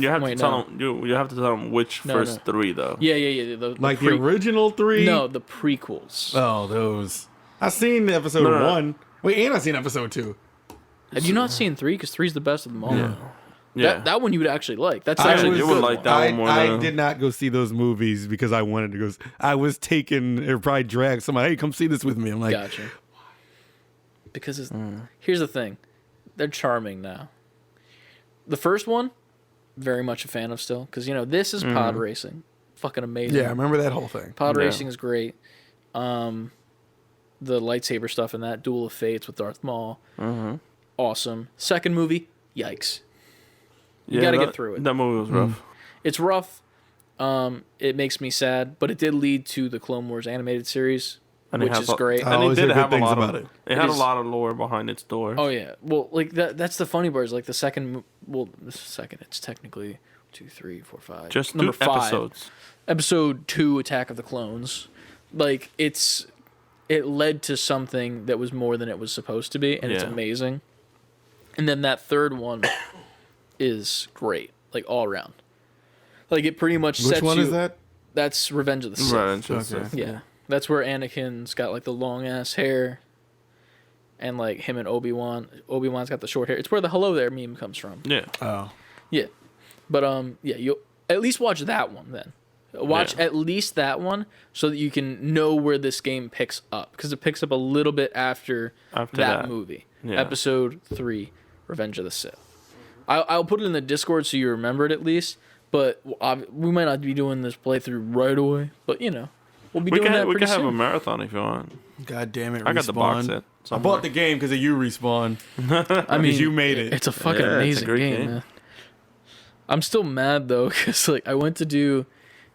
Speaker 1: have to tell them. You have to tell them which first 3 though.
Speaker 2: Yeah. The
Speaker 3: original 3.
Speaker 2: No, the prequels.
Speaker 3: Oh, those. I seen episode 1. Wait, and I seen episode 2.
Speaker 2: Have you not seen 3? Because 3 is the best of them all.
Speaker 1: Yeah.
Speaker 2: That one you would actually like. That's
Speaker 1: You
Speaker 2: actually
Speaker 1: would like that one more.
Speaker 3: I did not go see those movies because I wanted to go. I was taken or probably dragged somebody. Hey, come see this with me. I'm like,
Speaker 2: gotcha. Because here's the thing, they're charming now. The first one, very much a fan of still, because this is pod racing, fucking amazing.
Speaker 3: Yeah, I remember that whole thing.
Speaker 2: Pod racing is great. The lightsaber stuff in that, Duel of Fates with Darth Maul, awesome. Second movie, yikes. You got to get through it.
Speaker 1: That movie was rough.
Speaker 2: It's rough. It makes me sad, but it did lead to the Clone Wars animated series, which is great.
Speaker 1: And it did have a lot of
Speaker 3: it.
Speaker 1: It had a lot of lore behind its door.
Speaker 2: Oh yeah, well, like that's the funny part. Is like the second. Well, the second. It's technically 2, 3, 4, 5.
Speaker 1: Just
Speaker 2: number 5.
Speaker 1: episodes.
Speaker 2: Episode 2, Attack of the Clones. Like it led to something that was more than it was supposed to be, and it's amazing. And then that third one is great, like all around. Like it pretty much sets you.
Speaker 3: Which one is that?
Speaker 2: That's Revenge of the Sith.
Speaker 1: Revenge of the Sith.
Speaker 2: Yeah. That's where Anakin's got like the long ass hair, and like him and Obi-Wan. Obi-Wan's got the short hair. It's where the "Hello There" meme comes from.
Speaker 1: Yeah.
Speaker 3: Oh.
Speaker 2: Yeah, but you'll at least watch that one then, Watch at least that one so that you can know where this game picks up, because it picks up a little bit after that movie.
Speaker 1: Yeah.
Speaker 2: Episode 3, Revenge of the Sith. I'll put it in the Discord so you remember it at least, but we might not be doing this playthrough right away, but you know, we'll be doing that pretty soon.
Speaker 1: We can have a marathon if you want.
Speaker 3: God damn it!
Speaker 1: I got the box set.
Speaker 3: I bought the game because of you, Respawn.
Speaker 2: I mean,
Speaker 3: you made it.
Speaker 2: It's a fucking amazing game, man. I'm still mad though, because like I went to do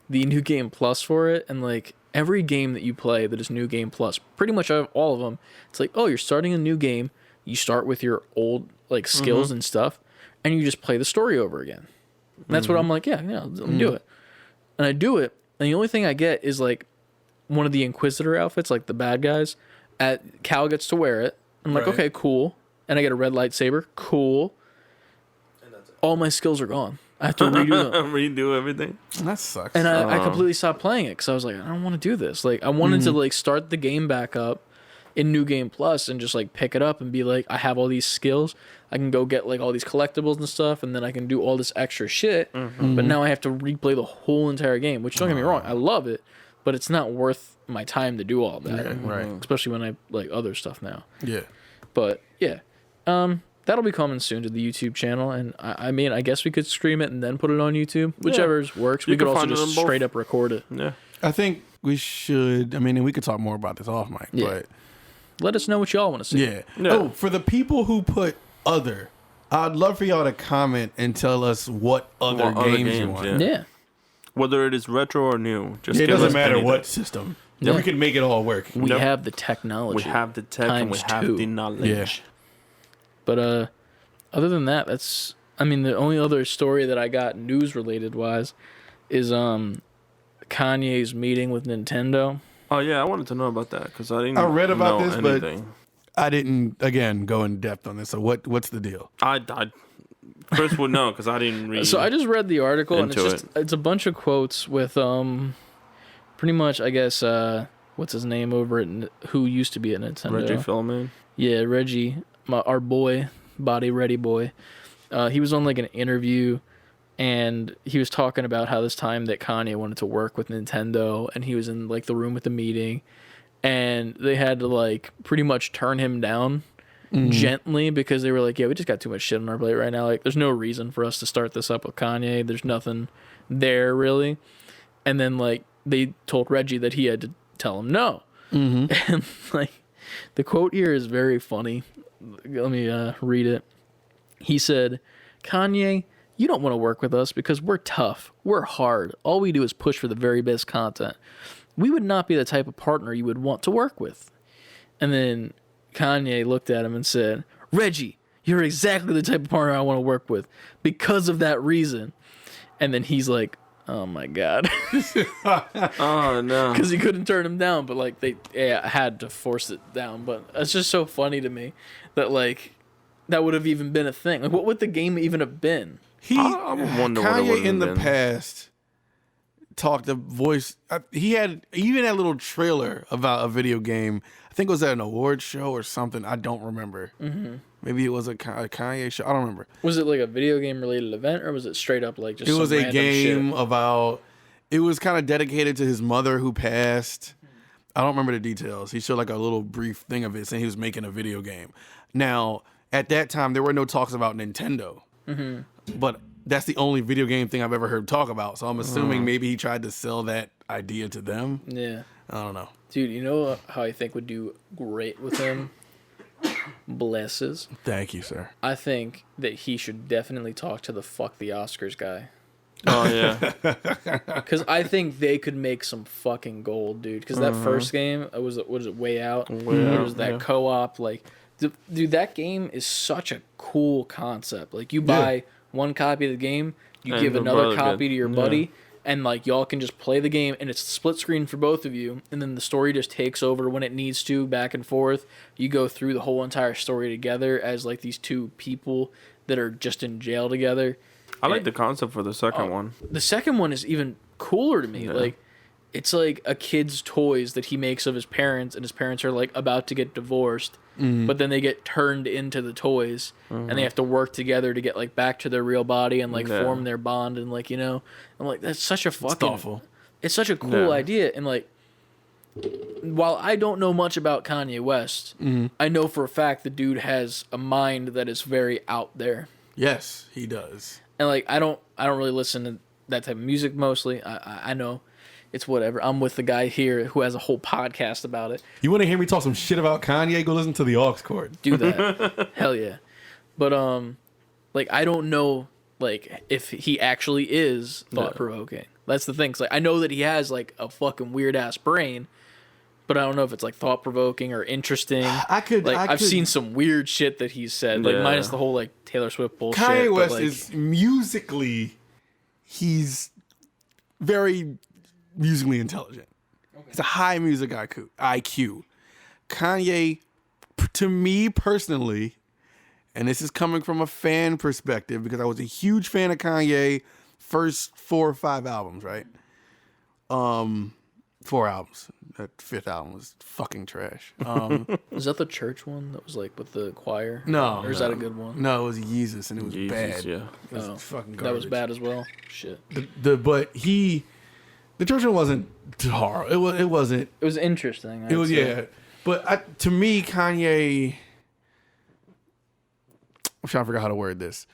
Speaker 2: the New Game Plus for it, and like every game that you play that is New Game Plus, pretty much all of them, it's like, oh, you're starting a new game. You start with your old like skills and stuff, and you just play the story over again. And that's what I'm like, yeah, let me do it. And I do it, and the only thing I get is like one of the Inquisitor outfits, like the bad guys. Cal gets to wear it. I'm like, okay, cool. And I get a red lightsaber. Cool. All my skills are gone. I have to redo them.
Speaker 1: Redo everything.
Speaker 3: That sucks.
Speaker 2: And I completely stopped playing it because I was like, I don't want to do this. Like, I wanted to like start the game back up in New Game Plus and just like pick it up and be like, I have all these skills. I can go get like all these collectibles and stuff, and then I can do all this extra shit. But now I have to replay the whole entire game, which don't get me wrong, I love it, but it's not worth my time to do all that.
Speaker 3: Right.
Speaker 2: Especially when I like other stuff now.
Speaker 3: Yeah.
Speaker 2: But yeah. That'll be coming soon to the YouTube channel, and I mean, I guess we could stream it and then put it on YouTube, whichever works. We could also just straight up record it.
Speaker 1: Yeah,
Speaker 3: I think we should. I mean, and we could talk more about this off mic, but
Speaker 2: let us know what y'all want to see.
Speaker 3: Yeah. Oh, for the people who put other, I'd love for y'all to comment and tell us what other games you want.
Speaker 2: Yeah.
Speaker 1: Whether it is retro or new, just
Speaker 3: it doesn't matter
Speaker 1: anything.
Speaker 3: what system. Yeah. We can make it all work.
Speaker 2: We have the technology.
Speaker 1: We have the tech and we have the knowledge.
Speaker 3: Yeah.
Speaker 2: But other than that, that's, I mean, the only other story that I got news related wise is Kanye's meeting with Nintendo.
Speaker 1: Oh yeah, I wanted to know about that because I didn't.
Speaker 3: I read about
Speaker 1: know
Speaker 3: this,
Speaker 1: anything.
Speaker 3: but I didn't again go in depth on this. So what's the deal?
Speaker 1: I Chris would know because I didn't read.
Speaker 2: So I just read the article and it's a bunch of quotes with pretty much, I guess, what's his name over at who used to be at Nintendo?
Speaker 1: Reggie Fils-Aimé.
Speaker 2: Yeah, Reggie, our boy, Body Ready boy. He was on like an interview, and he was talking about how this time that Kanye wanted to work with Nintendo, and he was in like the room with the meeting, and they had to like pretty much turn him down gently because they were like, yeah, we just got too much shit on our plate right now. Like, there's no reason for us to start this up with Kanye. There's nothing there really. And then like they told Reggie that he had to tell him no. And like the quote here is very funny. Let me read it. He said, Kanye, you don't want to work with us because we're tough. We're hard. All we do is push for the very best content. We would not be the type of partner you would want to work with. And then Kanye looked at him and said, Reggie, you're exactly the type of partner I want to work with because of that reason. And then he's like, oh my God.
Speaker 1: Oh no.
Speaker 2: Because he couldn't turn him down, but like they had to force it down. But it's just so funny to me that like that would have even been a thing. Like, what would the game even have been?
Speaker 1: I wonder what it would
Speaker 3: Kanye
Speaker 1: have
Speaker 3: in the
Speaker 1: been.
Speaker 3: past talked a voice. He had even that little trailer about a video game. I think it was at an award show or something. I don't remember. Maybe it was a Kanye show. I don't remember.
Speaker 2: Was it like a video game related event, or was it straight up like just?
Speaker 3: It was
Speaker 2: some
Speaker 3: a game
Speaker 2: shit?
Speaker 3: about. It was kind of dedicated to his mother who passed. I don't remember the details. He showed like a little brief thing of it, saying he was making a video game. Now, at that time, there were no talks about Nintendo, but that's the only video game thing I've ever heard talk about. So I'm assuming maybe he tried to sell that idea to them.
Speaker 2: Yeah.
Speaker 3: I don't know.
Speaker 2: Dude, you know how I think would do great with him? Blesses.
Speaker 3: Thank you, sir.
Speaker 2: I think that he should definitely talk to the fuck the Oscars guy.
Speaker 1: Oh yeah.
Speaker 2: Because I think they could make some fucking gold, dude. Because that first game, was it Way Out? It was that co-op. Like, dude, that game is such a cool concept. Like, you buy one copy of the game, you give another copy to your buddy, and like y'all can just play the game, and it's split screen for both of you, and then the story just takes over when it needs to, back and forth. You go through the whole entire story together as like these two people that are just in jail together.
Speaker 1: I like the concept for the second one.
Speaker 2: The second one is even cooler to me. Like, it's like a kid's toys that he makes of his parents, and his parents are like about to get divorced, but then they get turned into the toys, and they have to work together to get like back to their real body and like form their bond, and like, you know, I'm like, that's such a fucking
Speaker 3: thoughtful.
Speaker 2: it's such a cool idea. And like, while I don't know much about Kanye West, I know for a fact the dude has a mind that is very out there.
Speaker 3: Yes, he does.
Speaker 2: And like, I don't really listen to that type of music mostly. I know it's whatever. I'm with the guy here who has a whole podcast about it.
Speaker 3: You want to hear me talk some shit about Kanye? Go listen to the aux cord.
Speaker 2: Do that. Hell yeah. But like, I don't know like if he actually is thought provoking. That's the thing. 'Cause, like, I know that he has like a fucking weird ass brain, but I don't know if it's like thought provoking or interesting. I've seen some weird shit that he's said, like minus the whole like Taylor Swift bullshit.
Speaker 3: Kanye West
Speaker 2: like,
Speaker 3: is musically, he's very musically intelligent. Okay. He's a high music IQ. Kanye, to me personally, and this is coming from a fan perspective because I was a huge fan of Kanye first 4 or 5 albums, right? 4 albums. That 5th album was fucking trash.
Speaker 2: is that the church one that was like with the choir?
Speaker 3: No.
Speaker 2: Or is that a good one?
Speaker 3: No, it was Yeezus and it was bad.
Speaker 1: Yeah.
Speaker 3: It was fucking garbage.
Speaker 2: That was bad as well. Shit.
Speaker 3: The church one wasn't horrible. It wasn't.
Speaker 2: It was interesting.
Speaker 3: It was, yeah. But to me, Kanye, I'm trying to figure out how to word this.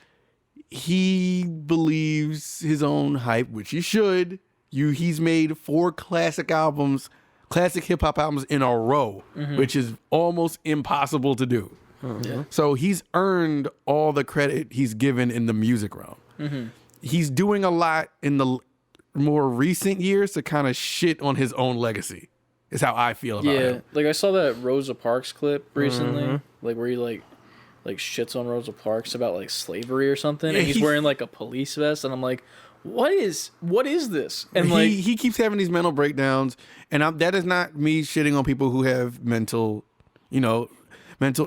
Speaker 3: He believes his own hype, which he should. He's made 4 classic hip hop albums in a row, which is almost impossible to do. Yeah. So he's earned all the credit he's given in the music realm. He's doing a lot in the more recent years to kind of shit on his own legacy. Is how I feel about him.
Speaker 2: Yeah, like I saw that Rosa Parks clip recently, like where he like shits on Rosa Parks about like slavery or something, and he's wearing like a police vest, and I'm like, what is this? And
Speaker 3: he keeps having these mental breakdowns, and that is not me shitting on people who have mental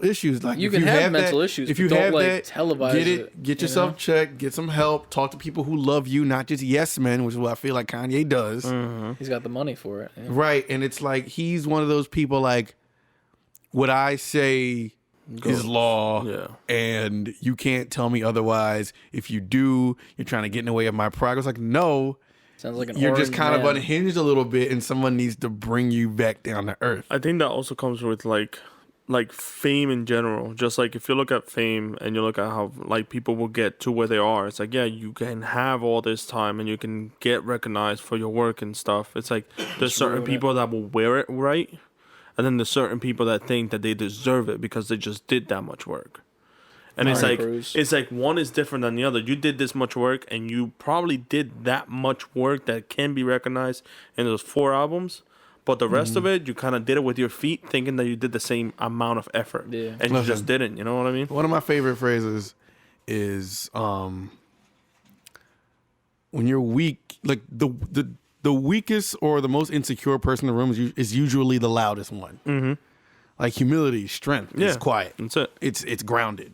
Speaker 3: issues. Like
Speaker 2: you can have mental issues,
Speaker 3: if you
Speaker 2: don't
Speaker 3: have
Speaker 2: like
Speaker 3: that,
Speaker 2: televise
Speaker 3: get yourself checked, get some help, talk to people who love you, not just yes men, which is what I feel like Kanye does.
Speaker 2: He's got the money for it,
Speaker 3: right? And it's like he's one of those people like, what I say is law, and you can't tell me otherwise. If you do, you're trying to get in the way of my progress. Like, no.
Speaker 2: Sounds like
Speaker 3: you're just kind of unhinged a little bit, and someone needs to bring you back down to earth.
Speaker 1: I think that also comes with like fame in general. Just like if you look at fame and you look at how like people will get to where they are, it's like, yeah, you can have all this time and you can get recognized for your work and stuff. It's like there's certain people that will wear it right, and then there's certain people that think that they deserve it because they just did that much work. And it's like one is different than the other. You did this much work, and you probably did that much work that can be recognized in those 4 albums. But the rest of it, you kind of did it with your feet, thinking that you did the same amount of effort. Yeah. And you just didn't. You know what I mean?
Speaker 3: One of my favorite phrases is when you're weak, like the weakest or the most insecure person in the room is usually the loudest one. Mm-hmm. Like humility, strength is quiet.
Speaker 1: That's it.
Speaker 3: It's grounded.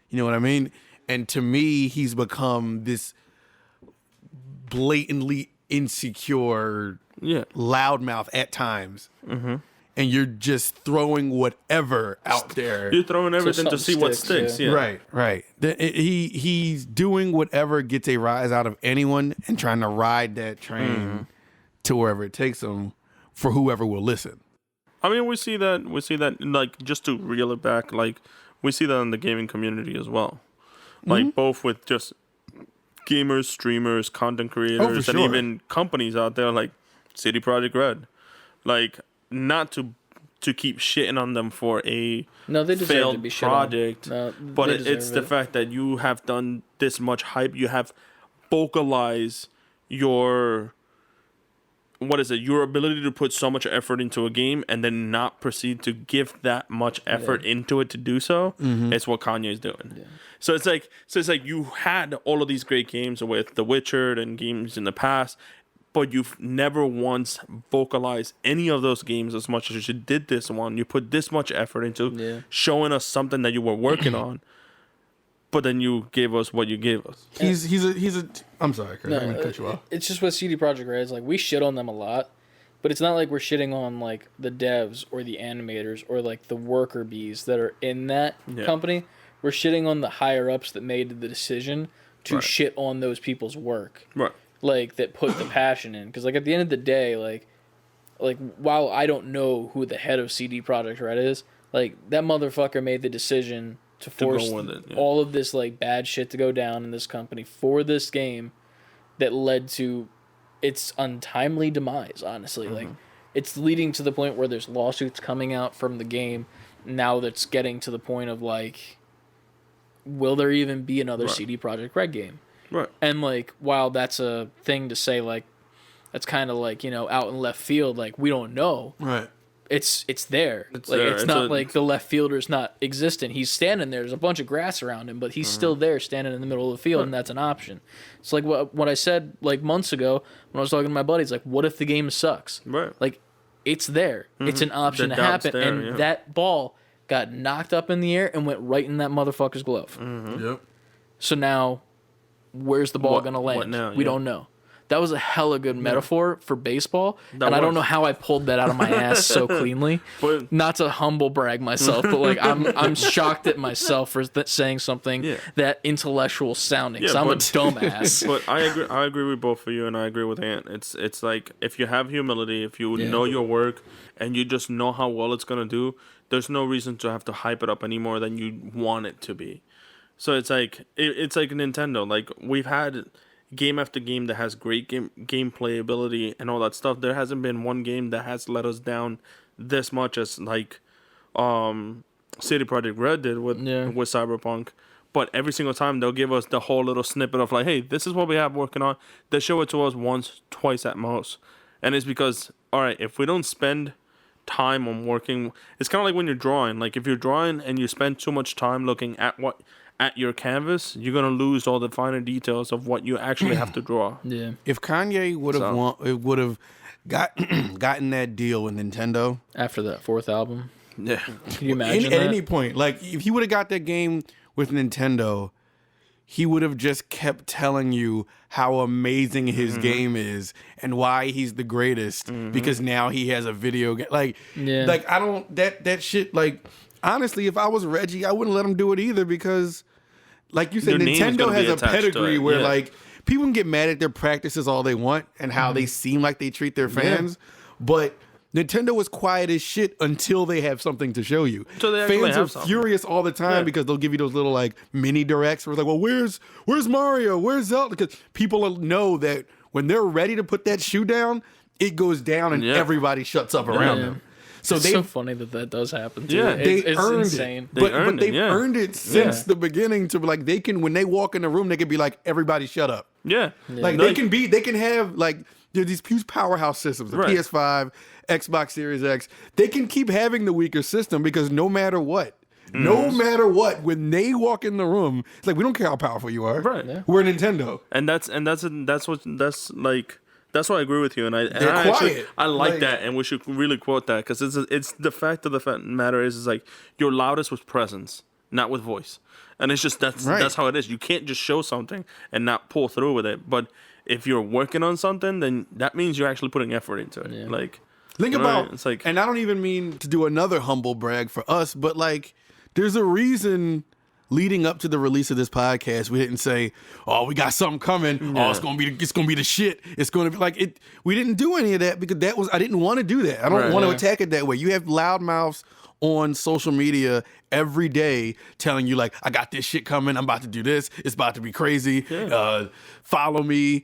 Speaker 3: You know what I mean? And to me, he's become this blatantly insecure loudmouth at times. Mm-hmm. And you're just throwing whatever out there.
Speaker 1: You're throwing everything to see what sticks. Yeah.
Speaker 3: Right. He's doing whatever gets a rise out of anyone and trying to ride that train to wherever it takes him for whoever will listen.
Speaker 1: I mean, we see that, like, just to reel it back, like, we see that in the gaming community as well. Like, both with just gamers, streamers, content creators, and even companies out there like CD Projekt Red. Like, not to keep shitting on them for a failed project, but it's the fact that you have done this much hype. You have vocalized your ability to put so much effort into a game and then not proceed to give that much effort into it to do so. It's what Kanye is doing. Yeah. So it's like you had all of these great games with The Witcher and games in the past, but you've never once vocalized any of those games as much as you did this one. You put this much effort into showing us something that you were working on, but then you gave us what you gave us.
Speaker 3: He's a. I'm sorry, Chris. I'm gonna cut you off.
Speaker 2: It's just with CD Projekt Red. It's like we shit on them a lot, but it's not like we're shitting on like the devs or the animators or like the worker bees that are in that company. We're shitting on the higher ups that made the decision to shit on those people's work.
Speaker 1: Right.
Speaker 2: like that put the passion in. Because like at the end of the day, like while I don't know who the head of CD Projekt Red is, like that motherfucker made the decision to force all of this like bad shit to go down in this company for this game that led to its untimely demise. Honestly, like it's leading to the point where there's lawsuits coming out from the game now. That's getting to the point of like, will there even be another CD Projekt Red game?
Speaker 1: Right.
Speaker 2: And like, while that's a thing to say, like that's kind of like, you know, out in left field, like we don't know.
Speaker 3: Right.
Speaker 2: It's there. It's not like the left fielder's not existent. He's standing there. There's a bunch of grass around him, but he's still there, standing in the middle of the field, and that's an option. It's like what I said like months ago when I was talking to my buddies. Like, what if the game sucks?
Speaker 1: Right.
Speaker 2: Like, it's there. It's an option to happen, and that ball got knocked up in the air and went right in that motherfucker's glove.
Speaker 3: Yep.
Speaker 2: So now, where's the ball gonna land? We don't know. That was a hella good metaphor for baseball, and I don't know how I pulled that out of my ass so cleanly.
Speaker 1: But,
Speaker 2: not to humble brag myself, but like I'm shocked at myself for saying something that intellectual sounding. So I'm a dumbass.
Speaker 1: But I agree with both of you, and I agree with Ant. It's like if you have humility, if you know your work, and you just know how well it's gonna do, there's no reason to have to hype it up any more than you want it to be. So it's like Nintendo. Like we've had game after game that has great gameplay ability and all that stuff. There hasn't been one game that has let us down this much as like CD Projekt Red did with Cyberpunk. But every single time they'll give us the whole little snippet of like, hey, this is what we have working on. They show it to us once, twice at most. And it's because, all right, if we don't spend time on working, it's kind of like when you're drawing. Like if you're drawing and you spend too much time looking at your canvas, you're gonna lose all the finer details of what you actually have to draw.
Speaker 2: Yeah.
Speaker 3: If Kanye would have gotten that deal with Nintendo
Speaker 2: after that fourth album,
Speaker 1: can
Speaker 2: you imagine
Speaker 3: at any point, like if he would have got that game with Nintendo, he would have just kept telling you how amazing his game is and why he's the greatest because now he has a video game. Like I don't that shit. Like honestly, if I was Reggie, I wouldn't let him do it either because. Like you said, Nintendo has a pedigree where like people can get mad at their practices all they want and how they seem like they treat their fans, but Nintendo was quiet as shit until they have something to show you.
Speaker 1: So
Speaker 3: fans are furious all the time because they'll give you those little like mini directs where it's like, well, where's Mario? Where's Zelda? Because people know that when they're ready to put that shoe down, it goes down and everybody shuts up around them. So
Speaker 2: it's so funny that does happen. Too.
Speaker 1: Yeah,
Speaker 2: it's
Speaker 3: earned
Speaker 2: insane.
Speaker 3: it. But they've earned it since the beginning to like they can when they walk in the room they can be like everybody shut up.
Speaker 1: Yeah.
Speaker 3: Like they can have like these huge powerhouse systems, the PS5, Xbox Series X. They can keep having the weaker system because no matter what, when they walk in the room, it's like we don't care how powerful you are.
Speaker 1: Right. Yeah.
Speaker 3: We're Nintendo.
Speaker 1: And that's why I agree with you, and I like that, and we should really quote that because it's the fact of the matter is like you're loudest with presence, not with voice, and it's just that's how it is. You can't just show something and not pull through with it. But if you're working on something, then that means you're actually putting effort into it. Yeah. Like
Speaker 3: think about it's like, and I don't even mean to do another humble brag for us, but like there's a reason. Leading up to the release of this podcast, we didn't say, "Oh, we got something coming. Oh, it's gonna be the shit. It's gonna be like it." We didn't do any of that because I didn't want to do that. I don't want to attack it that way. You have loudmouths on social media every day telling you like, "I got this shit coming. I'm about to do this. It's about to be crazy. Follow me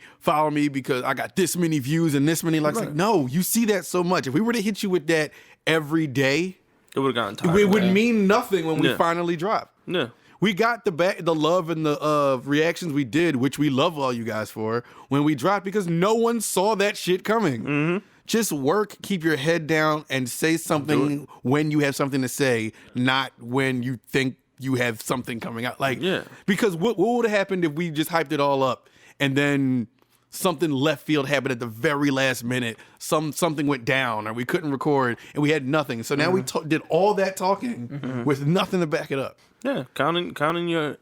Speaker 3: because I got this many views and this many likes." Like, no, you see that so much. If we were to hit you with that every day,
Speaker 1: it would have gotten tired.
Speaker 3: It would mean nothing when we finally drop.
Speaker 1: Yeah.
Speaker 3: We got the love and the reactions we did, which we love all you guys for, when we dropped because no one saw that shit coming. Mm-hmm. Just work, keep your head down, and say something when you have something to say, not when you think you have something coming out. Like, because what would have happened if we just hyped it all up and then something left field happened at the very last minute, something went down or we couldn't record and we had nothing. So now we did all that talking with nothing to back it up.
Speaker 1: Yeah, counting your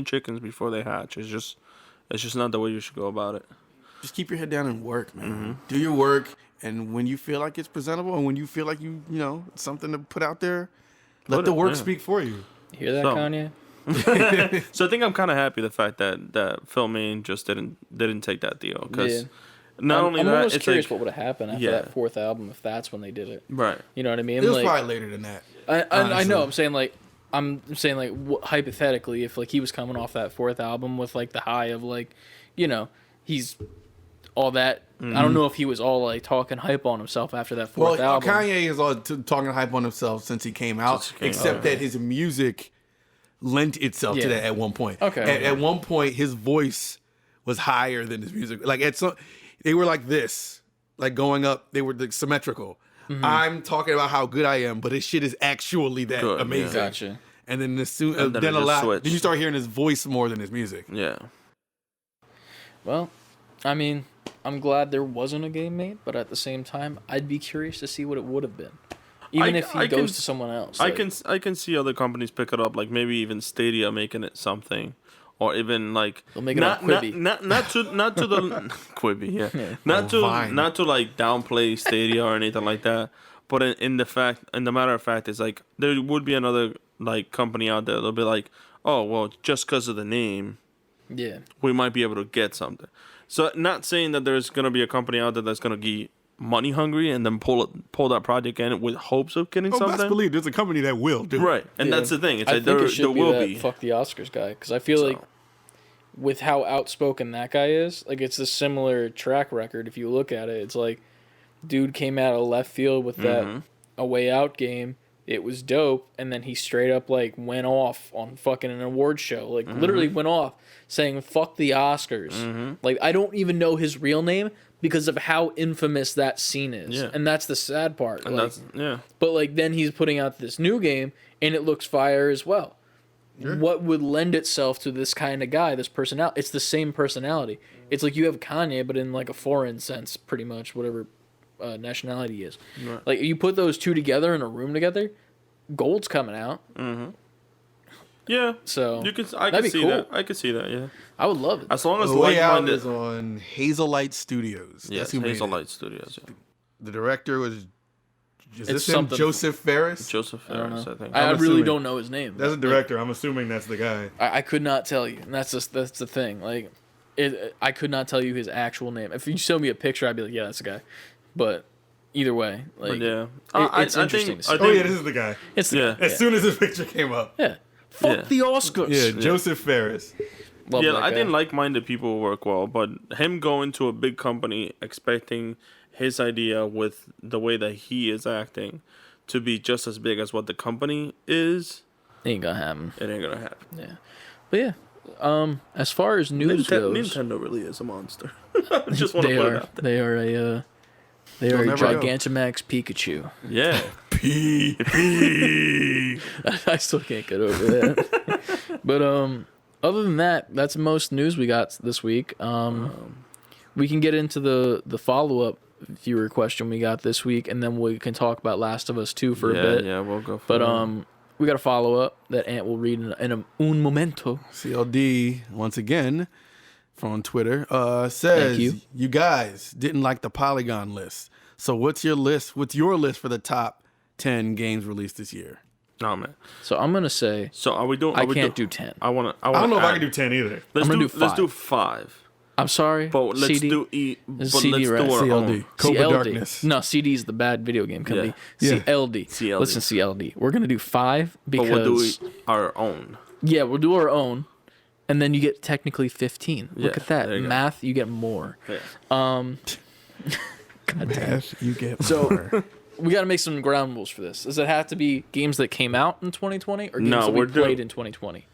Speaker 1: chickens before they hatch is just not the way you should go about it.
Speaker 3: Just keep your head down and work, man. Mm-hmm. Do your work, and when you feel like it's presentable and when you feel like you know something to put out there, let the work speak for you.
Speaker 2: You hear that, Kanye?
Speaker 1: So I think I'm kind of happy the fact that Phil Main just didn't take that deal because not only
Speaker 2: I'm
Speaker 1: that,
Speaker 2: almost
Speaker 1: it's
Speaker 2: curious
Speaker 1: like
Speaker 2: what would have happened after that fourth album if that's when they did it.
Speaker 1: right.
Speaker 2: You know what I mean?
Speaker 3: It was
Speaker 2: like,
Speaker 3: probably later than that.
Speaker 2: I know. I'm saying like hypothetically, if like he was coming off that fourth album with like the high of like, you know, he's all that. I don't know if he was all like talking hype on himself after that fourth album.
Speaker 3: Kanye is all talking hype on himself since he came out, except that his music lent itself to that at one point.
Speaker 2: Okay.
Speaker 3: At one point, his voice was higher than his music. Like they were like this, like going up. They were like symmetrical. Mm-hmm. I'm talking about how good I am, but his shit is actually that amazing.
Speaker 2: Yeah. Gotcha.
Speaker 3: And then then you start hearing his voice more than his music.
Speaker 1: Yeah.
Speaker 2: Well, I mean, I'm glad there wasn't a game made, but at the same time, I'd be curious to see what it would have been, even if he goes to someone else.
Speaker 1: I can see other companies pick it up, like maybe even Stadia making it something, or even like
Speaker 2: they'll make it on Quibi.
Speaker 1: Not to the Quibi, not to like downplay Stadia or anything like that. But in the matter of fact, it's like there would be another like company out there. They'll be like, oh well, just because of the name, we might be able to get something. So not saying that there's gonna be a company out there that's gonna be money hungry and then pull that project in with hopes of getting something.
Speaker 3: Best believe there's a company that will do
Speaker 1: right, and that's the thing. It's like
Speaker 2: there
Speaker 1: will be.
Speaker 2: Fuck the Oscars guy, because I feel like with how outspoken that guy is, like it's a similar track record. If you look at it, it's like dude came out of left field with that A Way Out game. It was dope, and then he straight up like went off on fucking an award show, like literally went off saying "fuck the Oscars." Like I don't even know his real name because of how infamous that scene is, and that's the sad part.
Speaker 1: And
Speaker 2: like, But like then he's putting out this new game, and it looks fire as well. Sure. What would lend itself to this kind of guy, this personality? It's the same personality. It's like you have Kanye, but in like a foreign sense, pretty much whatever nationality he is. Right. Like you put those two together in a room together, gold's coming out.
Speaker 1: Yeah.
Speaker 2: So
Speaker 1: I can see that. I could see that. Yeah.
Speaker 2: I would love it.
Speaker 1: As long as
Speaker 3: The Way Out is on Hazelight Studios.
Speaker 1: Yes, Hazelight Studios. Yeah.
Speaker 3: The director was. Is
Speaker 2: it's
Speaker 3: this him? Joseph Ferris?
Speaker 1: Joseph Ferris, I think.
Speaker 2: I really don't know his name.
Speaker 3: That's a director. I'm assuming that's the guy.
Speaker 2: I could not tell you, and that's the thing. Like, I could not tell you his actual name. If you show me a picture, I'd be like, yeah, that's the guy. But either way, like, it's interesting to see.
Speaker 3: Oh yeah, this is the guy.
Speaker 2: It's the guy.
Speaker 3: As soon as his picture came up.
Speaker 2: Yeah. Fuck the Oscars.
Speaker 3: Yeah, Joseph Ferris.
Speaker 1: Love I think like-minded people work well, but him going to a big company expecting his idea with the way that he is acting to be just as big as what the company is,
Speaker 2: ain't gonna happen.
Speaker 1: It ain't gonna happen.
Speaker 2: Yeah, but yeah. As far as news goes,
Speaker 1: Nintendo really is a monster. I just want to put it out there.
Speaker 2: They are a Gigantamax Pikachu.
Speaker 1: Yeah.
Speaker 2: I still can't get over that. But other than that, that's most news we got this week. We can get into the follow-up viewer question we got this week, and then we can talk about Last of Us 2 for a bit.
Speaker 1: Yeah, we'll go for
Speaker 2: it. We got a follow-up that Ant will read in un momento.
Speaker 3: CLD, once again, from Twitter, says, you guys didn't like the Polygon list. So what's your list? What's your list for the top 10 games released this year?
Speaker 1: Oh, man.
Speaker 2: So I'm going to say...
Speaker 1: So are we doing...
Speaker 2: I can't do 10.
Speaker 3: I don't know if I can do 10 either.
Speaker 2: I'm going to do 5.
Speaker 1: Let's do 5.
Speaker 2: I'm sorry.
Speaker 1: But let's
Speaker 2: CD?
Speaker 1: do
Speaker 2: CD, right?
Speaker 1: our
Speaker 3: CLD. Cobra Darkness.
Speaker 2: No, CD is the bad video game company.
Speaker 3: Yeah.
Speaker 2: CLD. Listen, CLD. We're going to do 5 because...
Speaker 1: But we'll do our own.
Speaker 2: Yeah, we'll do our own. And then you get technically 15. Look at that. Math, you get more.
Speaker 1: Yeah.
Speaker 2: God damn.
Speaker 3: Math, you get more.
Speaker 2: So... We got to make some ground rules for this. Does it have to be games that came out in 2020 or games that we played in 2020?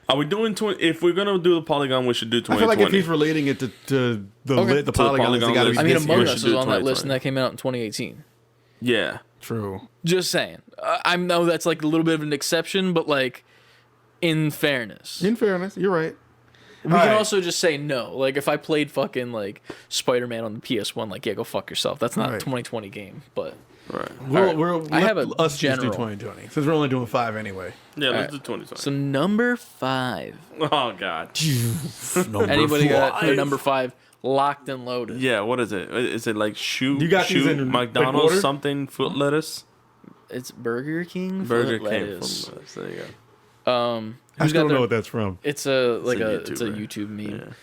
Speaker 1: Are we doing 20? If we're gonna do the Polygon, we should do 2020.
Speaker 3: I feel like if he's relating it to the Polygon list, it gotta be.
Speaker 2: I mean, Among Us is on that list, and that came out in 2018.
Speaker 1: Yeah,
Speaker 3: true.
Speaker 2: Just saying. I know that's like a little bit of an exception, but like, in fairness,
Speaker 3: you're right.
Speaker 2: We can also just say no. Like, if I played fucking like Spider-Man on the PS1, like, yeah, go fuck yourself. That's not a 2020 game, but.
Speaker 1: Right.
Speaker 2: I have a
Speaker 3: us
Speaker 2: general.
Speaker 3: Just do 2020 since we're only doing 5 anyway.
Speaker 1: Yeah, let's do 2020.
Speaker 2: So number 5.
Speaker 1: Oh God.
Speaker 2: Anybody got their number 5 locked and loaded?
Speaker 1: Yeah. What is it? Is it like shoot
Speaker 3: like
Speaker 1: McDonald's something foot lettuce?
Speaker 2: It's Burger King.
Speaker 1: Burger
Speaker 2: King.
Speaker 1: Foot lettuce. There you go.
Speaker 3: I still don't know what that's from.
Speaker 2: It's a YouTube meme.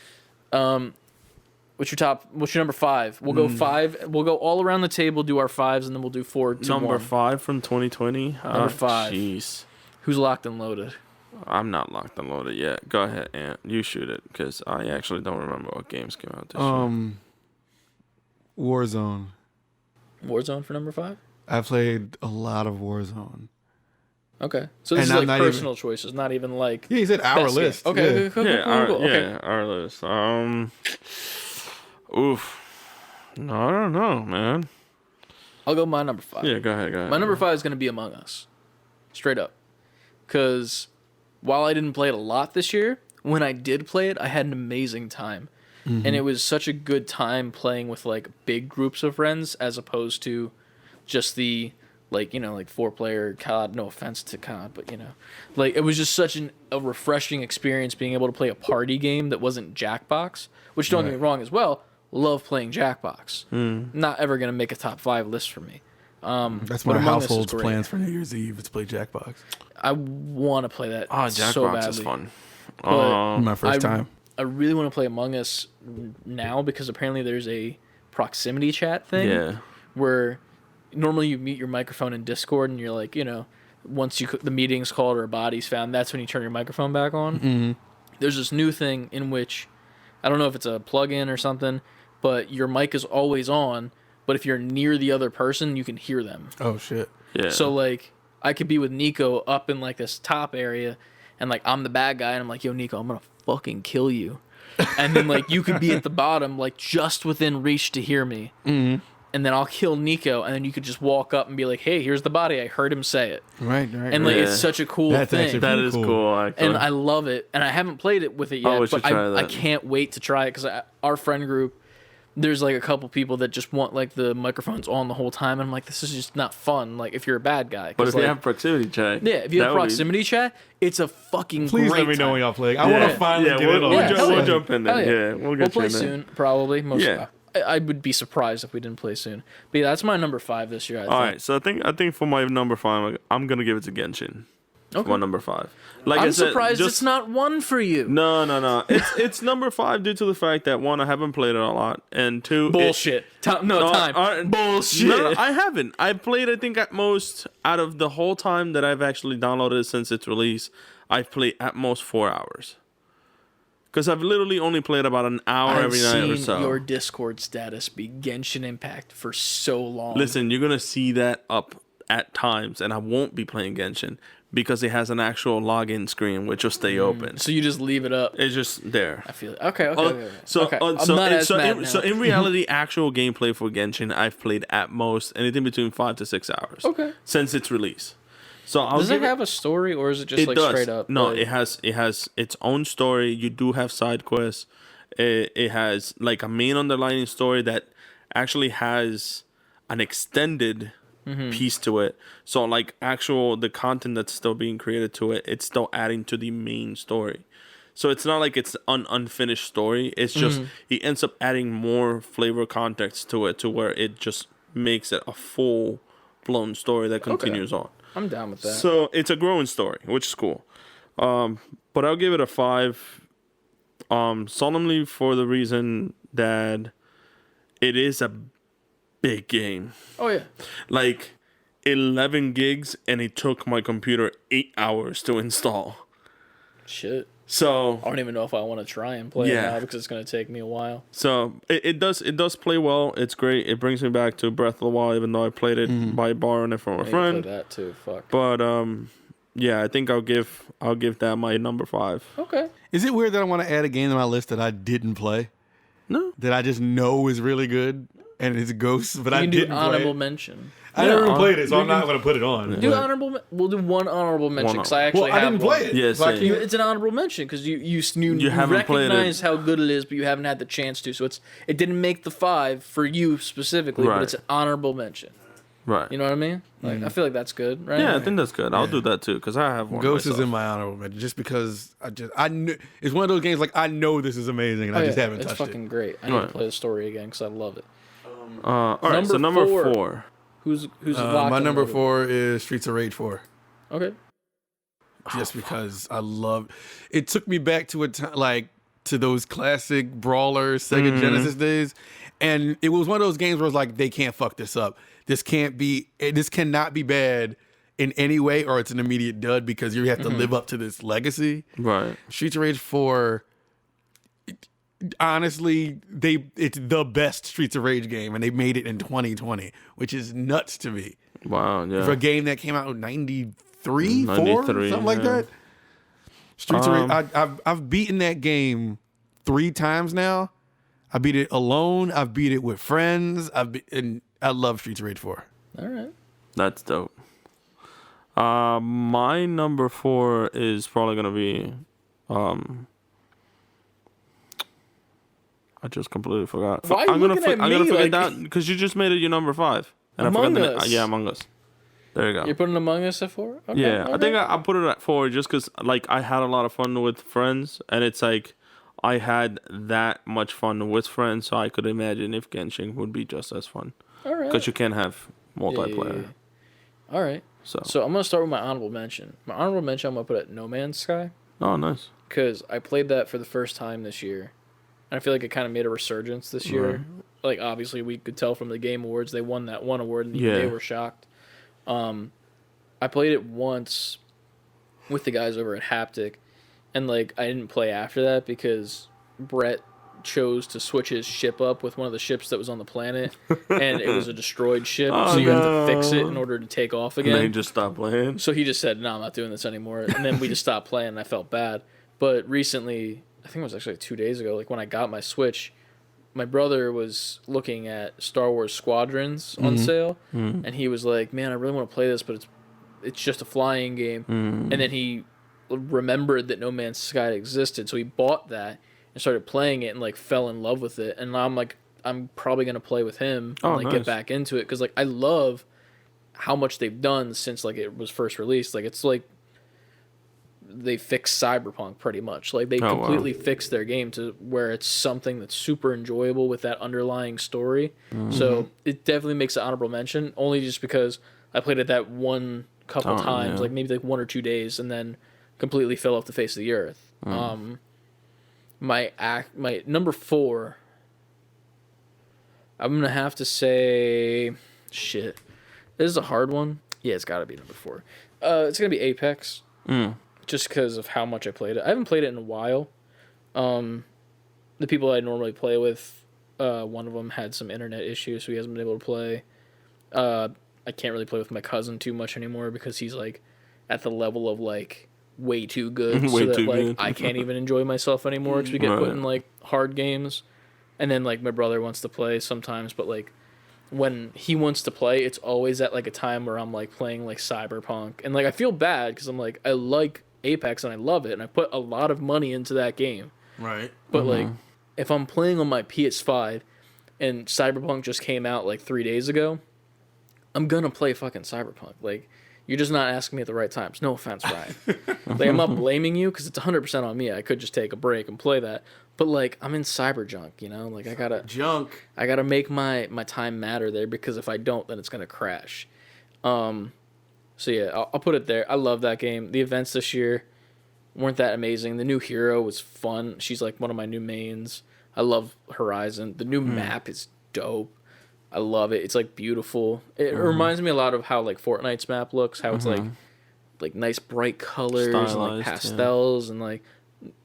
Speaker 1: Yeah.
Speaker 2: What's your number 5? We'll go 5. We'll go all around the table, do our 5s, and then we'll do 4 to
Speaker 1: Number
Speaker 2: 1.
Speaker 1: 5 from 2020.
Speaker 2: Number 5.
Speaker 1: Jeez.
Speaker 2: Who's locked and loaded?
Speaker 1: I'm not locked and loaded yet. Go ahead, Ant. You shoot it, because I actually don't remember what games came out this year.
Speaker 3: Warzone.
Speaker 2: Warzone for number 5?
Speaker 3: I played a lot of Warzone.
Speaker 2: Okay. So this
Speaker 3: And
Speaker 2: is
Speaker 3: I'm
Speaker 2: like
Speaker 3: not
Speaker 2: personal choices, not even like...
Speaker 3: Yeah, he said our
Speaker 2: best game.
Speaker 3: list.
Speaker 2: Okay,
Speaker 3: Yeah.
Speaker 2: cool.
Speaker 1: Yeah, our list. Oof. No, I don't know, man.
Speaker 2: I'll go my number 5.
Speaker 1: Yeah, go ahead.
Speaker 2: My number 5 is going to be Among Us. Straight up. Because while I didn't play it a lot this year, when I did play it, I had an amazing time. Mm-hmm. And it was such a good time playing with, like, big groups of friends as opposed to just the, like, 4-player COD. No offense to COD, but, Like, it was just such a refreshing experience being able to play a party game that wasn't Jackbox. Which, don't get me wrong as well, love playing Jackbox. Not ever going to make a top 5 list for me.
Speaker 3: That's my household's plans for New Year's Eve. It's play Jackbox.
Speaker 2: I want to play that
Speaker 1: Jackbox
Speaker 2: so badly.
Speaker 1: is fun.
Speaker 3: My first time.
Speaker 2: I really want to play Among Us now because apparently there's a proximity chat thing.
Speaker 1: Yeah.
Speaker 2: Where normally you mute your microphone in Discord and you're like, once the meeting's called or a body's found, that's when you turn your microphone back on. Mm-hmm. There's this new thing in which, I don't know if it's a plug-in or something, but your mic is always on, but if you're near the other person, you can hear them.
Speaker 3: Oh, shit.
Speaker 1: Yeah.
Speaker 2: So, like, I could be with Nico up in, like, this top area, and, like, I'm the bad guy, and I'm like, yo, Nico, I'm gonna fucking kill you. And then, like, you could be at the bottom, like, just within reach to hear me. Mm-hmm. And then I'll kill Nico, and then you could just walk up and be like, hey, here's the body. I heard him say it.
Speaker 3: Right.
Speaker 2: And, like, it's such a cool thing.
Speaker 1: That is cool, actually.
Speaker 2: And I love it. And I haven't played it with it yet, but I can't wait to try it because our friend group, there's like a couple people that just want like the microphones on the whole time, and I'm like, this is just not fun. Like if you're a bad guy,
Speaker 1: but if you have proximity chat,
Speaker 2: if you have proximity chat, it's a fucking
Speaker 3: please
Speaker 2: great
Speaker 3: let me know
Speaker 2: time.
Speaker 3: when y'all play. I want to finally get it on.
Speaker 1: We'll jump in there.
Speaker 2: We'll play soon, probably. I would be surprised if we didn't play soon. But yeah, that's my number 5 this year. I think.
Speaker 1: All right, so I think for my number 5, I'm gonna give it to Genshin. Okay. My number 5. Like
Speaker 2: I'm surprised it's not 1 for you.
Speaker 1: No. It's number 5 due to the fact that 1, I haven't played it a lot, and 2,
Speaker 2: bullshit. Time. Bullshit.
Speaker 1: No, I haven't. I played, I think, at most out of the whole time that I've actually downloaded it since its release, I've played at most 4 hours. Because I've literally only played about an hour every night or so.
Speaker 2: I've seen your Discord status be Genshin Impact for so long.
Speaker 1: Listen, you're gonna see that up at times, and I won't be playing Genshin because it has an actual login screen which will stay open.
Speaker 2: So you just leave it up.
Speaker 1: It's just there.
Speaker 2: I feel it. Okay.
Speaker 1: So
Speaker 2: I'm not as mad now.
Speaker 1: So in reality, actual gameplay for Genshin, I've played at most anything between 5 to 6 hours.
Speaker 2: Okay.
Speaker 1: Since its release. So
Speaker 2: does it have a story, or is it just straight up?
Speaker 1: No, it has its own story. You do have side quests. It has like a main underlining story that actually has an extended piece to it. So like the content that's still being created to it, it's still adding to the main story. So it's not like it's an unfinished story. It's just he ends up adding more flavor context to it to where it just makes it a full blown story that continues on.
Speaker 2: I'm down with that.
Speaker 1: So it's a growing story, which is cool. But I'll give it a 5. Solemnly for the reason that it is a big game.
Speaker 2: Oh yeah.
Speaker 1: Like 11 gigs, and it took my computer 8 hours to install.
Speaker 2: Shit.
Speaker 1: So
Speaker 2: I don't even know if I want to try and play it now because it's going to take me a while. So
Speaker 1: it does play well. It's great. It brings me back to Breath of the Wild, even though I played it by borrowing it from a friend.
Speaker 2: Play that too. Fuck.
Speaker 1: But yeah, I think I'll give that my number 5.
Speaker 2: Okay.
Speaker 3: Is it weird that I want to add a game to my list that I didn't play?
Speaker 1: No.
Speaker 3: That I just know is really good and it's Ghosts, but I didn't play
Speaker 2: honorable mention.
Speaker 3: I never even played it, so I'm not going to put it on.
Speaker 2: We'll do one honorable mention because I actually
Speaker 3: I didn't play it.
Speaker 1: Yes,
Speaker 2: it's an honorable mention because you recognize how good it is, but you haven't had the chance to. So it didn't make the 5 for you specifically, but it's an honorable mention.
Speaker 1: Right.
Speaker 2: You know what I mean? Like I feel like that's good, right?
Speaker 1: Yeah, I think that's good. I'll do that too because I have one.
Speaker 3: Ghost is in my honorable mention just because I knew it's one of those games like I know this is amazing and I just haven't touched it.
Speaker 2: It's fucking great. I need to play the story again because I love it.
Speaker 1: All right, so number 4.
Speaker 2: Who's
Speaker 3: my number 4 is Streets of Rage 4.
Speaker 2: Okay.
Speaker 3: just because I love. It took me back to a time like to those classic brawler Sega Genesis days, and it was one of those games where it's like they can't fuck this up. This cannot be bad in any way, or it's an immediate dud because you have to live up to this legacy.
Speaker 1: Right.
Speaker 3: Streets of Rage 4. Honestly, it's the best Streets of Rage game, and they made it in 2020, which is nuts to me.
Speaker 1: Wow, yeah.
Speaker 3: For a game that came out in 93, 4, something like that. Streets of Rage, I've beaten that game 3 times now. I beat it alone. I've beat it with friends. And I love Streets of Rage 4.
Speaker 2: All right.
Speaker 1: That's dope. My number 4 is probably gonna be I just completely forgot.
Speaker 2: Why are you looking at me
Speaker 1: I'm gonna forget
Speaker 2: like-
Speaker 1: that because you just made it your number 5. And
Speaker 2: Among
Speaker 1: I forgot
Speaker 2: Us.
Speaker 1: Yeah, Among Us. There you go.
Speaker 2: You're putting Among Us at 4? Okay,
Speaker 1: Yeah,
Speaker 2: okay.
Speaker 1: I think I put it at 4 just because like I had a lot of fun with friends, and it's like I had that much fun with friends, so I could imagine if Genshin would be just as fun
Speaker 2: All right.
Speaker 1: because you can have multiplayer.
Speaker 2: Yeah. All right.
Speaker 1: So
Speaker 2: I'm going to start with my honorable mention. My honorable mention I'm going to put at No Man's Sky
Speaker 1: oh, nice.
Speaker 2: because I played that for the first time this year. And I feel like it kind of made a resurgence this year.
Speaker 1: Right.
Speaker 2: Like, obviously, we could tell from the Game Awards, they won that one award, and
Speaker 1: Yeah.
Speaker 2: they were shocked. I played it once with the guys over at Haptic, and, like, I didn't play after that because Brett chose to switch his ship up with one of the ships that was on the planet, and it was a destroyed ship,
Speaker 1: Oh,
Speaker 2: so you have
Speaker 1: no.
Speaker 2: to fix it in order to take off
Speaker 1: And then
Speaker 2: again.
Speaker 1: you just stop playing.
Speaker 2: So he just said, no, I'm not doing this anymore. And then we just stopped playing, and I felt bad. But recently, I think it was actually 2 days ago, like when I got my Switch, my brother was looking at Star Wars Squadrons on sale, and he was like, man, I really want to play this, but it's just a flying game. And then he remembered that No Man's Sky existed, so he bought that and started playing it and like fell in love with it. And now I'm like, I'm probably going to play with him and like
Speaker 1: nice.
Speaker 2: get back into it because like I love how much they've done since like it was first released. Like it's like they fixed Cyberpunk pretty much. Like they completely fixed their game to where it's something that's super enjoyable with that underlying story. So it definitely makes an honorable mention, only just because I played it that one couple times, like maybe like 1 or 2 days, and then completely fell off the face of the earth. My number 4, I'm gonna have to say, shit, this is a hard one. Yeah, it's got to be number 4. It's gonna be Apex. Just because of how much I played it. I haven't played it in a while. The people I normally play with, one of them had some internet issues, so he hasn't been able to play. I can't really play with my cousin too much anymore because he's like at the level of like way too good, so that like
Speaker 1: good.
Speaker 2: I can't even enjoy myself anymore because we get put in like hard games. And then like my brother wants to play sometimes, but like when he wants to play, it's always at like a time where I'm like playing like Cyberpunk, and like I feel bad because I'm like I like Apex and I love it and I put a lot of money into that game.
Speaker 3: Right.
Speaker 2: But like if I'm playing on my PS5 and Cyberpunk just came out like 3 days ago, I'm gonna play fucking Cyberpunk. Like you're just not asking me at the right times. No offense, Ryan. Like I'm not blaming you because it's 100% on me. I could just take a break and play that. But like I'm in Cyberjunk, you know? Like I gotta make my time matter there because if I don't, then it's gonna crash. So yeah, I'll put it there. I love that game. The events this year weren't that amazing. The new hero was fun. She's like one of my new mains. I love Horizon. The new map is dope. I love it. It's like beautiful. It reminds me a lot of how like Fortnite's map looks. How it's like nice bright colors and like
Speaker 1: Stylized,
Speaker 2: pastels and like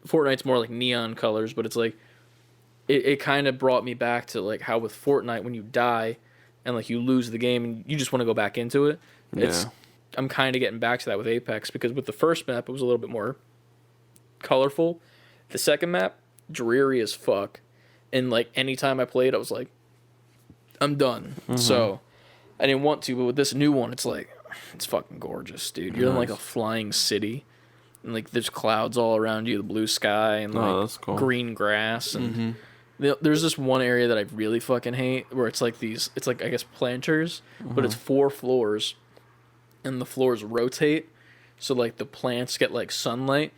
Speaker 2: Fortnite's more like neon colors. But it's like it kind of brought me back to like how with Fortnite when you die and like you lose the game and you just want to go back into it. I'm kind of getting back to that with Apex because with the first map, it was a little bit more colorful. The second map, dreary as fuck. And, like, anytime I played, I was like, I'm done. So, I didn't want to, but with this new one, it's like, it's fucking gorgeous, dude. You're in, like, a flying city. And, like, there's clouds all around you, the blue sky, and, like,
Speaker 1: that's cool.
Speaker 2: green grass. And there's this one area that I really fucking hate where it's, like, it's, like, I guess, planters, but it's 4 floors. And the floors rotate, so like the plants get like sunlight,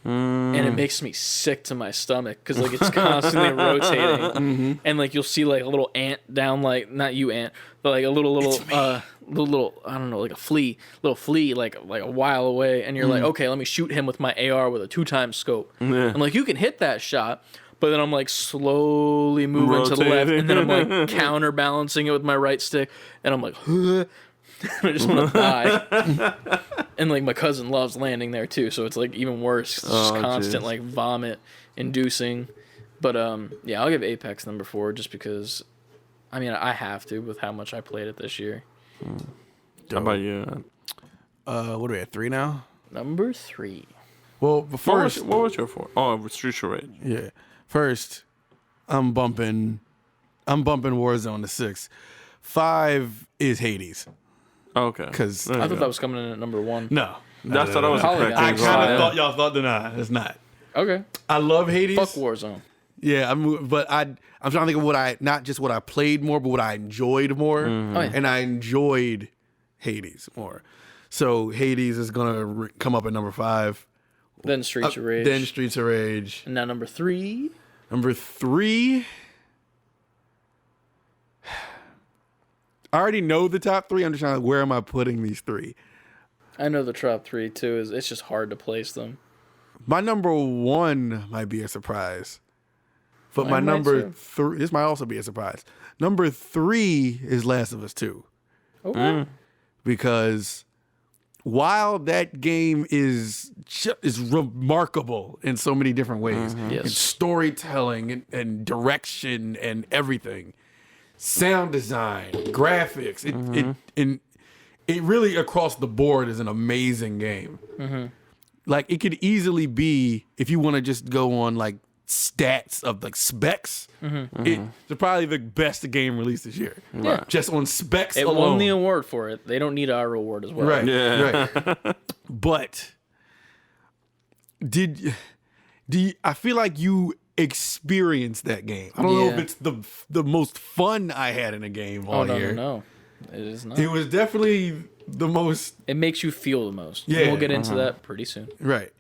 Speaker 2: and it makes me sick to my stomach because like it's constantly rotating, and like you'll see like a little ant down, like not you ant, but like a little I don't know, like a little flea like a while away, and you're like, okay, let me shoot him with my AR with a 2x scope. I'm like, you can hit that shot. But then I'm like slowly moving to the left, and then I'm like counterbalancing it with my right stick, and I'm like, I just want to die. And like my cousin loves landing there too, so it's like even worse. It's just constant like vomit inducing. But yeah, I'll give Apex number 4 just because. I mean, I have to with how much I played it this year.
Speaker 1: How about you?
Speaker 3: What are we at, 3 now?
Speaker 2: Number 3.
Speaker 3: Well, first,
Speaker 1: What was your 4? Oh, Street Charade.
Speaker 3: yeah. First, I'm bumping Warzone to 6. 5 is Hades.
Speaker 1: Okay.
Speaker 3: Because
Speaker 2: I thought that was coming in at number 1.
Speaker 3: no,
Speaker 1: That's what I was
Speaker 2: Polygon.
Speaker 1: expecting.
Speaker 3: I kind of
Speaker 2: Yeah.
Speaker 3: thought y'all thought that. Nah, it's not.
Speaker 2: Okay.
Speaker 3: I love Hades.
Speaker 2: Fuck Warzone.
Speaker 3: Yeah, I'm trying to think of what I not just what I played more, but what I enjoyed more,
Speaker 2: Oh, yeah.
Speaker 3: and I enjoyed Hades more. So Hades is gonna come up at number 5.
Speaker 2: Then Streets of Rage.
Speaker 3: Then Streets of Rage.
Speaker 2: And now number 3.
Speaker 3: Number 3. I already know the top 3. I'm just trying to where am I putting these 3?
Speaker 2: I know the top 3 too. It's just hard to place them.
Speaker 3: My number 1 might be a surprise. But my
Speaker 2: Mine might
Speaker 3: number
Speaker 2: too.
Speaker 3: 3, this might also be a surprise. Number 3 is Last of Us 2.
Speaker 2: Okay.
Speaker 3: Because while that game is remarkable in so many different ways,
Speaker 2: Yes.
Speaker 3: in storytelling and direction and everything, sound design, graphics, it really across the board is an amazing game. Like it could easily be, if you want to just go on like stats of like specs, it's probably the best game released this year.
Speaker 2: Yeah.
Speaker 3: Just on specs
Speaker 2: It
Speaker 3: alone.
Speaker 2: won the award for it. They don't need our award as well.
Speaker 3: Right.
Speaker 1: Yeah.
Speaker 3: Right. But I feel like you experienced that game. I don't know if
Speaker 2: Yeah.
Speaker 3: it's the most fun I had in a game all
Speaker 2: Oh, no,
Speaker 3: year.
Speaker 2: no. It is not.
Speaker 3: It was definitely the most
Speaker 2: It makes you feel the most.
Speaker 3: Yeah.
Speaker 2: And we'll get into that pretty soon.
Speaker 3: right.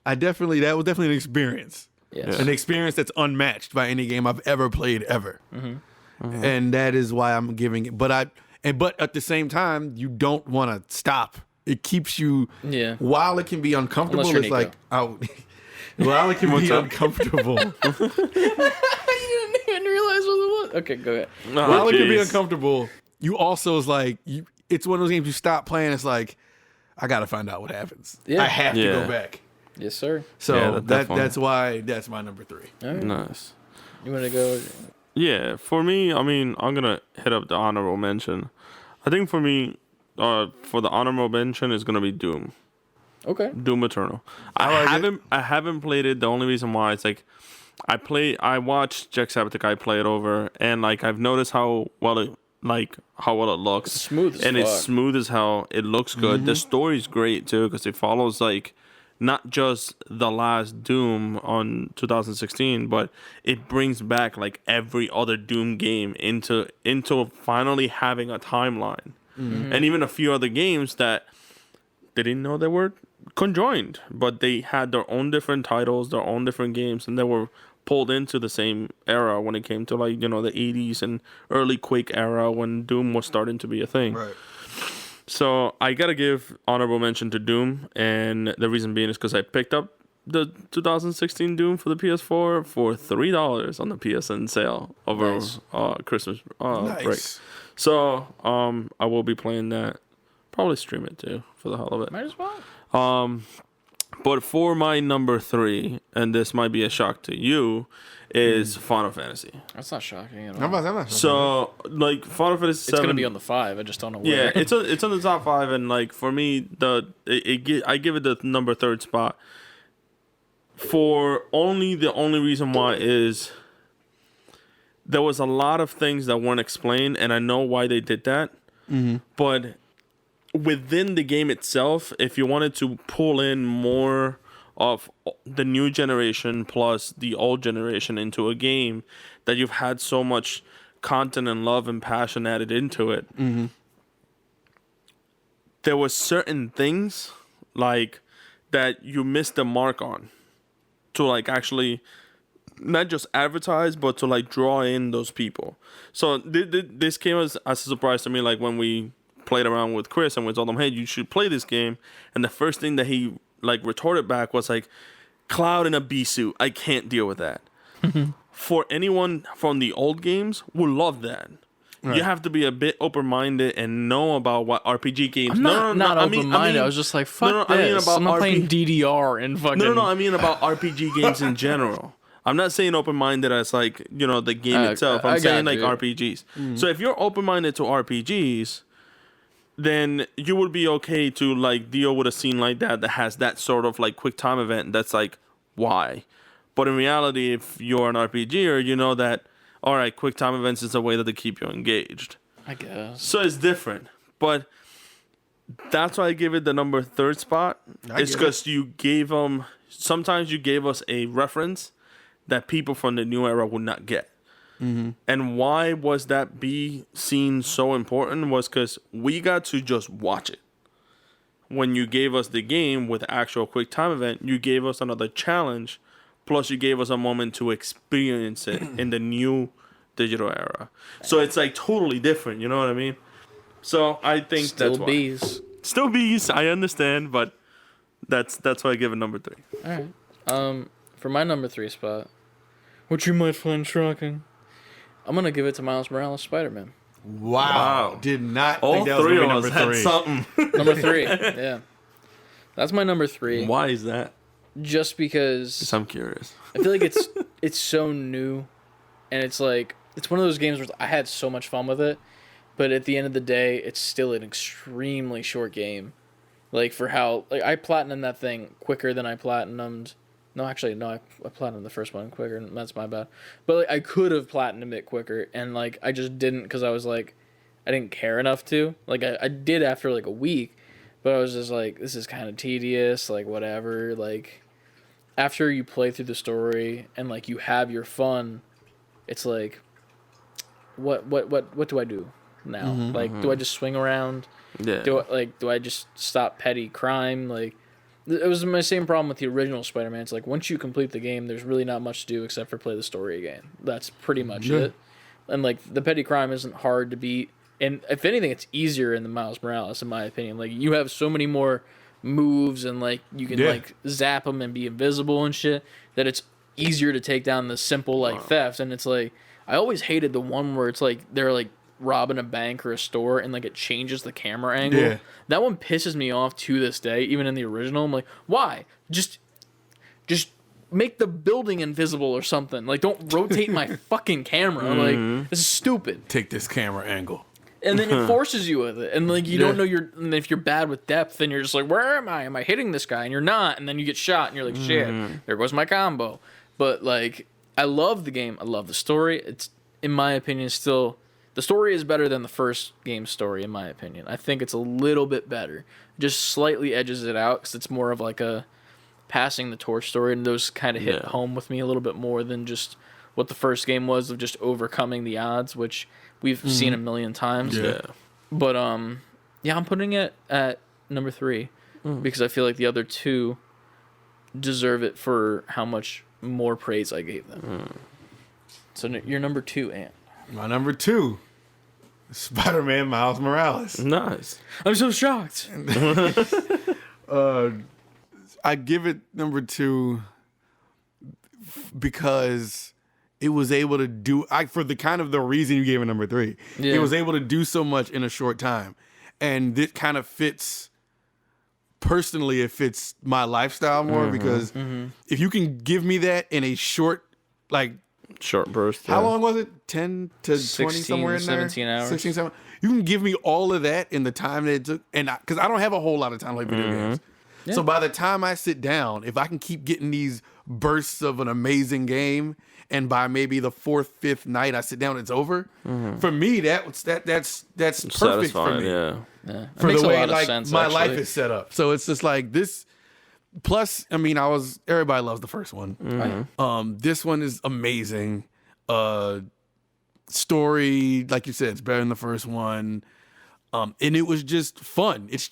Speaker 3: That was definitely an experience.
Speaker 2: Yes.
Speaker 3: An experience that's unmatched by any game I've ever played ever. And that is why I'm giving it. But at the same time, you don't want to stop. It keeps you.
Speaker 2: Yeah.
Speaker 3: While it can be uncomfortable,
Speaker 2: Unless you're
Speaker 3: it's like while it can be uncomfortable,
Speaker 2: You didn't even realize what it was. Okay, go ahead.
Speaker 3: while it can be
Speaker 1: jeez.
Speaker 3: uncomfortable, you also is like it's one of those games you stop playing. It's like I got to find out what happens.
Speaker 2: Yeah.
Speaker 3: I have to
Speaker 1: Yeah.
Speaker 3: go back.
Speaker 2: Yes, sir.
Speaker 3: So
Speaker 1: Yeah, definitely.
Speaker 3: that's why that's my number 3.
Speaker 2: All right.
Speaker 1: Nice.
Speaker 2: You want to go?
Speaker 1: Yeah, for me, I mean, I'm gonna hit up the honorable mention. I think for me, for the honorable mention is gonna be Doom.
Speaker 2: Okay.
Speaker 1: Doom Eternal.
Speaker 3: like
Speaker 1: I haven't played it. The only reason why it's like I watched Jacksepticeye play it over, and like I've noticed how well it looks.
Speaker 2: It's smooth as
Speaker 1: and
Speaker 2: fuck.
Speaker 1: it's smooth as hell. It looks good. The story's great too because it follows like not just the last Doom on 2016, but it brings back like every other Doom game into finally having a timeline, and even a few other games that they didn't know they were conjoined, but they had their own different titles, their own different games, and they were pulled into the same era when it came to like the 80s and early Quake era when Doom was starting to be a thing.
Speaker 3: Right.
Speaker 1: So I gotta give honorable mention to Doom, and the reason being is because I picked up the 2016 Doom for the PS4 for $3 on the PSN sale over
Speaker 2: Nice.
Speaker 1: Christmas break.
Speaker 3: Nice.
Speaker 1: So I will be playing that. Probably stream it too for the hell of it.
Speaker 2: Might as well.
Speaker 1: But for my number 3, and this might be a shock to you, is Final Fantasy.
Speaker 2: That's not shocking at all.
Speaker 3: I'm not
Speaker 1: So like Final Fantasy 7,
Speaker 2: It's gonna be on the 5. I just don't know where.
Speaker 1: yeah, it's on the top 5, and like for me, I give it the number 3rd spot. For the only reason why is there was a lot of things that weren't explained, and I know why they did that. But within the game itself, if you wanted to pull in more of the new generation plus the old generation into a game that you've had so much content and love and passion added into it, there was certain things like that you missed the mark on. to like actually not just advertise, but to like draw in those people. So this came as a surprise to me, like when we played around with Chris and we told him, hey, you should play this game. And the first thing that he like retorted back was like, Cloud in a bee suit. I can't deal with that. For anyone from the old games, will love that. Right. You have to be a bit open-minded and know about what RPG games.
Speaker 2: I'm not open-minded. I was just like, fuck this. I'm not playing DDR and fucking.
Speaker 1: No. I mean about RPG games in general. I'm not saying open-minded as like the game itself. I'm saying like RPGs. So if you're open-minded to RPGs, then you would be okay to like deal with a scene like that has that sort of like quick time event. That's like why. But in reality, if you're an RPGer, you know that. All right, quick time events is a way that they keep you engaged.
Speaker 2: I guess.
Speaker 1: So it's different. But that's why I give it the number 3rd spot. It's because you gave them... Sometimes you gave us a reference that people from the new era would not get. Mm-hmm. And why was that B scene so important was because we got to just watch it. When you gave us the game with actual quick time event, you gave us another challenge. Plus, you gave us a moment to experience it in the new digital era. So it's like totally different. You know what I mean? So I think
Speaker 2: still
Speaker 1: that's why.
Speaker 2: Bees.
Speaker 1: Still bees. I understand, but that's why I give it number 3.
Speaker 2: All right. For my number 3 spot, which you might find shocking, I'm gonna give it to Miles Morales Spider-Man.
Speaker 3: Wow. Did not
Speaker 1: all
Speaker 3: think that was
Speaker 1: three
Speaker 3: gonna
Speaker 1: of
Speaker 3: be
Speaker 1: us
Speaker 3: number
Speaker 1: had
Speaker 3: 3.
Speaker 1: something.
Speaker 2: Number 3. Yeah. That's my number 3.
Speaker 1: Why is that?
Speaker 2: Just because
Speaker 1: I'm curious.
Speaker 2: I feel like it's so new, and it's like it's one of those games where I had so much fun with it, but at the end of the day, it's still an extremely short game. Like for how I platinumed that thing quicker than I platinumed. No, actually, no, I platinumed the first one quicker, and that's my bad. But like I could have platinumed it quicker, and like I just didn't because I was like I didn't care enough to. Like I did after like a week, but I was just like this is kind of tedious. Like whatever, like. After you play through the story and like you have your fun, it's like, what do I do now?
Speaker 3: Mm-hmm,
Speaker 2: like, do I just swing around?
Speaker 1: Yeah.
Speaker 2: Do I just stop petty crime? Like, it was my same problem with the original Spider-Man. It's like once you complete the game, there's really not much to do except for play the story again. That's pretty much it. And like the petty crime isn't hard to beat, and if anything, it's easier in the Miles Morales, in my opinion. Like you have so many more moves and like you can like zap them and be invisible and shit that it's easier to take down the simple like theft. And it's like I always hated the one where it's like they're like robbing a bank or a store and like it changes the camera angle. That one pisses me off to this day. Even in the original, I'm like, why? Just make the building invisible or something. Like don't rotate my fucking camera. Like this is stupid.
Speaker 3: Take this camera angle.
Speaker 2: And then it forces you with it. And like you don't know and if you're bad with depth, then you're just like, where am I? Am I hitting this guy? And you're not. And then you get shot and you're like, shit, there goes my combo. But like I love the game. I love the story. It's in my opinion still the story is better than the first game's story, in my opinion. I think it's a little bit better. Just slightly edges it out because it's more of like a passing the torch story, and those kind of hit home with me a little bit more than just what the first game was of just overcoming the odds, which we've seen a million times.
Speaker 1: Yeah.
Speaker 2: But I'm putting it at number 3 because I feel like the other 2 deserve it for how much more praise I gave them. So you're number 2, Ant.
Speaker 3: My number 2, Spider-Man Miles Morales.
Speaker 1: Nice.
Speaker 2: I'm so shocked.
Speaker 3: I give it number 2 because it was able to do for the kind of the reason you gave it number 3.
Speaker 2: Yeah.
Speaker 3: It was able to do so much in a short time, and it kind of fits. Personally, it fits my lifestyle more because if you can give me that in a short
Speaker 1: burst.
Speaker 3: How long was it? 10 to 20 somewhere in there?
Speaker 2: 17 hours.
Speaker 3: 16, 17. You can give me all of that in the time that it took, and because I don't have a whole lot of time like video games. Yeah. So by the time I sit down, if I can keep getting these bursts of an amazing game, and by maybe the 4th, 5th night I sit down, it's over. For me, that's perfect for me.
Speaker 1: Yeah.
Speaker 3: For the way like sense, my life is set up. So it's just like this. Plus, I mean, everybody loves the first one. This one is amazing. Story, like you said, it's better than the first one. And it was just fun. It's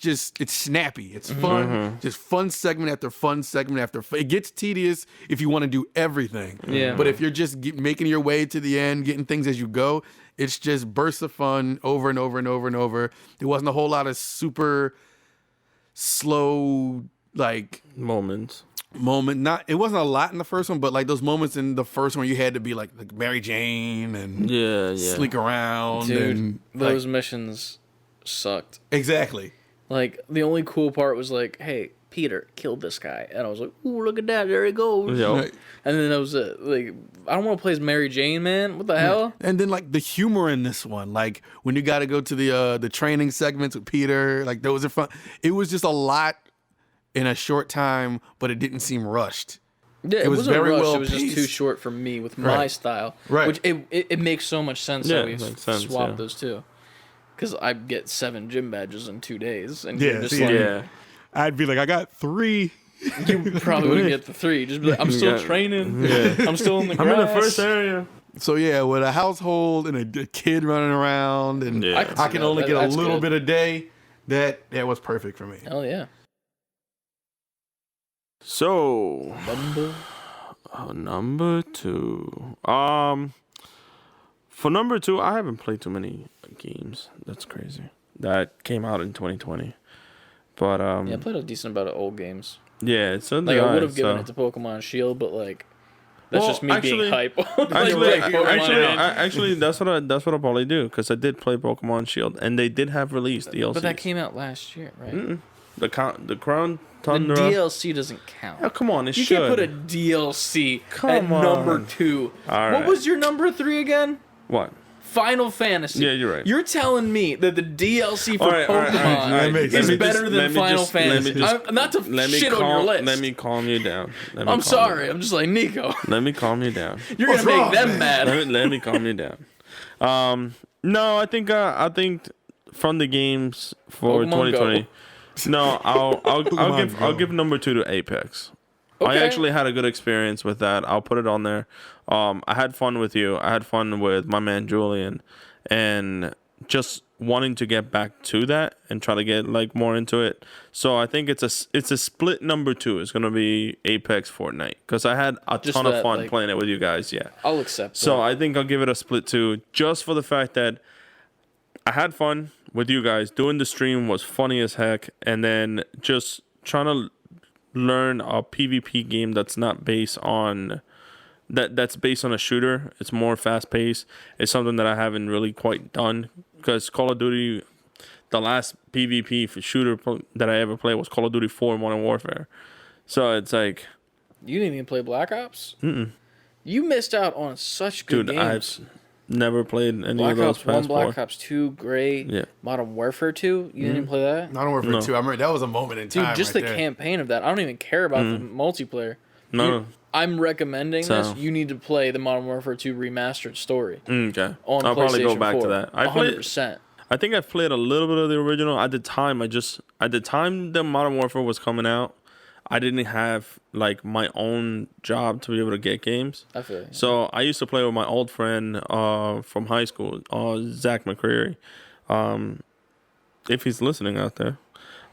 Speaker 3: snappy. It's fun. Just fun segment after fun segment after it gets tedious if you want to do everything.
Speaker 2: Yeah.
Speaker 3: But if you're just making your way to the end, getting things as you go, it's just bursts of fun over and over and over and over. There wasn't a whole lot of super slow, like,
Speaker 1: moments.
Speaker 3: It wasn't a lot in the first one, but like those moments in the first one, you had to be like Mary Jane and sneak around.
Speaker 2: Dude,
Speaker 3: and
Speaker 2: those missions sucked.
Speaker 3: Exactly.
Speaker 2: Like, the only cool part was like, hey, Peter killed this guy. And I was like, ooh, look at that. There he goes.
Speaker 1: Yep.
Speaker 3: Right.
Speaker 2: And then that was it. Like, I don't want to play as Mary Jane, man. What the hell?
Speaker 3: And then like the humor in this one, like when you got to go to the training segments with Peter, like those are fun. It was just a lot in a short time, but it didn't seem rushed.
Speaker 2: Yeah, it wasn't
Speaker 3: very
Speaker 2: rushed.
Speaker 3: well
Speaker 2: It was just too
Speaker 3: paced.
Speaker 2: short for me with my style.
Speaker 3: Right.
Speaker 2: Which it makes so much sense
Speaker 1: Yeah,
Speaker 2: that we
Speaker 1: it makes sense,
Speaker 2: swap
Speaker 1: yeah.
Speaker 2: those two. Because I get 7 gym badges in 2 days. And
Speaker 3: Yeah,
Speaker 2: you're just
Speaker 3: yeah.
Speaker 2: like,
Speaker 1: Yeah.
Speaker 3: I'd be like, I got 3.
Speaker 2: you probably wouldn't get the 3. Just be like, I'm still
Speaker 1: Yeah.
Speaker 2: training.
Speaker 1: Yeah.
Speaker 2: I'm still in the
Speaker 1: I'm
Speaker 2: grass.
Speaker 1: in the first area.
Speaker 3: So yeah, with a household and a kid running around, and
Speaker 1: Yeah.
Speaker 3: I can only get a
Speaker 2: That's
Speaker 3: little
Speaker 2: good.
Speaker 3: bit a day. That was perfect for me.
Speaker 2: Hell yeah.
Speaker 1: So,
Speaker 2: Bumble.
Speaker 1: number 2. For number 2, I haven't played too many games. That's crazy. That came out in 2020. But
Speaker 2: Yeah, I played a decent amount of old games.
Speaker 1: yeah, it's
Speaker 2: Like, I would have given it to Pokemon Shield, but like, that's
Speaker 1: Well,
Speaker 2: just me
Speaker 1: actually-
Speaker 2: being hype.
Speaker 1: Actually, that's what I'll probably do, because I did play Pokemon Shield, and they did have released DLCs.
Speaker 2: But that came out last year, right?
Speaker 1: The Crown
Speaker 2: The
Speaker 1: Tundra.
Speaker 2: DLC doesn't count.
Speaker 1: Oh, come on, it
Speaker 2: You
Speaker 1: should.
Speaker 2: can't put a DLC
Speaker 1: Come
Speaker 2: at number
Speaker 1: on.
Speaker 2: 2.
Speaker 1: All
Speaker 2: What
Speaker 1: right.
Speaker 2: was your number 3 again?
Speaker 1: What?
Speaker 2: Final Fantasy.
Speaker 1: Yeah, you're right.
Speaker 2: You're telling me that the DLC for
Speaker 1: All right, all right, all right, all right.
Speaker 3: makes
Speaker 2: is
Speaker 3: sense.
Speaker 2: better than Final Fantasy. Not to shit on your list.
Speaker 1: Let me calm you down.
Speaker 2: I'm sorry. I'm just like, Nico,
Speaker 1: Let me calm you down.
Speaker 2: you're going to make them mad.
Speaker 1: Let me calm you down. No, I think from the games for
Speaker 2: Pokemon
Speaker 1: 2020. No, I'll give number 2 to Apex. I
Speaker 2: Okay.
Speaker 1: actually had a good experience with that. I'll put it on there. I had fun with you. I had fun with my man Julian, and just wanting to get back to that and try to get like more into it. So I think it's a split number 2. It's gonna be Apex Fortnite, because I had a
Speaker 2: Just
Speaker 1: ton of
Speaker 2: that,
Speaker 1: fun
Speaker 2: like-
Speaker 1: playing it with you guys. Yeah.
Speaker 2: I'll accept
Speaker 1: So
Speaker 2: that.
Speaker 1: I think I'll give it a split 2, just for the fact that I had fun with you guys. Doing the stream was funny as heck, and then just trying to learn a PvP game that's not based on that's based on a shooter. It's more fast paced. It's something that I haven't really quite done, because Call of Duty, the last PvP for shooter that I ever played was Call of Duty 4 Modern Warfare. So it's like,
Speaker 2: You didn't even play Black Ops? You missed out on such good
Speaker 1: dude,
Speaker 2: games.
Speaker 1: I've never played any
Speaker 2: Black
Speaker 1: of those
Speaker 2: Ops 1,
Speaker 1: past
Speaker 2: Black
Speaker 1: 4.
Speaker 2: Ops 2, great.
Speaker 1: Yeah.
Speaker 2: Modern Warfare 2, you didn't play that?
Speaker 3: I don't work for
Speaker 1: No.
Speaker 3: 2. I remember that was a moment in
Speaker 2: Dude,
Speaker 3: time.
Speaker 2: just
Speaker 3: right
Speaker 2: the
Speaker 3: there.
Speaker 2: campaign of that. I don't even care about the multiplayer.
Speaker 1: No.
Speaker 2: I'm recommending
Speaker 1: So-
Speaker 2: this. You need to play the Modern Warfare 2 remastered story
Speaker 1: Okay.
Speaker 2: on
Speaker 1: I'll probably go
Speaker 2: PlayStation
Speaker 1: back
Speaker 2: 4.
Speaker 1: to that. I played.
Speaker 2: 100%.
Speaker 1: I think I've played a little bit of the original. At the time, the Modern Warfare was coming out, I didn't have like my own job to be able to get games.
Speaker 2: I feel you.
Speaker 1: So I used to play with my old friend from high school, Zach McCreary. If he's listening out there.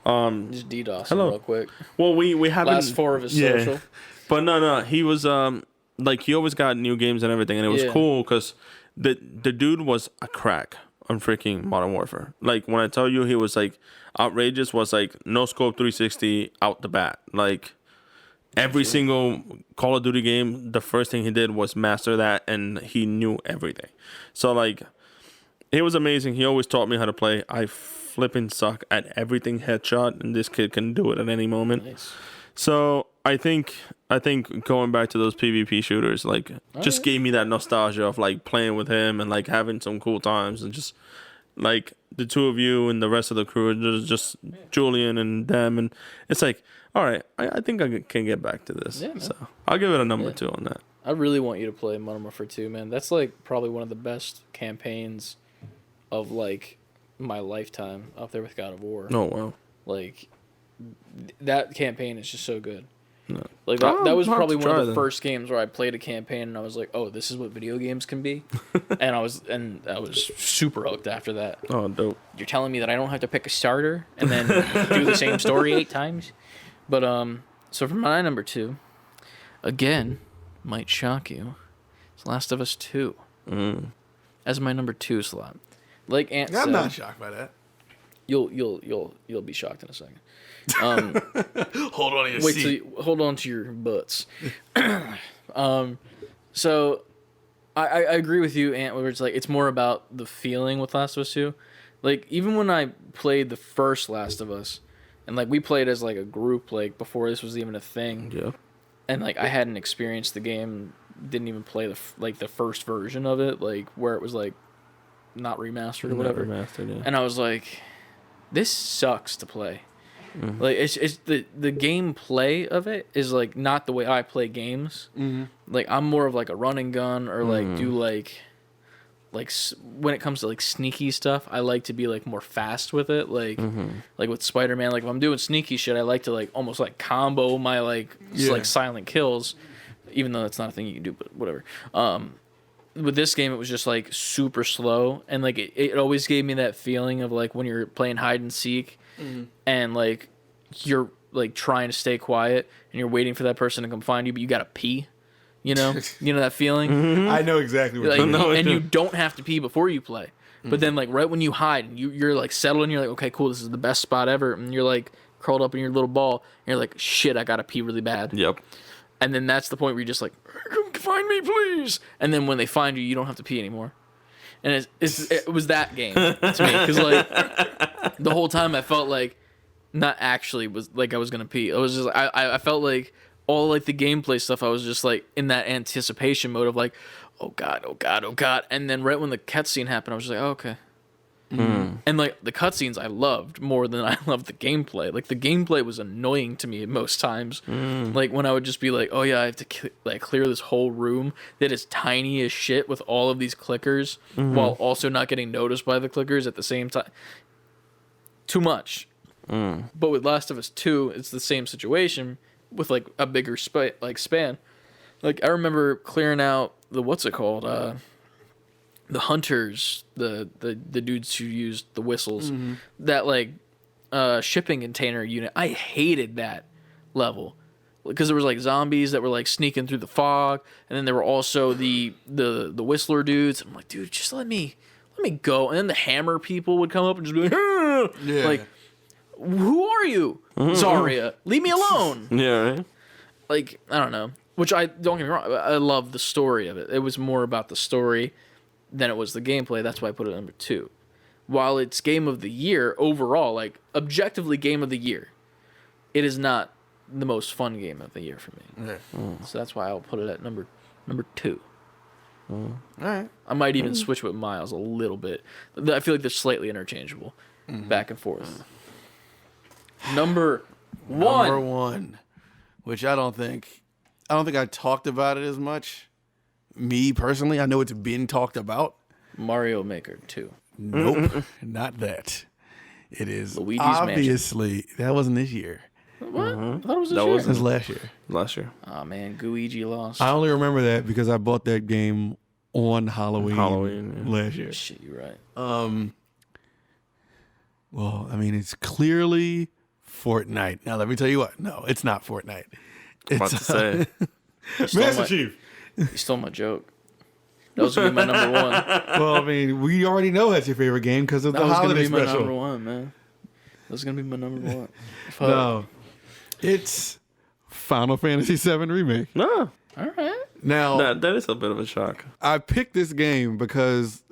Speaker 2: Just DDoS him
Speaker 1: hello.
Speaker 2: real quick.
Speaker 1: Well, we haven't.
Speaker 2: Last 4 of his
Speaker 1: Yeah.
Speaker 2: social.
Speaker 1: But no, he was like he always got new games and everything, and it was
Speaker 2: Yeah.
Speaker 1: cool because the dude was a crack on freaking Modern Warfare. Like when I tell you he was like outrageous, was like no scope 360 out the bat. Like every single Call of Duty game, the first thing he did was master that, and he knew everything. So like it was amazing. He always taught me how to play. I flipping suck at everything headshot, and this kid can do it at any moment.
Speaker 2: Nice.
Speaker 1: So I think going back to those PvP shooters, like, just gave me that nostalgia of like playing with him and like having some cool times, and just like the two of you and the rest of the crew, just Julian and them, and it's like, all right, I think I can get back to this.
Speaker 2: Yeah, man.
Speaker 1: So I'll give it a number
Speaker 2: Yeah.
Speaker 1: 2 on that.
Speaker 2: I really want you to play Modern Warfare 2, man. That's like probably one of the best campaigns of like my lifetime, up there with God of War.
Speaker 1: Oh wow.
Speaker 2: Like that campaign is just so good. Like that was
Speaker 1: I'll have
Speaker 2: probably
Speaker 1: to
Speaker 2: one of
Speaker 1: try
Speaker 2: the
Speaker 1: then.
Speaker 2: first games where I played a campaign and I was like, oh, this is what video games can be. and I was super hooked after that.
Speaker 1: Oh, dope.
Speaker 2: You're telling me that I don't have to pick a starter and then do the same story 8 times? But so for my number 2, again, might shock you, it's Last of Us 2 as my number 2 slot. Like Ant said,
Speaker 3: I'm not shocked by that.
Speaker 2: You'll be shocked in a second.
Speaker 3: Hold on to your seat.
Speaker 2: Hold on to your butts. So I agree with you, Ant, where it's like it's more about the feeling with Last of Us 2. Like even when I played the first Last of Us, and like we played as like a group, like before this was even a thing.
Speaker 1: Yeah.
Speaker 2: And like I hadn't experienced the game, didn't even play the first version of it, like where it was like not remastered or whatever.
Speaker 1: Remastered, yeah.
Speaker 2: And I was like, this sucks to play. Like it's the gameplay of it is like not the way I play games. Like I'm more of like a run and gun or like do like when it comes to like sneaky stuff, I like to be like more fast with it. Like like with Spider-Man, like if I'm doing sneaky shit, I like to like almost like combo my like like silent kills, even though that's not a thing you can do, but whatever. With this game, it was just like super slow, and like it always gave me that feeling of like when you're playing hide and seek, and like you're like trying to stay quiet, and you're waiting for that person to come find you, but you gotta pee. You know that feeling.
Speaker 3: I know exactly what
Speaker 2: Like,
Speaker 3: you mean.
Speaker 2: and you don't have to pee before you play. But then like right when you hide, and you're like settled, and you're like, okay, cool, this is the best spot ever, and you're like curled up in your little ball, and you're like, shit, I gotta pee really bad.
Speaker 1: Yep.
Speaker 2: And then that's the point where you're just like, come find me, please. And then when they find you, you don't have to pee anymore. And it was that game to me. Because, like, the whole time I felt like not actually was like I was going to pee. I was just, I felt like all, like, the gameplay stuff, I was just, like, in that anticipation mode of, like, oh, God, oh, God, oh, God. And then right when the cutscene happened, I was just like, oh, okay. And like the cutscenes I loved more than I loved the gameplay. Like the gameplay was annoying to me most times. Like when I would just be like, oh yeah, I have to like clear this whole room that is tiny as shit with all of these clickers while also not getting noticed by the clickers at the same time. Too much. But with Last of Us 2, it's the same situation with like a bigger span. Like I remember clearing out the what's it called? The hunters, the dudes who used the whistles, that like shipping container unit. I hated that level because there was like zombies that were like sneaking through the fog, and then there were also the whistler dudes. I'm like, dude, just let me go. And then the hammer people would come up and just be like, like, who are you, Zarya? Leave me alone.
Speaker 1: Yeah. Right?
Speaker 2: Like I don't know. Which I don't get me wrong. I love the story of it. It was more about the story than it was the gameplay. That's why I put it at number 2. While it's game of the year overall, like objectively game of the year, it is not the most fun game of the year for me. So that's why I'll put it at number 2.
Speaker 3: All right.
Speaker 2: I might even switch with Miles a little bit. I feel like they're slightly interchangeable, back and forth. Number 1.
Speaker 3: Number 1, which I don't think I talked about it as much. Me personally, I know it's been talked about.
Speaker 2: Mario Maker 2.
Speaker 3: Nope, not that. It is
Speaker 2: Luigi's
Speaker 3: obviously that wasn't this year.
Speaker 2: What? I thought it was this
Speaker 1: That
Speaker 2: year.
Speaker 3: It was last year.
Speaker 1: Last year.
Speaker 2: Oh man, Gooigi lost.
Speaker 3: I only remember that because I bought that game on Halloween, last year.
Speaker 2: Shit, you're right.
Speaker 3: Well, I mean, it's clearly Fortnite. Now, let me tell you what. No, it's not Fortnite.
Speaker 1: About to say.
Speaker 3: Master Chief.
Speaker 2: You stole my joke. That was gonna be my number 1.
Speaker 3: Well, I mean, we already know that's your favorite game because of
Speaker 2: That
Speaker 3: the
Speaker 2: was gonna
Speaker 3: holiday
Speaker 2: be my
Speaker 3: special.
Speaker 2: number 1, man. That was gonna be my number 1. Fuck.
Speaker 3: No, it's Final Fantasy VII Remake.
Speaker 1: No.
Speaker 2: All right.
Speaker 3: Now,
Speaker 1: That is a bit of a shock.
Speaker 3: I picked this game because,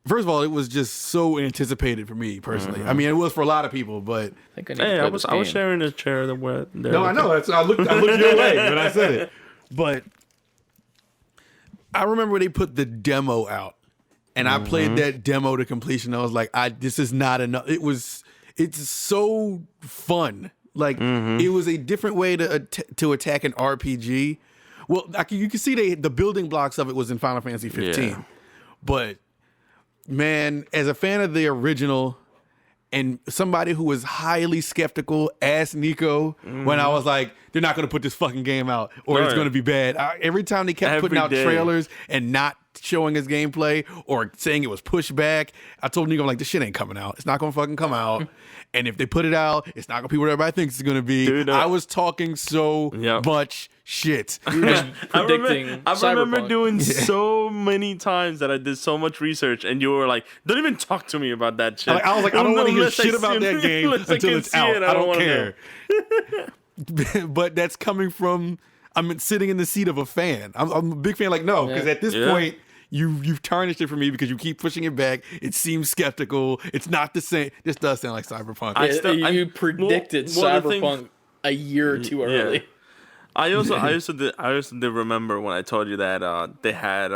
Speaker 3: first of all, it was just so anticipated for me personally. I mean, it was for a lot of people, but
Speaker 2: I think I need
Speaker 1: Hey,
Speaker 2: to
Speaker 1: I
Speaker 2: play
Speaker 1: was
Speaker 2: this game.
Speaker 1: sharing this chair that went there.
Speaker 3: no, I know. I looked your way when I said it. But I remember when they put the demo out, and I played that demo to completion. I was like, this is not enough. It's so fun. Like it was a different way to attack an RPG. Well, you can see the building blocks of it was in Final Fantasy 15.
Speaker 1: Yeah.
Speaker 3: But man, as a fan of the original And somebody who was highly skeptical asked Nico when I was like, they're not going to put this fucking game out or it's
Speaker 1: Right.
Speaker 3: going to be bad. Every time they kept putting out
Speaker 1: Every day.
Speaker 3: trailers and not showing his gameplay or saying it was pushed back, I told Nico, I'm like, this shit ain't coming out. It's not going to fucking come out. And if they put it out, it's not going to be what everybody thinks it's going to be.
Speaker 1: Dude,
Speaker 3: I was talking so much shit.
Speaker 2: Predicting
Speaker 1: I remember
Speaker 2: Cyberpunk.
Speaker 1: doing so many times that I did so much research, and you were like, "Don't even talk to me about that shit."
Speaker 3: I was like, I don't want to hear
Speaker 1: Unless I
Speaker 3: shit about
Speaker 1: see-
Speaker 3: that game
Speaker 1: unless I
Speaker 3: until
Speaker 1: can
Speaker 3: it's
Speaker 1: see
Speaker 3: out.
Speaker 1: it,
Speaker 3: I don't
Speaker 1: wanna
Speaker 3: care.
Speaker 1: know.
Speaker 3: But that's coming from I'm sitting in the seat of a fan. I'm a big fan. Like no, because at this
Speaker 1: Yeah.
Speaker 3: point you've tarnished it for me because you keep pushing it back. It seems skeptical. It's not the same. This does sound like Cyberpunk.
Speaker 2: You predicted
Speaker 1: well, the thing-
Speaker 2: Cyberpunk a year or two early.
Speaker 1: I also did remember when I told you that they had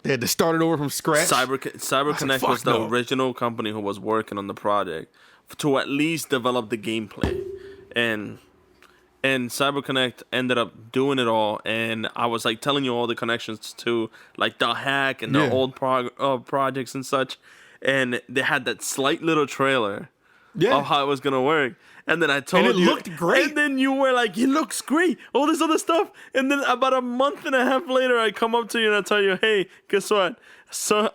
Speaker 3: They had to start it over from scratch.
Speaker 1: CyberConnect
Speaker 3: fuck
Speaker 1: was the
Speaker 3: no.
Speaker 1: original company who was working on the project to at least develop the gameplay, and CyberConnect ended up doing it all. And I was like telling you all the connections to like the hack and the
Speaker 3: Yeah.
Speaker 1: old projects and such, and they had that slight little trailer of how it was gonna work. And then I told
Speaker 3: it
Speaker 1: you,
Speaker 3: looked great.
Speaker 1: And then you were like, "It looks great." All this other stuff. And then about a month and a half later, I come up to you and I tell you, "Hey, guess what? So,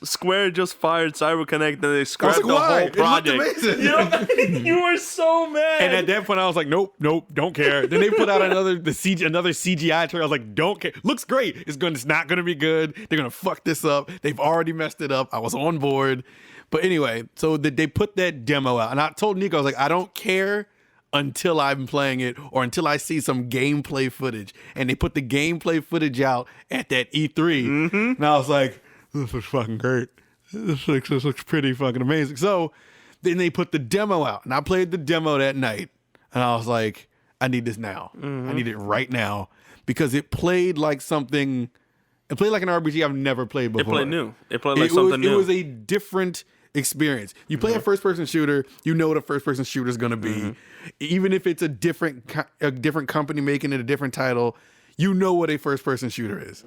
Speaker 1: Square just fired CyberConnect and they scrapped the
Speaker 3: why?
Speaker 1: whole
Speaker 3: It looked
Speaker 1: project."
Speaker 3: amazing.
Speaker 1: You know, you were so mad.
Speaker 3: And at that point, I was like, nope, don't care. Then they put out another CGI trailer. I was like, don't care. Looks great. It's not gonna be good. They're gonna fuck this up. They've already messed it up. I was on board. But anyway, so they put that demo out, and I told Nico, I was like, I don't care until I'm playing it or until I see some gameplay footage. And they put the gameplay footage out at that E3, and I was like, this looks fucking great. This looks pretty fucking amazing. So then they put the demo out, and I played the demo that night, and I was like, I need this now. I need it right now because it played like something. It played like an RPG I've never played before.
Speaker 1: it played new. It played like something new.
Speaker 3: It was a different experience. You play a first-person shooter, you know what a first-person shooter is going to be. Even if it's a different company making it a different title, you know what a first-person shooter is.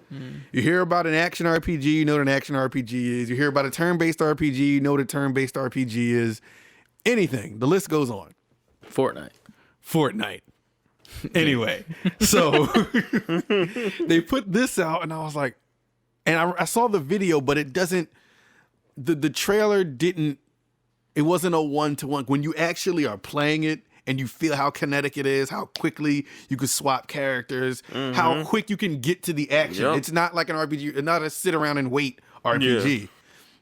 Speaker 3: You hear about an action RPG, you know what an action RPG is. You hear about a turn-based RPG, you know what a turn-based RPG is. Anything. The list goes on. Fortnite. Anyway, so they put this out, and I was like, and I saw the video, but it doesn't. The trailer didn't. It wasn't a one-to-one. When you actually are playing it and you feel how kinetic it is, how quickly you can swap characters, how quick you can get to the action.
Speaker 1: Yep.
Speaker 3: It's not like an RPG. It's not a sit around and wait RPG.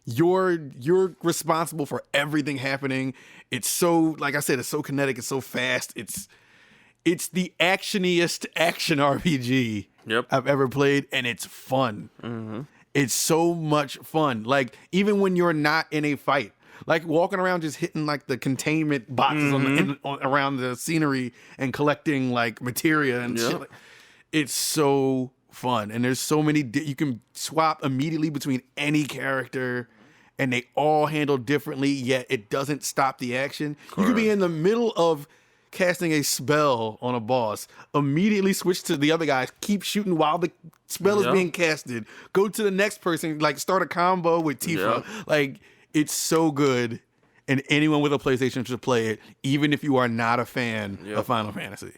Speaker 3: You're responsible for everything happening. It's so, like I said, it's so kinetic. It's so fast. It's the actioniest action RPG I've ever played, and it's fun. It's so much fun. Like, even when you're not in a fight, like walking around just hitting like the containment boxes around the scenery and collecting like materia and shit. Like, it's so fun. And there's so many, you can swap immediately between any character and they all handle differently, yet it doesn't stop the action. You could be in the middle of casting a spell on a boss, immediately switch to the other guys, keep shooting while the spell is being casted, go to the next person, like start a combo with Tifa. Like, it's so good, and anyone with a PlayStation should play it, even if you are not a fan of Final Fantasy.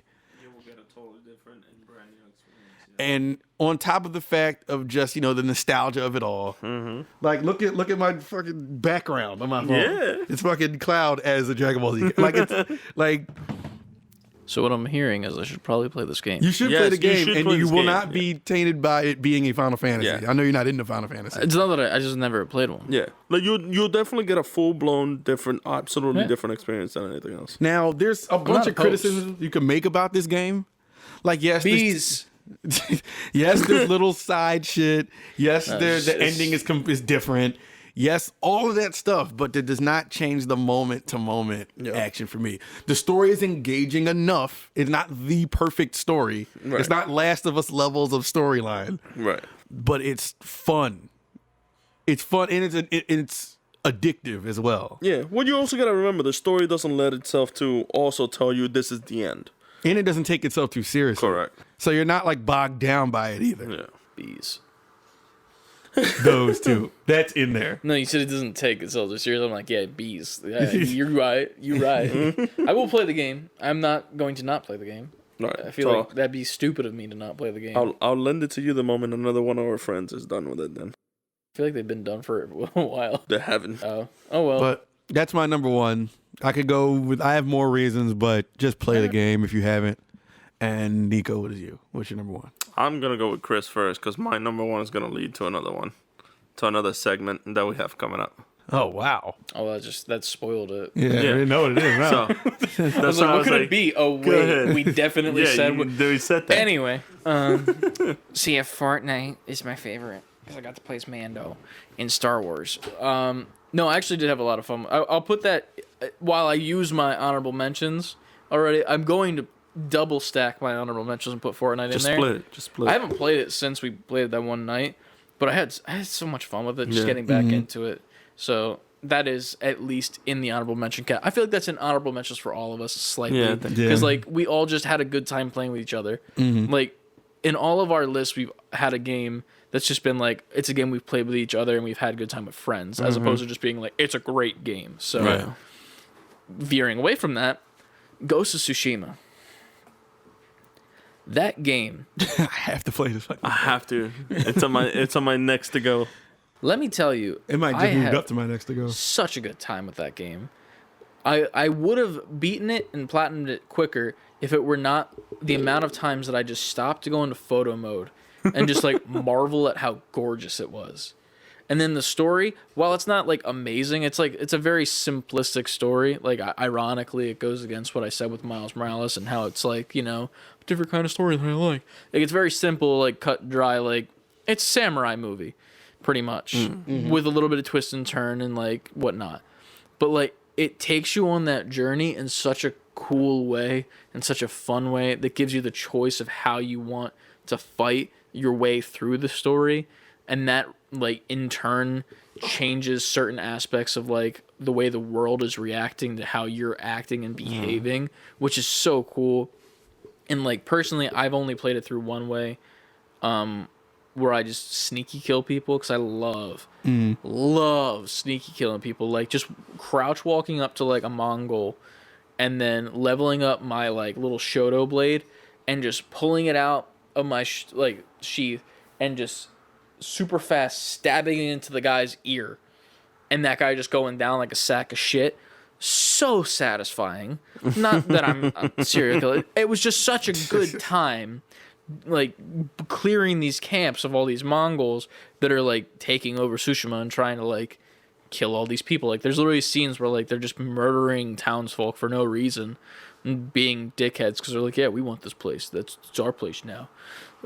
Speaker 1: You will get a totally different and brand new experience.
Speaker 3: And on top of the fact of just, the nostalgia of it all, like look at my fucking background on my phone.
Speaker 1: Yeah.
Speaker 3: It's fucking Cloud as a Dragon Ball Z. Like, it's like,
Speaker 2: So what I'm hearing is I should probably play this game.
Speaker 3: you should
Speaker 1: Yes,
Speaker 3: play the
Speaker 1: you
Speaker 3: game,
Speaker 1: should
Speaker 3: and
Speaker 1: play
Speaker 3: you
Speaker 1: this
Speaker 3: will
Speaker 1: game,
Speaker 3: not be tainted by it being a Final Fantasy.
Speaker 1: Yeah.
Speaker 3: I know you're not into Final Fantasy.
Speaker 2: It's not that I just never played one.
Speaker 1: Yeah, like you'll definitely get a full blown different, absolutely different experience than anything else.
Speaker 3: Now, there's a bunch
Speaker 2: not
Speaker 3: of
Speaker 2: opposed.
Speaker 3: criticisms you can make about this game. Like, yes,
Speaker 2: Bees.
Speaker 3: yes, there's little side shit. Yes, the
Speaker 2: it's-
Speaker 3: ending is different. Yes, all of that stuff, but it does not change the moment-to-moment action for me. The story is engaging enough. It's not the perfect story.
Speaker 1: Right.
Speaker 3: It's not Last of Us levels of storyline,
Speaker 1: Right.
Speaker 3: but it's fun. It's fun, and it's addictive as well.
Speaker 1: Yeah. Well, you also gotta remember the story doesn't let itself to also tell you this is the end.
Speaker 3: And it doesn't take itself too seriously.
Speaker 1: Correct.
Speaker 3: So you're not like bogged down by it either.
Speaker 1: Yeah.
Speaker 2: Bees.
Speaker 3: those two. That's in there.
Speaker 2: No, you said it doesn't take itself so serious. I'm like, yeah, bees. Yeah, you're right. You're right. I will play the game. I'm not going to not play the game.
Speaker 1: Right.
Speaker 2: I feel like that'd be stupid of me to not play the game.
Speaker 1: I'll lend it to you the moment another one of our friends is done with it. Then
Speaker 2: I feel like they've been done for a while.
Speaker 1: they haven't.
Speaker 2: Oh well.
Speaker 3: But that's my number one. I could go with. I have more reasons, but just play the game if you haven't. And Nico, what is you? What's your number one?
Speaker 1: I'm gonna go with Chris first because my number one is gonna lead to another one, to another segment that we have coming up.
Speaker 3: Oh wow!
Speaker 2: Oh, that spoiled it.
Speaker 3: Yeah, I didn't know what it is. Now.
Speaker 1: So
Speaker 2: I was like, what could it be? Oh wait, we definitely said.
Speaker 1: We said that.
Speaker 2: Anyway, see, if Fortnite is my favorite because I got to play as Mando in Star Wars. No, I actually did have a lot of fun. I'll put that while I use my honorable mentions already. I'm going to double stack my honorable mentions and put Fortnite in there.
Speaker 1: Just split it.
Speaker 2: I haven't played it since we played it that one night, but I had so much fun with it, just getting back into it. So that is at least in the honorable mention cat. I feel like that's an honorable mentions for all of us slightly, because like we all just had a good time playing with each other. Like in all of our lists, we've had a game that's just been like it's a game we've played with each other and we've had a good time with friends, as opposed to just being like it's a great game. So veering away from that, Ghost of Tsushima. That game.
Speaker 3: I have to play this.
Speaker 1: I have to. It's on my next to go.
Speaker 2: Let me tell you,
Speaker 3: It might just moved up to my next to go.
Speaker 2: Such a good time with that game. I would have beaten it and platinumed it quicker if it were not the amount of times that I just stopped to go into photo mode and just like marvel at how gorgeous it was. And then the story, while it's not like amazing, it's a very simplistic story. Like ironically, it goes against what I said with Miles Morales and how it's like, different kind of story than I like. Like it's very simple, like cut and dry, like it's a samurai movie, pretty much, with a little bit of twist and turn and like whatnot. But like it takes you on that journey in such a cool way and such a fun way that gives you the choice of how you want to fight your way through the story. And that, like, in turn, changes certain aspects of, like, the way the world is reacting to how you're acting and behaving, which is so cool. And, like, personally, I've only played it through one way, where I just sneaky kill people, because I love sneaky killing people. Like, just crouch walking up to, like, a Mongol, and then leveling up my, like, little Shoto blade, and just pulling it out of my, sheath, and just super fast stabbing it into the guy's ear, and that guy just going down like a sack of shit. So satisfying. Not that I'm serial killer. It was just such a good time, like clearing these camps of all these Mongols that are like taking over Tsushima and trying to like kill all these people. Like there's literally scenes where like they're just murdering townsfolk for no reason and being dickheads because they're like, yeah, we want this place. It's our place now,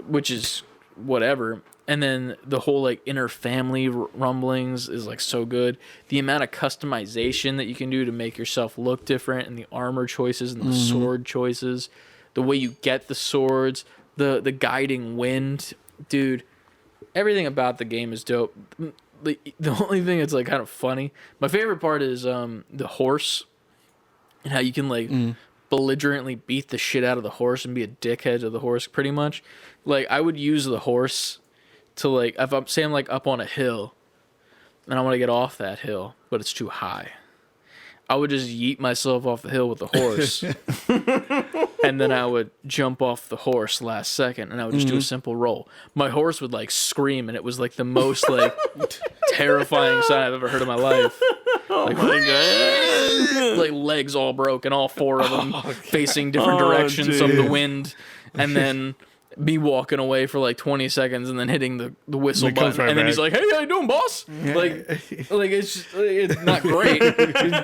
Speaker 2: which is whatever. And then the whole like inner family rumblings is like so good. The amount of customization that you can do to make yourself look different, and the armor choices and the sword choices, the way you get the swords, the guiding wind, dude. Everything about the game is dope. The only thing that's like kind of funny, my favorite part is the horse and how you can like belligerently beat the shit out of the horse and be a dickhead to the horse pretty much. Like I would use the horse to like, if I'm say I'm like up on a hill and I want to get off that hill, but it's too high, I would just yeet myself off the hill with the horse and then I would jump off the horse last second and I would just do a simple roll. My horse would like scream and it was like the most like terrifying sound I've ever heard in my life. Like, my God. Like legs all broken, all four of them facing different directions of the wind, and then me walking away for like 20 seconds and then hitting the whistle button, and then he's like, "Hey, how you doing, boss?" Like it's not great.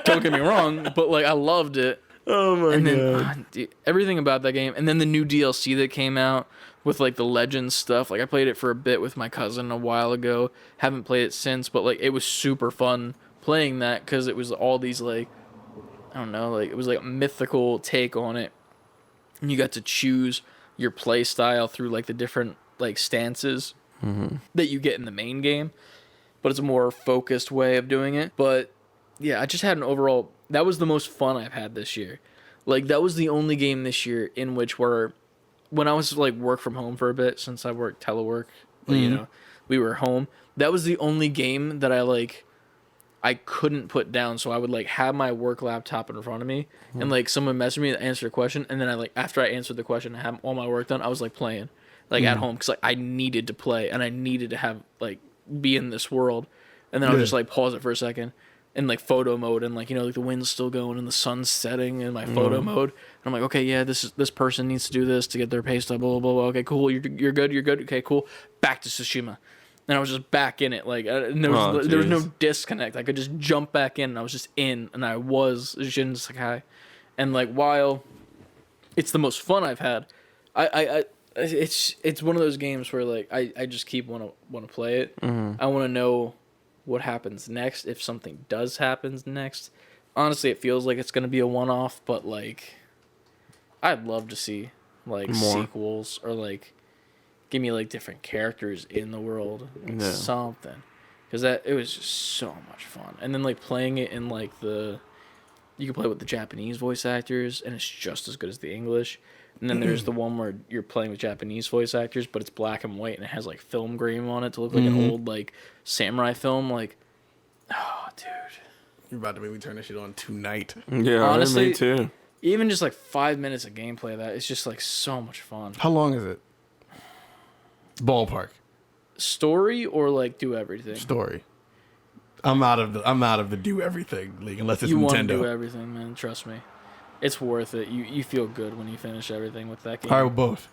Speaker 2: Don't get me wrong, but like I loved it.
Speaker 1: Oh my God.
Speaker 2: Dude, everything about that game, and then the new DLC that came out with like the Legends stuff. Like I played it for a bit with my cousin a while ago. Haven't played it since, but like it was super fun playing that because it was all these like, I don't know, like it was like a mythical take on it, and you got to choose your play style through like the different like stances that you get in the main game, but it's a more focused way of doing it. But yeah, I just had an overall, that was the most fun I've had this year. Like that was the only game this year in which when I was like work from home for a bit, since I work telework, you know, we were home. That was the only game that I couldn't put down, so I would like have my work laptop in front of me, and like someone messaged me to answer a question, and then I like after I answered the question and had all my work done, I was like playing like at home because like I needed to play and I needed to have like be in this world, and then I'll just like pause it for a second in like photo mode, and like like the wind's still going and the sun's setting in my photo mode, and I'm like, okay, yeah, this person needs to do this to get their pay stub, blah blah blah. Okay, cool, you're good, okay, cool. Back to Tsushima. And I was just back in it, like there was no disconnect. I could just jump back in, and I was just in, and I was Jin Sakai, and like while it's the most fun I've had, it's one of those games where like I just keep want to play it. I want to know what happens next if something does happen next. Honestly, it feels like it's gonna be a one-off, but like I'd love to see like sequels or like. Give me like different characters in the world, something, because it was just so much fun. And then like playing it in like you can play with the Japanese voice actors, and it's just as good as the English. And then there's the one where you're playing with Japanese voice actors, but it's black and white, and it has like film grain on it to look like an old like samurai film. Like, oh, dude,
Speaker 3: You're about to make me turn this shit on tonight.
Speaker 1: Yeah,
Speaker 2: honestly,
Speaker 1: me too.
Speaker 2: Even just like 5 minutes of gameplay of that, it's just like so much fun.
Speaker 3: How long is it? Ballpark.
Speaker 2: Story or like do everything?
Speaker 3: Story. I'm out of the do everything league unless it's
Speaker 2: you
Speaker 3: Nintendo.
Speaker 2: You want to do everything, man. Trust me. It's worth it. You feel good when you finish everything with that game.
Speaker 3: All right, well, both.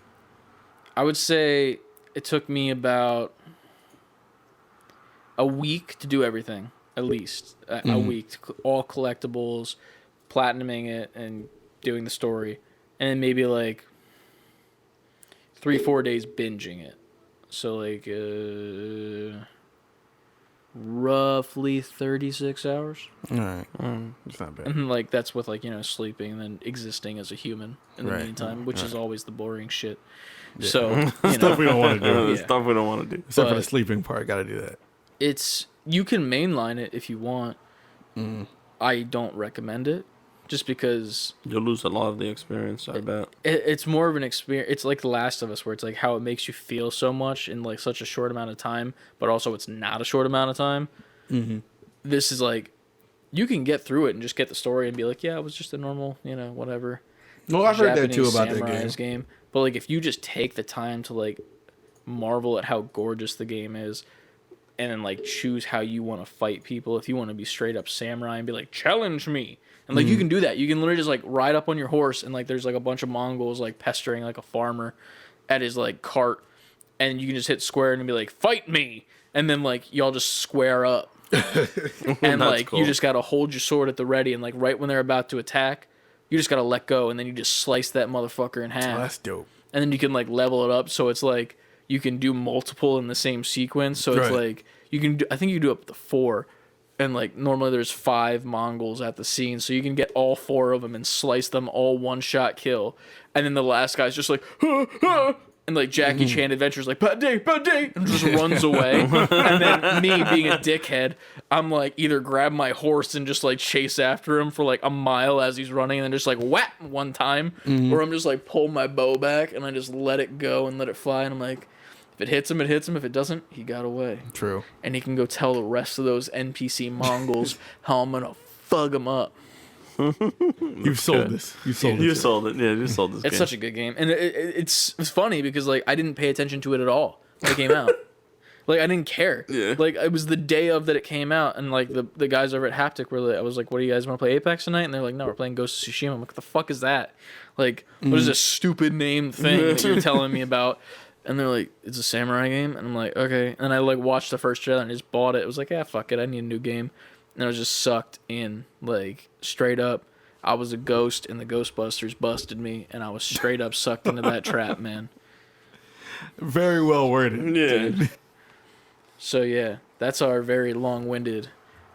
Speaker 2: I would say it took me about a week to do everything, at least. A week. All collectibles, platinuming it, and doing the story. And then maybe like 3-4 days binging it. So like roughly 36 hours.
Speaker 3: All right, it's not bad.
Speaker 2: And like that's with like sleeping and then existing as a human in the meantime, which is always the boring shit. Yeah. So
Speaker 3: stuff we don't want to do.
Speaker 1: Stuff we don't want to do.
Speaker 3: Except for the sleeping part, got to do that.
Speaker 2: You can mainline it if you want. I don't recommend it. Just because
Speaker 1: you'll lose a lot of the experience, I bet.
Speaker 2: It's more of an experience. It's like The Last of Us, where it's like how it makes you feel so much in like such a short amount of time, but also it's not a short amount of time. This is like you can get through it and just get the story and be like, yeah, it was just a normal, whatever.
Speaker 3: Well, I've heard that too
Speaker 2: Japanese
Speaker 3: about that
Speaker 2: game. But like if you just take the time to like marvel at how gorgeous the game is, and then like choose how you want to fight people. If you want to be straight up samurai and be like, challenge me. And like you can do that. You can literally just like ride up on your horse and like there's like a bunch of Mongols like pestering like a farmer at his like cart, and you can just hit square and be like, fight me, and then like y'all just square up. And like cool. You just gotta hold your sword at the ready, and like right when they're about to attack, you just gotta let go, and then you just slice that motherfucker in half.
Speaker 3: Oh, that's dope.
Speaker 2: And then you can like level it up so it's like you can do multiple in the same sequence. So it's like you can do, I think you can do up to 4. And like normally there's 5 Mongols at the scene, so you can get all 4 of them and slice them all one-shot kill. And then the last guy's just like, ah, ah, and like Jackie Chan Adventures like, bad day, and just runs away. And then me being a dickhead, I'm like either grab my horse and just like chase after him for like a mile as he's running, and then just like whap one time, or I'm just like pull my bow back and I just let it go and let it fly, and I'm like, if it hits him, it hits him. If it doesn't, he got away.
Speaker 3: True.
Speaker 2: And he can go tell the rest of those NPC Mongols how I'm gonna fuck them up.
Speaker 3: You've sold this. You sold it.
Speaker 1: You sold it. Yeah, you sold this.
Speaker 2: It's such a good game, and it's funny because like I didn't pay attention to it at all when it came out. Like I didn't care.
Speaker 1: Yeah. Like
Speaker 2: it was the day of that it came out, and like the guys over at Haptic were like, I was like, "What do you guys want to play Apex tonight?" And they're like, "No, we're playing Ghost of Tsushima." I'm like, "What the fuck is that? Like, what is this stupid name thing that you're telling me about?" And they're like, it's a samurai game. And I'm like, okay. And I like watched the first trailer and just bought it. It was like, yeah, fuck it. I need a new game. And I was just sucked in, like straight up. I was a ghost and the Ghostbusters busted me. And I was straight up sucked into that trap, man.
Speaker 3: Very well worded.
Speaker 1: Yeah.
Speaker 2: So yeah, that's our very long-winded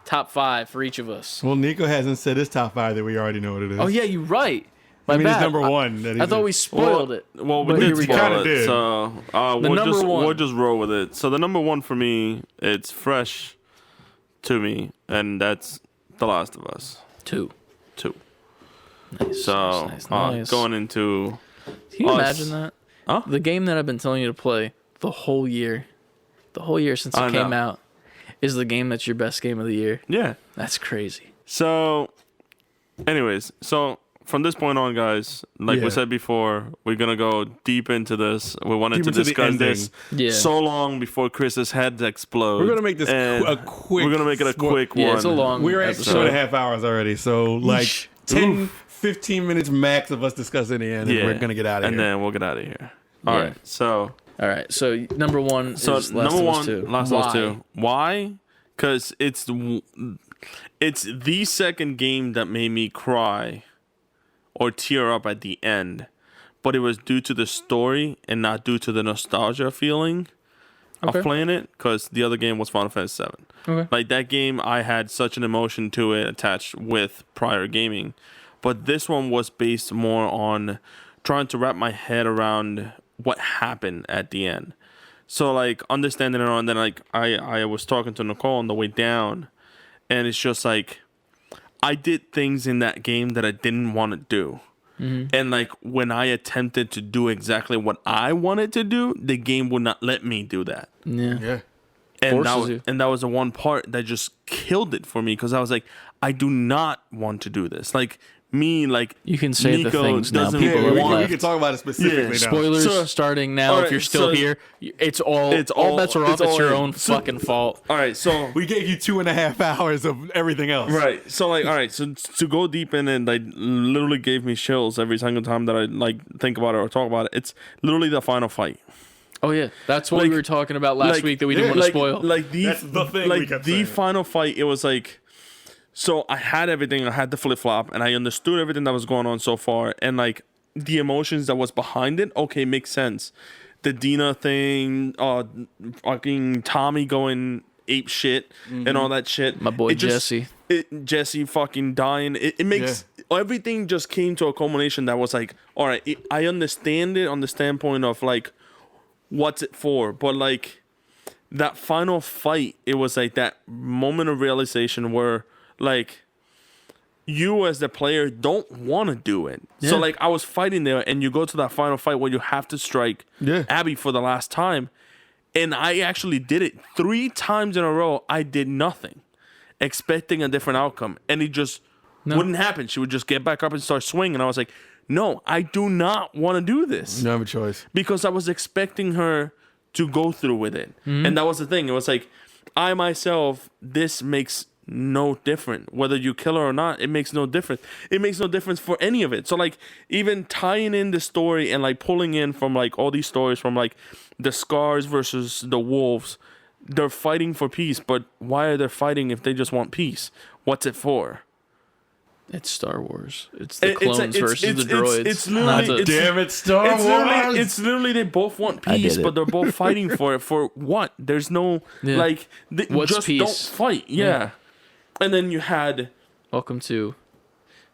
Speaker 2: top 5 for each of us.
Speaker 3: Well, Nico hasn't said his top 5 that we already know what it is.
Speaker 2: Oh yeah, you're right. My
Speaker 3: I mean,
Speaker 2: bad.
Speaker 3: it's number 1.
Speaker 2: I thought we spoiled it.
Speaker 1: Well, we
Speaker 2: But
Speaker 1: did
Speaker 2: here
Speaker 1: spoil
Speaker 3: go.
Speaker 1: it. So
Speaker 2: number one.
Speaker 1: we'll just roll with it. So the number 1 for me, it's fresh to me, and that's The Last of Us
Speaker 2: 2.
Speaker 1: 2.
Speaker 2: Nice.
Speaker 1: So
Speaker 2: nice.
Speaker 1: going into,
Speaker 2: can you
Speaker 1: us.
Speaker 2: imagine that?
Speaker 1: Huh?
Speaker 2: The game that I've been telling you to play the whole year, the whole year since it came out is the game that's your best game of the year.
Speaker 1: Yeah.
Speaker 2: That's crazy.
Speaker 1: So, anyways, from this point on, guys, like we said before, we're gonna go deep into this. We wanted to discuss this so long before Chris's head explodes.
Speaker 3: We're gonna make this a quick.
Speaker 1: We're gonna make it a quick one.
Speaker 2: Yeah, it's a long.
Speaker 3: We're at 2.5 hours already, so like 10, 15 minutes max of us discussing the end, and we're gonna get out of here.
Speaker 1: And then we'll get out of here. All right. So
Speaker 2: number one. Is Last of Us 2.
Speaker 1: Last of Us 2. Why? Because it's the second game that made me cry or tear up at the end, but it was due to the story and not due to the nostalgia feeling of playing it, because the other game was Final Fantasy VII.
Speaker 2: Okay.
Speaker 1: Like, that game, I had such an emotion to it attached with prior gaming, but this one was based more on trying to wrap my head around what happened at the end. So, like, understanding it all, and then, like, I was talking to Nicole on the way down, and it's just like, I did things in that game that I didn't want to do. Mm-hmm. And like when I attempted to do exactly what I wanted to do, the game would not let me do that.
Speaker 2: Yeah.
Speaker 1: And that was the one part that just killed it for me, because I was like, I do not want to do this. Like, you
Speaker 2: can say
Speaker 1: Nico
Speaker 2: the things now.
Speaker 1: doesn't
Speaker 2: People
Speaker 3: we can talk about it specifically now.
Speaker 2: Spoilers starting now. If you're still here, it's all bets are off. It's your own fucking fault.
Speaker 1: All right, so
Speaker 3: we gave you 2.5 hours of everything else.
Speaker 1: Right. So like, all right. So to go deep in, and like literally gave me chills every single time that I like think about it or talk about it. It's literally the final fight.
Speaker 2: Oh yeah, that's what we were talking about last week that we didn't want to spoil.
Speaker 1: Like
Speaker 3: that's the thing.
Speaker 1: Like
Speaker 3: we kept
Speaker 1: the
Speaker 3: saying.
Speaker 1: final fight, it was like. So I had everything. I had the flip flop, and I understood everything that was going on so far, and like the emotions that was behind it. Okay, makes sense. The Dina thing, fucking Tommy going ape shit, and all that shit.
Speaker 2: My boy Jesse.
Speaker 1: Jesse fucking dying. It makes everything just came to a culmination that was like, all right, I understand it on the standpoint of like, what's it for? But like that final fight, it was like that moment of realization where. Like, you as the player don't want to do it. Yeah. So, like, I was fighting there, and you go to that final fight where you have to strike Abby for the last time. And I actually did it 3 times in a row. I did nothing, expecting a different outcome. And it just wouldn't happen. She would just get back up and start swinging. And I was like, no, I do not want to do this.
Speaker 3: You have a choice.
Speaker 1: Because I was expecting her to go through with it. Mm-hmm. And that was the thing. It was like, I myself, this makes no different whether you kill her or not. It makes no difference. It makes no difference for any of it. So like even tying in the story and like pulling in from like all these stories from like the Scars versus the Wolves, they're fighting for peace, but why are they fighting if they just want peace? What's it for?
Speaker 2: It's Star Wars. It's the clones versus the droids.
Speaker 1: It's literally
Speaker 3: damn it, Star Wars.
Speaker 1: It's literally they both want peace, but they're both fighting for it. For what? There's no like
Speaker 2: what's
Speaker 1: just
Speaker 2: peace?
Speaker 1: Don't fight. Yeah. And then you had
Speaker 2: welcome to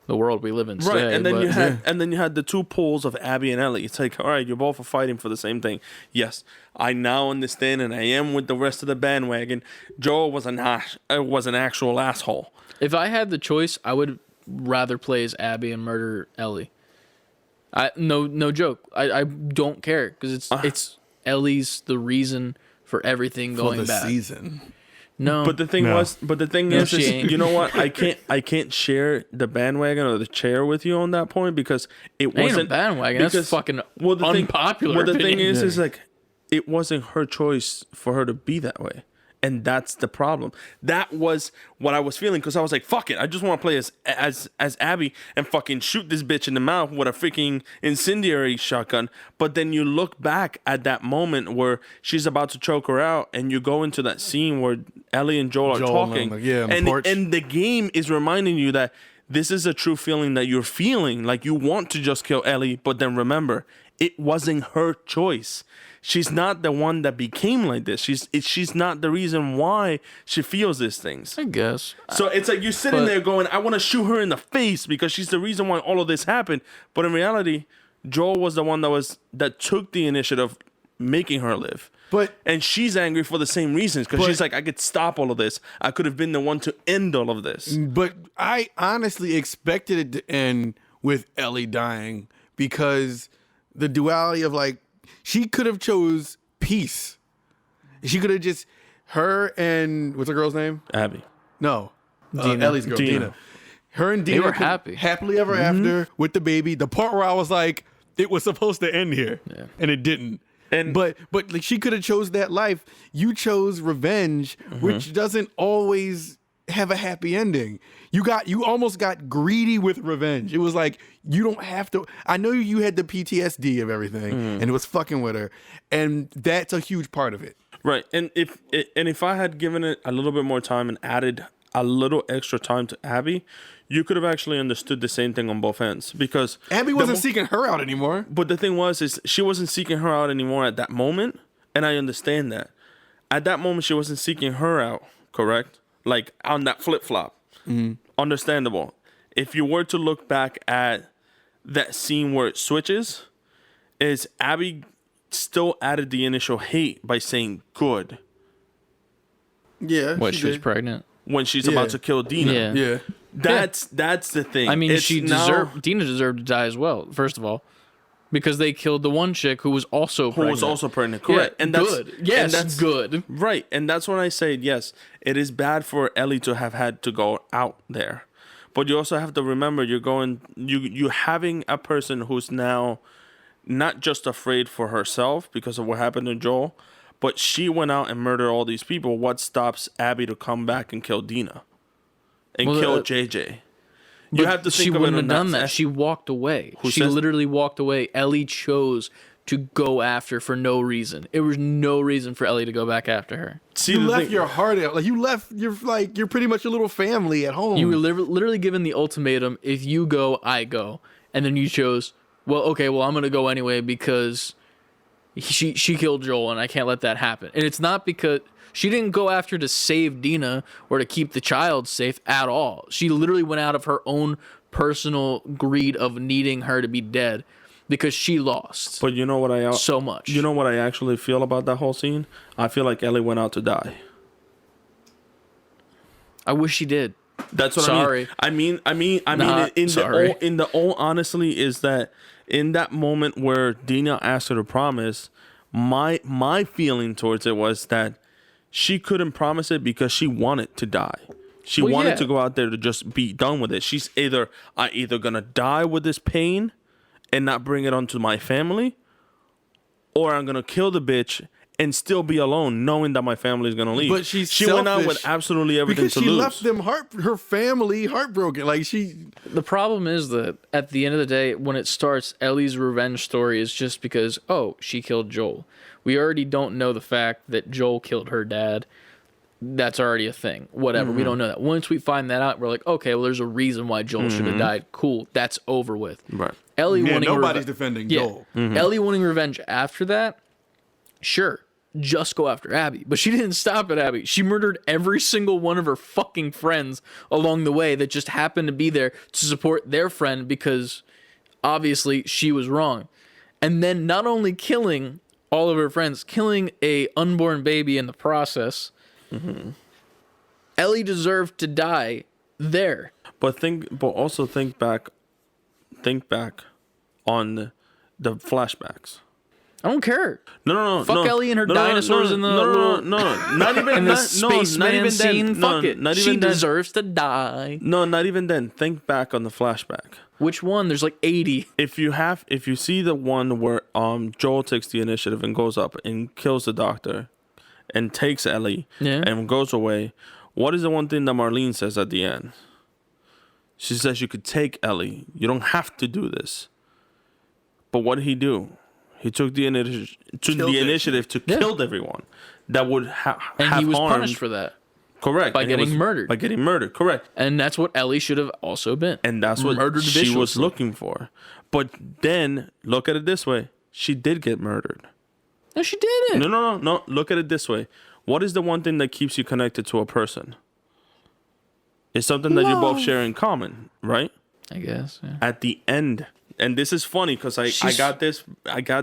Speaker 2: the world we live in today.
Speaker 1: Right, and then you had the two poles of Abby and Ellie. It's like, all right, you both are fighting for the same thing. Yes, I now understand, and I am with the rest of the bandwagon. Joel was an actual asshole.
Speaker 2: If I had the choice, I would rather play as Abby and murder Ellie. No joke. I don't care because it's Ellie's the reason for everything going
Speaker 3: for the
Speaker 2: bad.
Speaker 3: Season.
Speaker 2: No,
Speaker 1: but the thing is, you know what? I can't share the bandwagon or the chair with you on that point because it wasn't
Speaker 2: a bandwagon. That's fucking unpopular.
Speaker 1: The thing is like it wasn't her choice for her to be that way, and that's the problem. That was what I was feeling because I was like, fuck it, I just want to play as Abby and fucking shoot this bitch in the mouth with a freaking incendiary shotgun. But then you look back at that moment where she's about to choke her out, and you go into that scene where Ellie and Joel are talking, and the game is reminding you that this is a true feeling that you're feeling, like you want to just kill Ellie, but then remember, it wasn't her choice. She's not the one that became like this. She's not the reason why she feels these things.
Speaker 2: I guess.
Speaker 1: So it's like you're sitting there going, I want to shoot her in the face because she's the reason why all of this happened. But in reality, Joel was the one that took the initiative making her live. And she's angry for the same reasons because she's like, I could stop all of this. I could have been the one to end all of this.
Speaker 3: But I honestly expected it to end with Ellie dying because the duality of like, she could have chose peace She could have just her and what's the girl's name?
Speaker 1: Abby.
Speaker 3: No,
Speaker 2: Dina.
Speaker 3: Ellie's girl, Dina. Her and Dina
Speaker 2: were
Speaker 3: could-
Speaker 2: happy.
Speaker 3: happily ever after with the baby. The part where I was like, it was supposed to end here, and it didn't. But like she could have chose that life. You chose revenge, which doesn't always have a happy ending. You almost got greedy with revenge. It was like you don't have to. I know you had the PTSD of everything, and it was fucking with her, and that's a huge part of it.
Speaker 1: Right, and if I had given it a little bit more time and added a little extra time to Abby, you could have actually understood the same thing on both ends, because
Speaker 3: Abby wasn't seeking her out anymore.
Speaker 1: But the thing is she wasn't seeking her out anymore at that moment, and I understand that. At that moment, she wasn't seeking her out, correct? Like on that flip-flop. Understandable. If you were to look back at that scene where it switches, is Abby still added the initial hate by saying good
Speaker 3: Yeah,
Speaker 2: What, she was pregnant?
Speaker 1: when she's about to kill Dina.
Speaker 2: Yeah.
Speaker 3: Yeah.
Speaker 1: That's the thing.
Speaker 2: I mean,
Speaker 1: It's now-
Speaker 2: Dina deserved to die as well, first of all. Because they killed the one chick who was also
Speaker 1: who
Speaker 2: pregnant.
Speaker 1: was also pregnant, correct?
Speaker 2: Yeah,
Speaker 1: and that's
Speaker 2: good. Yes,
Speaker 1: and that's
Speaker 2: good.
Speaker 1: right? And that's when I say yes. It is bad for Ellie to have had to go out there, but you also have to remember you having a person who's now not just afraid for herself because of what happened to Joel, but she went out and murdered all these people. What stops Abby to come back and kill Dina and kill JJ? You have to think
Speaker 2: she
Speaker 1: of it
Speaker 2: wouldn't have
Speaker 1: in
Speaker 2: done
Speaker 1: that
Speaker 2: that. She walked away. She
Speaker 1: says-
Speaker 2: literally walked away. Ellie chose to go after for no reason. It was no reason for Ellie to go back after her.
Speaker 1: See,
Speaker 3: You
Speaker 1: the
Speaker 3: left
Speaker 1: thing-
Speaker 3: your heart out. Like you left you're pretty much a little family at home.
Speaker 2: You were literally given the ultimatum: if you go, I go. And then you chose, well, okay, well, I'm gonna go anyway because she killed Joel, and I can't let that happen. And it's not because she didn't go after to save Dina or to keep the child safe at all. She literally went out of her own personal greed of needing her to be dead because she lost
Speaker 1: But you know what
Speaker 2: so much.
Speaker 1: You know what I actually feel about that whole scene? I feel like Ellie went out to die.
Speaker 2: I wish she did.
Speaker 1: That's what
Speaker 2: Sorry.
Speaker 1: I mean. I mean,
Speaker 2: Not
Speaker 1: in
Speaker 2: sorry.
Speaker 1: the all honestly is that in that moment where Dina asked her to promise, my feeling towards it was that she couldn't promise it because she wanted to die. She
Speaker 2: Well,
Speaker 1: wanted
Speaker 2: yeah.
Speaker 1: to go out there to just be done with it. She's either gonna die with this pain and not bring it onto my family, or I'm gonna kill the bitch and still be alone, knowing that my family is gonna leave.
Speaker 3: But she
Speaker 1: went out
Speaker 3: selfish
Speaker 1: with absolutely everything
Speaker 3: because
Speaker 1: to
Speaker 3: she
Speaker 1: lose.
Speaker 3: left them her family heartbroken. Like
Speaker 2: The problem is that at the end of the day, when it starts, Ellie's revenge story is just because, oh, she killed Joel. We already don't know the fact that Joel killed her dad. That's already a thing. Whatever. We don't know that. Once we find that out, we're like, okay, well, there's a reason why Joel should have died. Cool. That's over with.
Speaker 1: Right.
Speaker 2: Ellie
Speaker 3: yeah,
Speaker 2: wanting
Speaker 3: nobody's defending Joel.
Speaker 2: Ellie wanting revenge after that, sure. Just go after Abby. But she didn't stop at Abby. She murdered every single one of her fucking friends along the way that just happened to be there to support their friend because obviously she was wrong. And then not only killing all of her friends, killing a unborn baby in the process. Ellie deserved to die there.
Speaker 1: But also think back on the flashbacks.
Speaker 2: I don't care.
Speaker 1: No.
Speaker 2: Fuck Ellie and her dinosaurs in the little-
Speaker 1: not even
Speaker 2: In the
Speaker 1: not
Speaker 2: spaceman
Speaker 1: even
Speaker 2: scene,
Speaker 1: then.
Speaker 2: fuck it.
Speaker 1: Not
Speaker 2: She
Speaker 1: even then.
Speaker 2: deserves to die.
Speaker 1: No, not even then. Think back on the flashback.
Speaker 2: Which one? There's like 80.
Speaker 1: If you see the one where Joel takes the initiative and goes up and kills the doctor and takes Ellie and goes away, what is the one thing that Marlene says at the end? She says you could take Ellie. You don't have to do this. But what did he do? He took the initiative to kill everyone that would have
Speaker 2: And he was
Speaker 1: harmed.
Speaker 2: punished for that.
Speaker 1: Correct.
Speaker 2: by
Speaker 1: And he
Speaker 2: getting murdered.
Speaker 1: By getting murdered, correct.
Speaker 2: And that's what Ellie should have also been.
Speaker 1: And that's what
Speaker 2: Murdered
Speaker 1: she was
Speaker 2: viciously.
Speaker 1: looking for. But then, look at it this way. She did get murdered.
Speaker 2: No, she didn't.
Speaker 1: No. Look at it this way. What is the one thing that keeps you connected to a person? It's something that you both share in common, right?
Speaker 2: I guess. Yeah.
Speaker 1: At the end, and this is funny because I got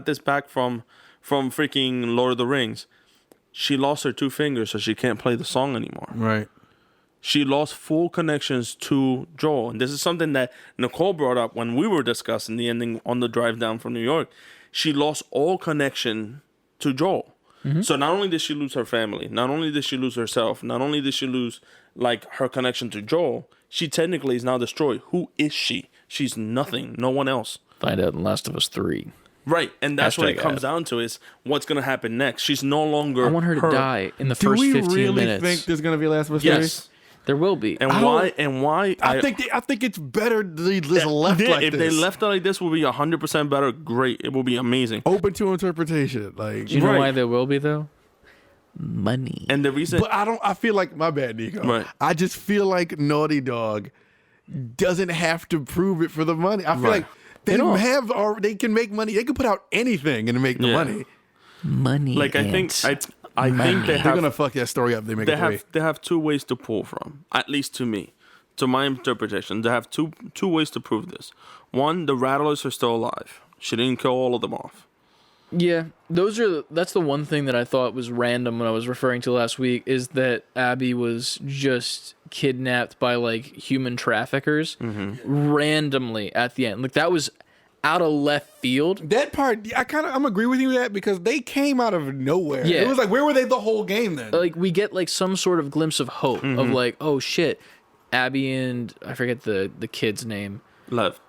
Speaker 1: this back from freaking Lord of the Rings. She lost her 2 fingers, so she can't play the song anymore.
Speaker 3: Right.
Speaker 1: She lost full connections to Joel. And this is something that Nicole brought up when we were discussing the ending on the drive down from New York. She lost all connection to Joel. So not only did she lose her family, not only did she lose herself, not only did she lose like her connection to Joel, she technically is now destroyed. Who is she? She's nothing. No one else.
Speaker 2: Find out in Last of Us 3.
Speaker 1: Right, and that's what it
Speaker 2: Hashtag
Speaker 1: comes
Speaker 2: ad.
Speaker 1: down to is what's going to happen next. She's no longer
Speaker 2: I want her to die in the
Speaker 3: Do
Speaker 2: first
Speaker 3: we
Speaker 2: 15
Speaker 3: really
Speaker 2: minutes.
Speaker 3: think there's gonna be a Last of Us?
Speaker 1: Yes.
Speaker 2: There will be.
Speaker 1: And why?
Speaker 3: I think it's better they just left
Speaker 1: yeah,
Speaker 3: like
Speaker 1: if
Speaker 3: this.
Speaker 1: they left it like this, will be 100% better. Great, it will be amazing.
Speaker 3: Open to interpretation, like.
Speaker 2: Do you know
Speaker 1: Right.
Speaker 2: why there will be, though? Money.
Speaker 1: And the reason,
Speaker 3: But I feel like, my bad, Nico.
Speaker 1: Right.
Speaker 3: I just feel like Naughty Dog doesn't have to prove it for the money. I feel
Speaker 1: Right.
Speaker 3: like they
Speaker 2: don't.
Speaker 3: they can make money. They can put out anything and make the
Speaker 1: Yeah.
Speaker 3: money.
Speaker 2: Money.
Speaker 1: like I think they
Speaker 3: They're
Speaker 1: have
Speaker 3: gonna fuck that story up. They make it
Speaker 1: they have two ways to pull from. At least to me, to my interpretation, they have two ways to prove this. One, the Rattlers are still alive. She didn't kill all of them off.
Speaker 2: Yeah, that's the one thing that I thought was random when I was referring to last week is that Abby was just kidnapped by like human traffickers randomly at the end. Like that was out of left field.
Speaker 3: That part, I'm agree with you with that because they came out of nowhere.
Speaker 2: Yeah.
Speaker 3: It was like, where were they the whole game then?
Speaker 2: Like we get like some sort of glimpse of hope of like, oh shit, Abby and I forget the kid's name. Lev,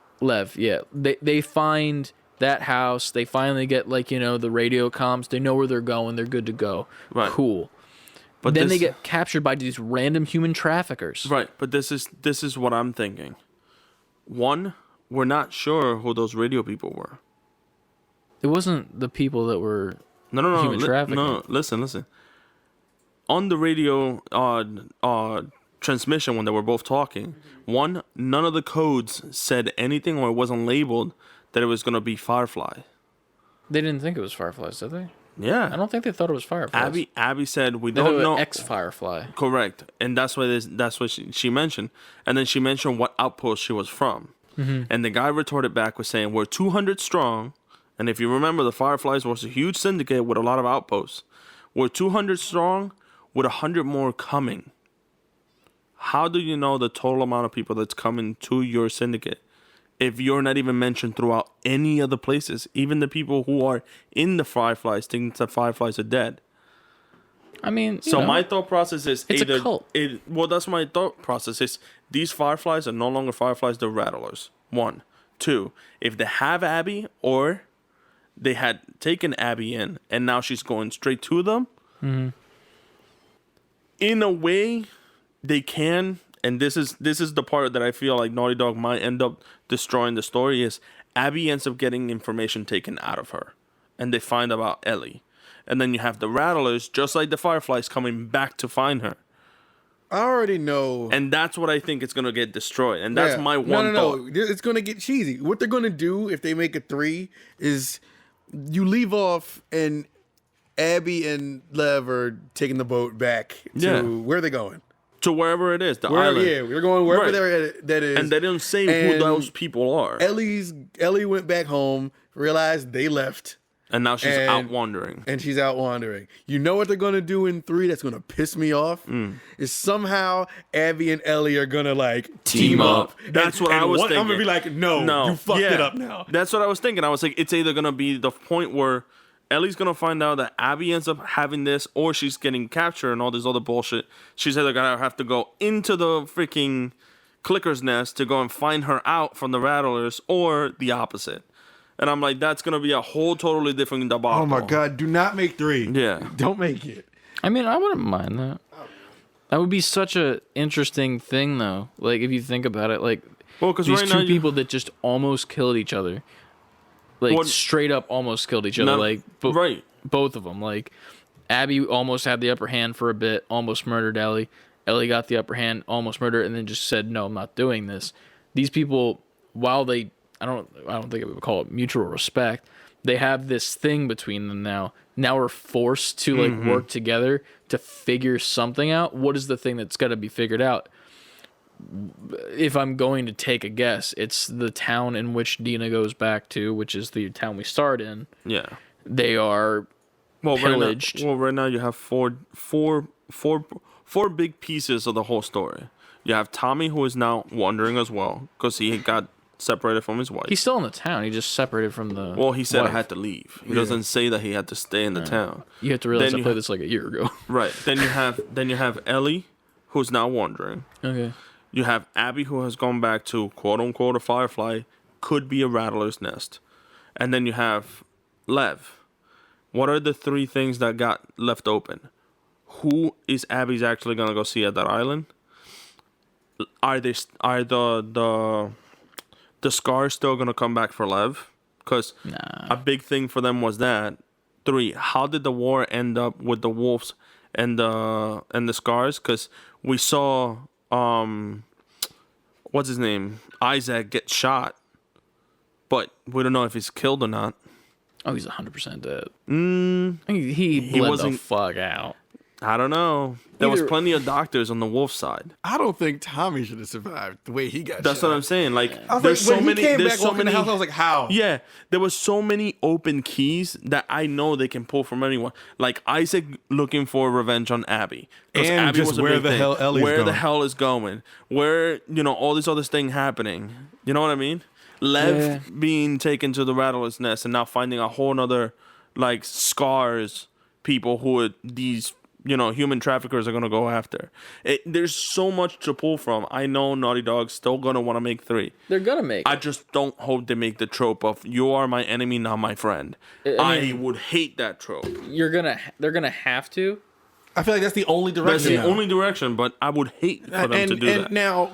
Speaker 2: yeah. They find that house. They finally get like, the radio comms. They know where they're going. They're good to go.
Speaker 1: Right.
Speaker 2: Cool.
Speaker 1: But
Speaker 2: Then
Speaker 1: this,
Speaker 2: they get captured by these random human traffickers.
Speaker 1: right. But this is what I'm thinking. One, we're not sure who those radio people were.
Speaker 2: It wasn't the people that were
Speaker 1: No.
Speaker 2: human trafficking.
Speaker 1: No, listen. On the radio transmission when they were both talking, one, none of the codes said anything or it wasn't labeled that it was going to be Firefly.
Speaker 2: They didn't think it was Fireflies, did they?
Speaker 1: Yeah.
Speaker 2: I don't think they thought it was Fireflies.
Speaker 1: Abby said we
Speaker 2: They thought it
Speaker 1: don't
Speaker 2: was
Speaker 1: know.
Speaker 2: Ex-Firefly.
Speaker 1: Correct. And that's what she mentioned. And then she mentioned what outpost she was from. And the guy retorted back with saying, we're 200 strong. And if you remember, the Fireflies was a huge syndicate with a lot of outposts. We're 200 strong with 100 more coming. How do you know the total amount of people that's coming to your syndicate if you're not even mentioned throughout any other places? Even the people who are in the Fireflies think the Fireflies are dead.
Speaker 2: I mean,
Speaker 1: My thought process is
Speaker 2: It's a
Speaker 1: either
Speaker 2: cult.
Speaker 1: That's my thought process is these Fireflies are no longer Fireflies, they're Rattlers. 1, 2. If they have Abby or they had taken Abby in and now she's going straight to them, in a way they can. And this is the part that I feel like Naughty Dog might end up destroying the story is Abby ends up getting information taken out of her, and they find about Ellie. And then you have the Rattlers, just like the Fireflies, coming back to find her.
Speaker 3: I already know.
Speaker 1: And that's what I think is going to get destroyed. And that's my one
Speaker 3: No.
Speaker 1: thought.
Speaker 3: It's going to get cheesy. What they're going to do if they make a 3 is you leave off and Abby and Lev are taking the boat back to
Speaker 1: Yeah.
Speaker 3: where are they going?
Speaker 1: To wherever it is, the island.
Speaker 3: Yeah, we're going wherever
Speaker 1: Right.
Speaker 3: that is.
Speaker 1: And they didn't say who
Speaker 3: And
Speaker 1: those people are.
Speaker 3: Ellie went back home, realized they left,
Speaker 1: And now she's
Speaker 3: and-
Speaker 1: out wandering.
Speaker 3: and she's out wandering. You know what they're gonna do in 3 that's gonna piss me off? Is somehow Abby and Ellie are gonna like team up.
Speaker 1: That's what I was
Speaker 3: I'm gonna
Speaker 1: thinking.
Speaker 3: be like, no, you fucked it up now.
Speaker 1: That's what I was thinking. I was like, it's either going to be the point where Ellie's going to find out that Abby ends up having this or she's getting captured and all this other bullshit. She's either going to have to go into the freaking Clicker's nest to go and find her out from the Rattlers or the opposite. And I'm like, that's going to be a whole totally different debacle.
Speaker 3: Oh my god, do not make 3.
Speaker 1: Yeah.
Speaker 3: Don't make it.
Speaker 2: I mean, I wouldn't mind that. That would be such a interesting thing, though. Like, if you think about it, like,
Speaker 1: Well, because
Speaker 2: these
Speaker 1: right
Speaker 2: two
Speaker 1: now,
Speaker 2: people that just almost killed each other. Like,
Speaker 1: Well,
Speaker 2: straight up almost killed each other.
Speaker 1: Not-
Speaker 2: Like,
Speaker 1: right.
Speaker 2: both of them. Like, Abby almost had the upper hand for a bit, almost murdered Ellie. Ellie got the upper hand, almost murdered, and then just said, "No, I'm not doing this." These people, while they, I don't think I would call it mutual respect. They have this thing between them now. Now we're forced to like work together to figure something out. What is the thing that's got to be figured out? If I'm going to take a guess, it's the town in which Dina goes back to, which is the town we start in.
Speaker 1: Yeah.
Speaker 2: They are pillaged.
Speaker 1: Right now you have four big pieces of the whole story. You have Tommy, who is now wandering as well because he got separated from his wife.
Speaker 2: He's still in the town. He just separated from the.
Speaker 1: Well, he said
Speaker 2: wife.
Speaker 1: I had to leave. He doesn't say that he had to stay in the town.
Speaker 2: You have to realize
Speaker 1: Then
Speaker 2: I
Speaker 1: you
Speaker 2: played this like a year ago.
Speaker 1: Right. Then you have Ellie, who's now wandering.
Speaker 2: Okay.
Speaker 1: You have Abby, who has gone back to quote unquote a firefly, could be a rattler's nest, and then you have Lev. What are the three things that got left open? Who is Abby's actually gonna go see at that island? Are the scars still gonna come back for Lev? Because a big thing for them was that. 3. How did the war end up with the wolves and the scars? Because we saw what's his name, Isaac, get shot, but we don't know if he's killed or not.
Speaker 2: Oh, he's 100% dead. He bled the fuck out.
Speaker 1: I don't know. There was plenty of doctors on the wolf side.
Speaker 3: I don't think Tommy should have survived the way he got
Speaker 1: That's
Speaker 3: shot.
Speaker 1: what I'm saying. Like,
Speaker 3: I was
Speaker 1: there's
Speaker 3: like,
Speaker 1: so
Speaker 3: when
Speaker 1: many.
Speaker 3: he came
Speaker 1: There's
Speaker 3: back
Speaker 1: so
Speaker 3: walking in
Speaker 1: many.
Speaker 3: the house, I was like, how?
Speaker 1: Yeah, there was so many open keys that I know they can pull from anyone. Like Isaac looking for revenge on Abby. 'Cause
Speaker 3: And
Speaker 1: Abby
Speaker 3: just
Speaker 1: was a
Speaker 3: where
Speaker 1: big
Speaker 3: the
Speaker 1: thing.
Speaker 3: hell Ellie's
Speaker 1: Where the
Speaker 3: going.
Speaker 1: hell is going? Where, all this other thing happening. You know what I mean? Lev being taken to the rattler's nest and now finding a whole nother, like, scars people who are these, human traffickers are going to go after. There's so much to pull from. I know Naughty Dog's still going to want to make 3.
Speaker 2: They're gonna make.
Speaker 1: I just don't hope they make the trope of you are my enemy, not my friend. I would hate that trope.
Speaker 2: They're gonna have to.
Speaker 3: I feel like that's the only direction.
Speaker 1: That's the
Speaker 3: now.
Speaker 1: only direction, but I would hate for them to do that.
Speaker 3: Now,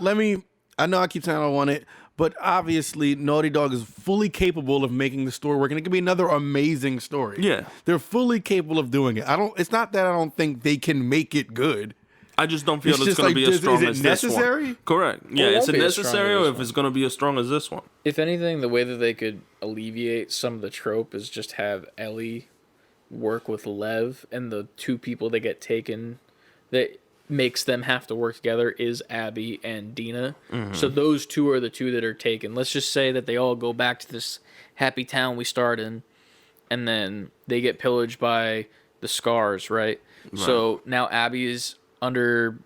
Speaker 3: I know I keep saying I don't want it, but obviously Naughty Dog is fully capable of making the story work, and it could be another amazing story.
Speaker 1: Yeah.
Speaker 3: They're fully capable of doing it. It's not that I don't think they can make it good.
Speaker 1: I just don't feel
Speaker 3: It's
Speaker 1: it's
Speaker 3: just
Speaker 1: going to
Speaker 3: like,
Speaker 1: be as strong
Speaker 3: is it
Speaker 1: as this
Speaker 3: necessary?
Speaker 1: one. Correct. Yeah,
Speaker 2: It
Speaker 1: is
Speaker 2: won't
Speaker 1: it
Speaker 2: be as strong
Speaker 1: necessary
Speaker 2: as
Speaker 1: or
Speaker 2: this
Speaker 1: if
Speaker 2: one.
Speaker 1: it's going to be as strong as this one?
Speaker 2: If anything, the way that they could alleviate some of the trope is just have Ellie work with Lev, and the 2 people that get taken that makes them have to work together is Abby and Dina.
Speaker 1: Mm-hmm.
Speaker 2: So those 2 are the 2 that are taken. Let's just say that they all go back to this happy town we start in, and then they get pillaged by the scars, right? So now Abby is under,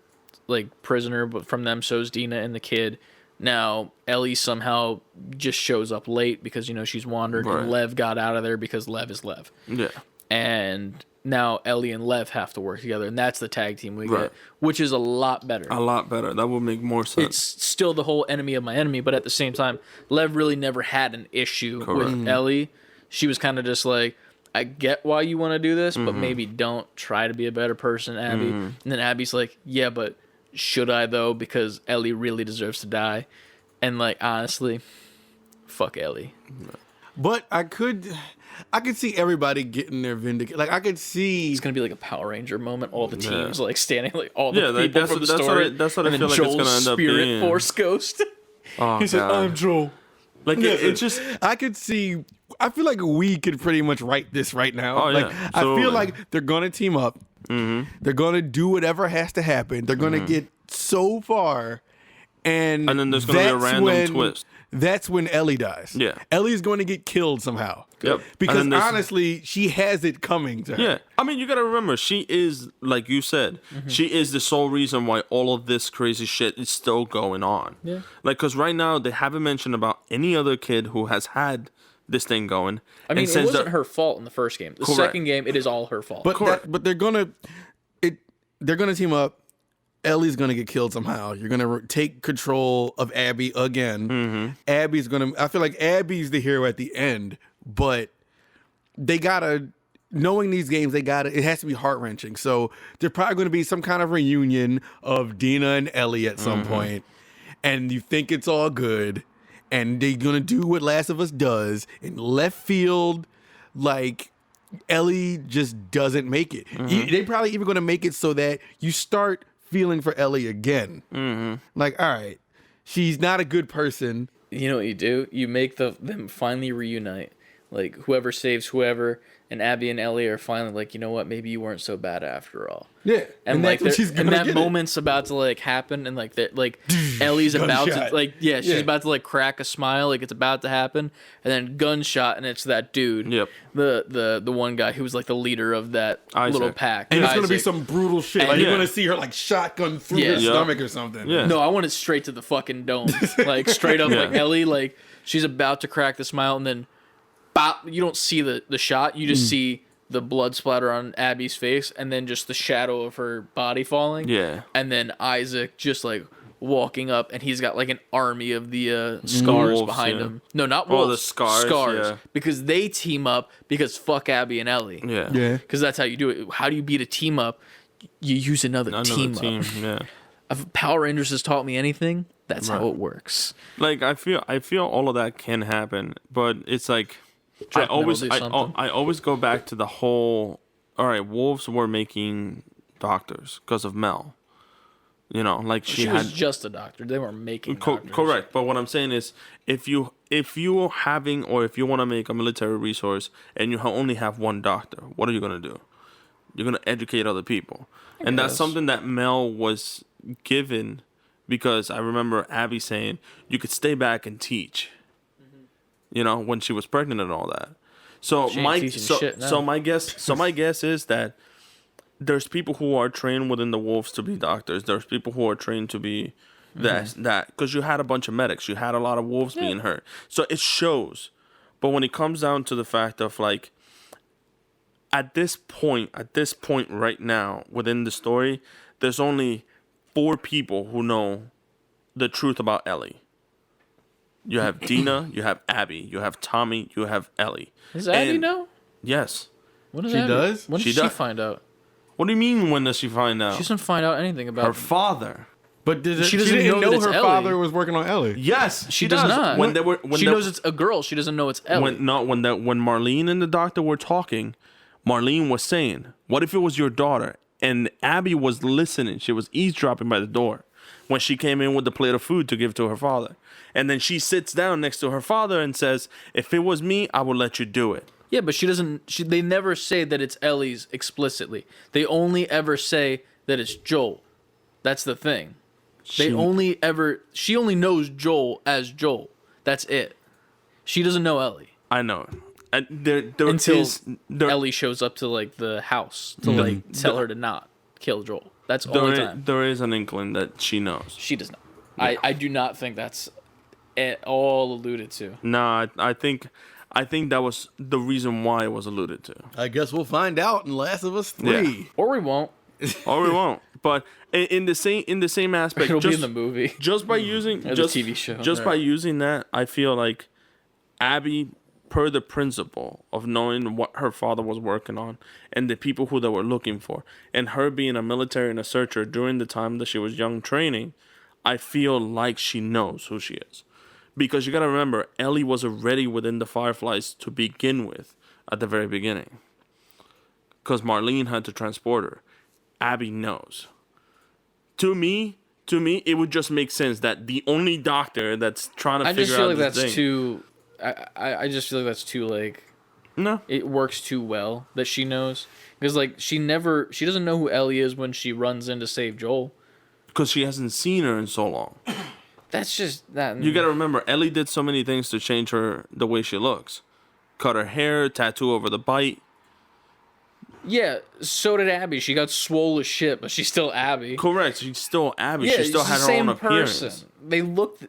Speaker 2: like, prisoner, but from them, so's Dina and the kid. Now Ellie somehow just shows up late because, she's wandered,
Speaker 1: Right.
Speaker 2: and Lev got out of there because Lev is Lev.
Speaker 1: Yeah.
Speaker 2: And now Ellie and Lev have to work together, and that's the tag team we
Speaker 1: Right.
Speaker 2: get, which is a lot better.
Speaker 1: A lot better. That would make more sense.
Speaker 2: It's still the whole enemy of my enemy, but at the same time, Lev really never had an issue
Speaker 1: Correct.
Speaker 2: with Ellie. She was kind of just like, I get why you want to do this, but maybe don't try to be a better person, Abby. And then Abby's like, yeah, but should I though? Because Ellie really deserves to die. And like, honestly, fuck Ellie.
Speaker 3: But I could see everybody getting their vindication. Like I could see
Speaker 2: It's gonna be like a Power Ranger moment. All the teams like standing, like all the
Speaker 1: Yeah,
Speaker 2: people
Speaker 1: that's
Speaker 2: from the
Speaker 1: what-
Speaker 2: story.
Speaker 1: that's what I
Speaker 2: and
Speaker 1: feel
Speaker 2: then
Speaker 1: like it's
Speaker 2: Joel's
Speaker 1: gonna end up
Speaker 2: Spirit
Speaker 1: being.
Speaker 2: Force Ghost.
Speaker 1: Oh,
Speaker 3: he said,
Speaker 1: God.
Speaker 3: I'm Joel.
Speaker 1: Like, it's just...
Speaker 3: I could see. I feel like we could pretty much write this right now.
Speaker 1: Oh, yeah,
Speaker 3: like I
Speaker 1: absolutely.
Speaker 3: feel like they're gonna team up. Mm-hmm. They're gonna do whatever has to happen. They're gonna get so far, and
Speaker 1: then there's gonna be a
Speaker 3: that's
Speaker 1: random
Speaker 3: when-
Speaker 1: twist.
Speaker 3: That's when Ellie dies.
Speaker 1: Yeah.
Speaker 3: Ellie's going to get killed somehow.
Speaker 1: Yep.
Speaker 3: Because
Speaker 1: And then there's-
Speaker 3: honestly, she has it coming to her.
Speaker 1: Yeah, I mean, you gotta remember, she is, like you said, she is the sole reason why all of this crazy shit is still going on.
Speaker 2: Yeah.
Speaker 1: Like, because right now, they haven't mentioned about any other kid who has had this thing going.
Speaker 2: I mean,
Speaker 1: And
Speaker 2: it
Speaker 1: since
Speaker 2: wasn't
Speaker 1: the-
Speaker 2: her fault in the first game. The
Speaker 1: Correct.
Speaker 2: second game, it is all her fault.
Speaker 3: But
Speaker 1: Correct.
Speaker 3: but they're gonna team up. Ellie's gonna get killed somehow. You're gonna take control of Abby again.
Speaker 1: Mm-hmm.
Speaker 3: Abby's gonna. I feel like Abby's the hero at the end, but they gotta. Knowing these games, it has to be heart wrenching. So there's probably going to be some kind of reunion of Dina and Ellie at some point, and you think it's all good, and they're gonna do what Last of Us does in left field, like. Ellie just doesn't make it. They probably even going to make it so that you start feeling for Ellie again. Like, all right, she's not a good person.
Speaker 2: you know what you do? You make them finally reunite. Like, whoever saves whoever, and Abby and Ellie are finally like, you know what? Maybe you weren't so bad after all.
Speaker 3: Yeah,
Speaker 2: And like,
Speaker 3: that's what she's
Speaker 2: and
Speaker 3: gonna
Speaker 2: that
Speaker 3: get it.
Speaker 2: moment's about to like happen, and like that, like Ellie's about to
Speaker 3: Gunshot.
Speaker 2: like, she's
Speaker 3: Yeah.
Speaker 2: about to like crack a smile, like it's about to happen, and then gunshot, and it's that dude,
Speaker 1: Yep.
Speaker 2: the one guy who was like the leader of that
Speaker 1: Isaac.
Speaker 2: little pack,
Speaker 3: And it's gonna be
Speaker 2: Isaac.
Speaker 3: some brutal shit.
Speaker 2: And-
Speaker 3: Like
Speaker 1: Yeah.
Speaker 3: you're gonna see her like shotgun through
Speaker 2: Yeah.
Speaker 3: her
Speaker 2: Yeah.
Speaker 3: stomach or something.
Speaker 1: Yeah.
Speaker 2: No, I want it straight to the fucking dome, like straight up, like
Speaker 1: Yeah.
Speaker 2: Ellie, like She's about to crack the smile, and then, bop, you don't see the shot. You just see the blood splatter on Abby's face, and then just the shadow of her body falling.
Speaker 1: Yeah.
Speaker 2: And then Isaac just like walking up, and he's got like an army of the scars
Speaker 1: Wolves,
Speaker 2: behind
Speaker 1: yeah.
Speaker 2: him. No, not wolves.
Speaker 1: Oh, the scars, yeah.
Speaker 2: Because they team up because fuck Abby and Ellie.
Speaker 1: Yeah.
Speaker 3: Yeah.
Speaker 2: Because that's how you do it. How do you beat a team up? You use another team up.
Speaker 1: Yeah.
Speaker 2: If Power Rangers has taught me anything, that's how it works.
Speaker 1: Like I feel all of that can happen, but it's like I always go back to the whole. All right, wolves were making doctors because of Mel. You know, like
Speaker 2: She was just a doctor. They weren't making doctors.
Speaker 1: Correct. But what I'm saying is, if you having or if you want to make a military resource and you only have one doctor, what are you gonna do? You're gonna educate other people, and that's something that Mel was given, because I remember Abby saying you could stay back and teach. You know, when she was pregnant and all that. So my guess is that there's people who are trained within the wolves to be doctors. There's people who are trained to be that because you had a bunch of medics. You had a lot of wolves being hurt. So it shows. But when it comes down to the fact of like at this point right now within the story, there's only 4 people who know the truth about Ellie. You have Dina, you have Abby, you have Tommy, you have Ellie.
Speaker 2: Does Abby know?
Speaker 1: Yes.
Speaker 2: When does
Speaker 3: She
Speaker 2: Abby,
Speaker 3: does?
Speaker 2: When
Speaker 1: She
Speaker 2: does she
Speaker 1: does.
Speaker 2: find out?
Speaker 1: What do you mean? When does she find out?
Speaker 2: She doesn't find out anything about
Speaker 1: Her father.
Speaker 3: But
Speaker 2: She
Speaker 3: she
Speaker 2: doesn't
Speaker 3: didn't
Speaker 2: know that it's
Speaker 3: her
Speaker 2: Ellie.
Speaker 3: father was working on Ellie.
Speaker 1: Yes,
Speaker 2: She does not.
Speaker 1: When
Speaker 2: she knows it's a girl. She doesn't know it's Ellie.
Speaker 1: when Marlene and the doctor were talking, Marlene was saying, "What if it was your daughter?" And Abby was listening. She was eavesdropping by the door when she came in with the plate of food to give to her father. And then she sits down next to her father and says, "If it was me, I would let you do it."
Speaker 2: Yeah, but she doesn't. They never say that it's Ellie's explicitly. They only ever say that it's Joel. That's the thing. She only knows Joel as Joel. That's it. She doesn't know Ellie.
Speaker 1: I know.
Speaker 2: Until Ellie shows up to like the house to like tell her to not kill Joel. That's the only time.
Speaker 1: There is an inkling that she knows.
Speaker 2: She does not. Yeah. I do not think that's at all alluded to.
Speaker 1: Nah, I think that was the reason why it was alluded to.
Speaker 3: I guess we'll find out in Last of Us 3.
Speaker 1: Yeah.
Speaker 2: Or we won't.
Speaker 1: Or we won't. But in the same aspect,
Speaker 2: It'll be in the movie.
Speaker 1: Just by using
Speaker 2: Or the TV show.
Speaker 1: Just by using that, I feel like Abby, per the principle of knowing what her father was working on and the people who they were looking for, and her being a military and a searcher during the time that she was young training, I feel like she knows who she is. Because you got to remember, Ellie was already within the Fireflies to begin with at the very beginning. Because Marlene had to transport her. Abby knows. To me, it would just make sense that the only doctor that's trying to figure out this thing.
Speaker 2: Too. I just feel like that's too like.
Speaker 1: No.
Speaker 2: It works too well that she knows, because like she doesn't know who Ellie is when she runs in to save Joel.
Speaker 1: Because she hasn't seen her in so long.
Speaker 2: That's just that.
Speaker 1: You gotta remember, Ellie did so many things to change her the way she looks. Cut her hair, tattoo over the bite.
Speaker 2: Yeah, so did Abby. She got swole as shit, but she's still Abby.
Speaker 1: Correct. She's still Abby.
Speaker 2: Yeah,
Speaker 1: she still had her own appearance.
Speaker 2: Person.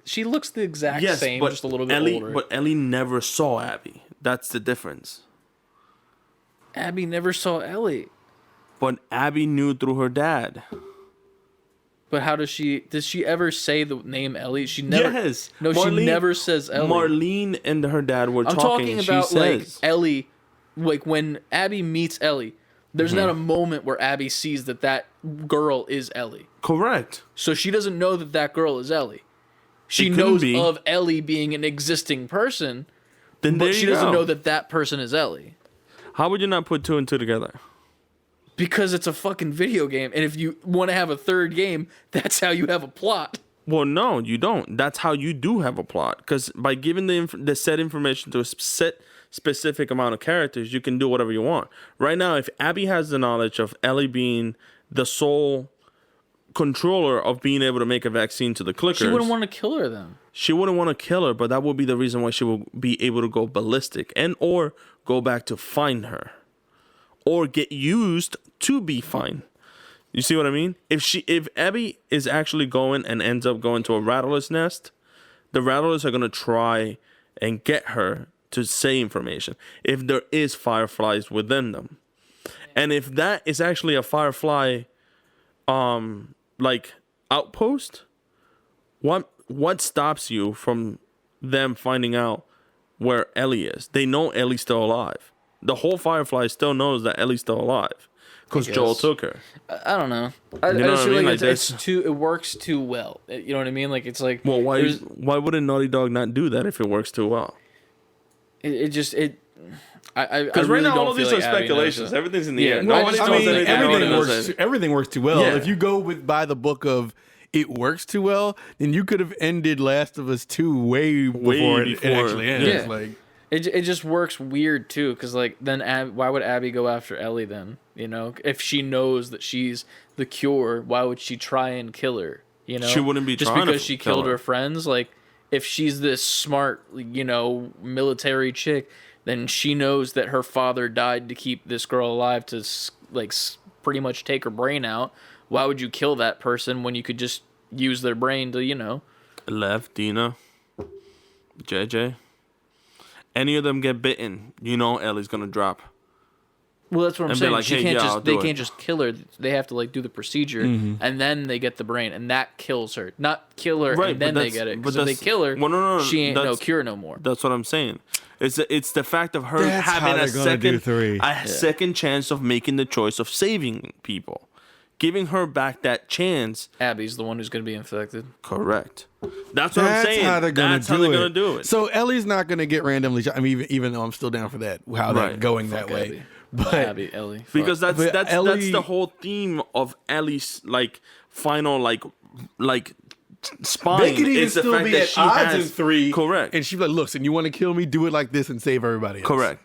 Speaker 2: She looks the exact same,
Speaker 1: but
Speaker 2: just a little bit older.
Speaker 1: But Ellie never saw Abby. That's the difference.
Speaker 2: Abby never saw Ellie.
Speaker 1: But Abby knew through her dad.
Speaker 2: But how does she ever say the name Ellie? She never.
Speaker 1: Yes.
Speaker 2: No, Marlene, she never says Ellie.
Speaker 1: Marlene and her dad were
Speaker 2: I'm
Speaker 1: talking.
Speaker 2: talking about
Speaker 1: she says,
Speaker 2: like Ellie, like when Abby meets Ellie. There's not a moment where Abby sees that girl is Ellie.
Speaker 1: Correct.
Speaker 2: So she doesn't know that girl is Ellie. She knows of Ellie being an existing person, but she doesn't know that person is Ellie.
Speaker 1: How would you not put 2 and 2 together?
Speaker 2: Because it's a fucking video game, and if you want to have a third game, that's how you have a plot.
Speaker 1: Well, no, you don't. That's how you do have a plot. Because by giving the set information to a set specific amount of characters, you can do whatever you want. Right now, if Abby has the knowledge of Ellie being the sole controller of being able to make a vaccine to the clickers,
Speaker 2: She wouldn't want to kill her then.
Speaker 1: She wouldn't want to kill her, but that would be the reason why she will be able to go ballistic and or go back to find her. Or get used to be fine. You see what I mean? If Abby is actually going and ends up going to a rattler's nest, the rattlers are gonna try and get her to say information if there is fireflies within them. And if that is actually a firefly like outpost, what stops you from them finding out where Ellie is? They know Ellie's still alive. The whole Firefly still knows that Ellie's still alive because Joel took her.
Speaker 2: I don't know. I
Speaker 1: You know
Speaker 2: just
Speaker 1: what I
Speaker 2: feel
Speaker 1: mean?
Speaker 2: like
Speaker 1: Like
Speaker 2: it's too. It works too well. You know what I mean? Like it's like.
Speaker 1: Well, why wouldn't Naughty Dog not do that if it works too well?
Speaker 2: Because
Speaker 1: Because
Speaker 2: really
Speaker 1: right now
Speaker 2: don't
Speaker 1: all of
Speaker 2: feel
Speaker 1: these
Speaker 2: like
Speaker 1: are
Speaker 2: Abby knows
Speaker 1: speculations.
Speaker 2: that.
Speaker 1: Everything's in the
Speaker 2: Yeah,
Speaker 1: air.
Speaker 2: no,
Speaker 1: Nobody
Speaker 2: I
Speaker 1: knows
Speaker 2: mean,
Speaker 1: anything.
Speaker 3: everything works too well.
Speaker 1: Yeah.
Speaker 3: If you go by the book of it works too well, then you could have ended Last of Us 2 way before it actually ends.
Speaker 2: Yeah.
Speaker 3: Like,
Speaker 2: It just works weird too, because like then why would Abby go after Ellie then? You know, if she knows that she's the cure, why would she try and kill her? You know,
Speaker 1: She wouldn't be
Speaker 2: just
Speaker 1: trying to
Speaker 2: because she
Speaker 1: kill
Speaker 2: killed
Speaker 1: her.
Speaker 2: her friends. Like if she's this smart, military chick, then she knows that her father died to keep this girl alive to pretty much take her brain out. Why would you kill that person when you could just use their brain to
Speaker 1: Left, Dina, JJ. Any of them get bitten, Ellie's gonna drop.
Speaker 2: Well, that's what I'm
Speaker 1: And be
Speaker 2: saying.
Speaker 1: like,
Speaker 2: She
Speaker 1: hey,
Speaker 2: can't
Speaker 1: yeah, I'll
Speaker 2: just they
Speaker 1: do
Speaker 2: can't
Speaker 1: it.
Speaker 2: just kill her. They have to do the procedure, and then they get the brain, and that kills her. Not kill her,
Speaker 1: Right,
Speaker 2: and then
Speaker 1: but
Speaker 2: they
Speaker 1: that's-
Speaker 2: get it.
Speaker 1: but
Speaker 2: Because if they
Speaker 1: that's-
Speaker 2: kill her,
Speaker 1: well, no,
Speaker 2: she ain't no
Speaker 1: that's-
Speaker 2: cure no more.
Speaker 1: That's what I'm saying. It's the fact of her
Speaker 3: That's how
Speaker 1: having
Speaker 3: they're gonna do 3.
Speaker 1: second chance of making the choice of saving people, giving her back that chance.
Speaker 2: Abby's the one who's going to be infected.
Speaker 1: Correct. That's what I'm saying.
Speaker 3: How they're gonna
Speaker 1: That's how they're gonna do it.
Speaker 3: So Ellie's not gonna get randomly shot. I mean, even though I'm still down for that, how they're
Speaker 1: Right.
Speaker 3: going
Speaker 2: Fuck
Speaker 3: that way.
Speaker 2: Abby.
Speaker 3: But
Speaker 2: Abby, Ellie. Fuck.
Speaker 1: Because that's
Speaker 3: But
Speaker 1: that's
Speaker 3: Ellie-
Speaker 1: the whole theme of Ellie's final spine.
Speaker 3: they could even
Speaker 1: is the
Speaker 3: still
Speaker 1: fact
Speaker 3: be
Speaker 1: that
Speaker 3: at
Speaker 1: she
Speaker 3: odds
Speaker 1: has
Speaker 3: in 3.
Speaker 1: Correct.
Speaker 3: And she's like, "Look, and you want to kill me? Do it like this and save everybody else."
Speaker 1: Correct.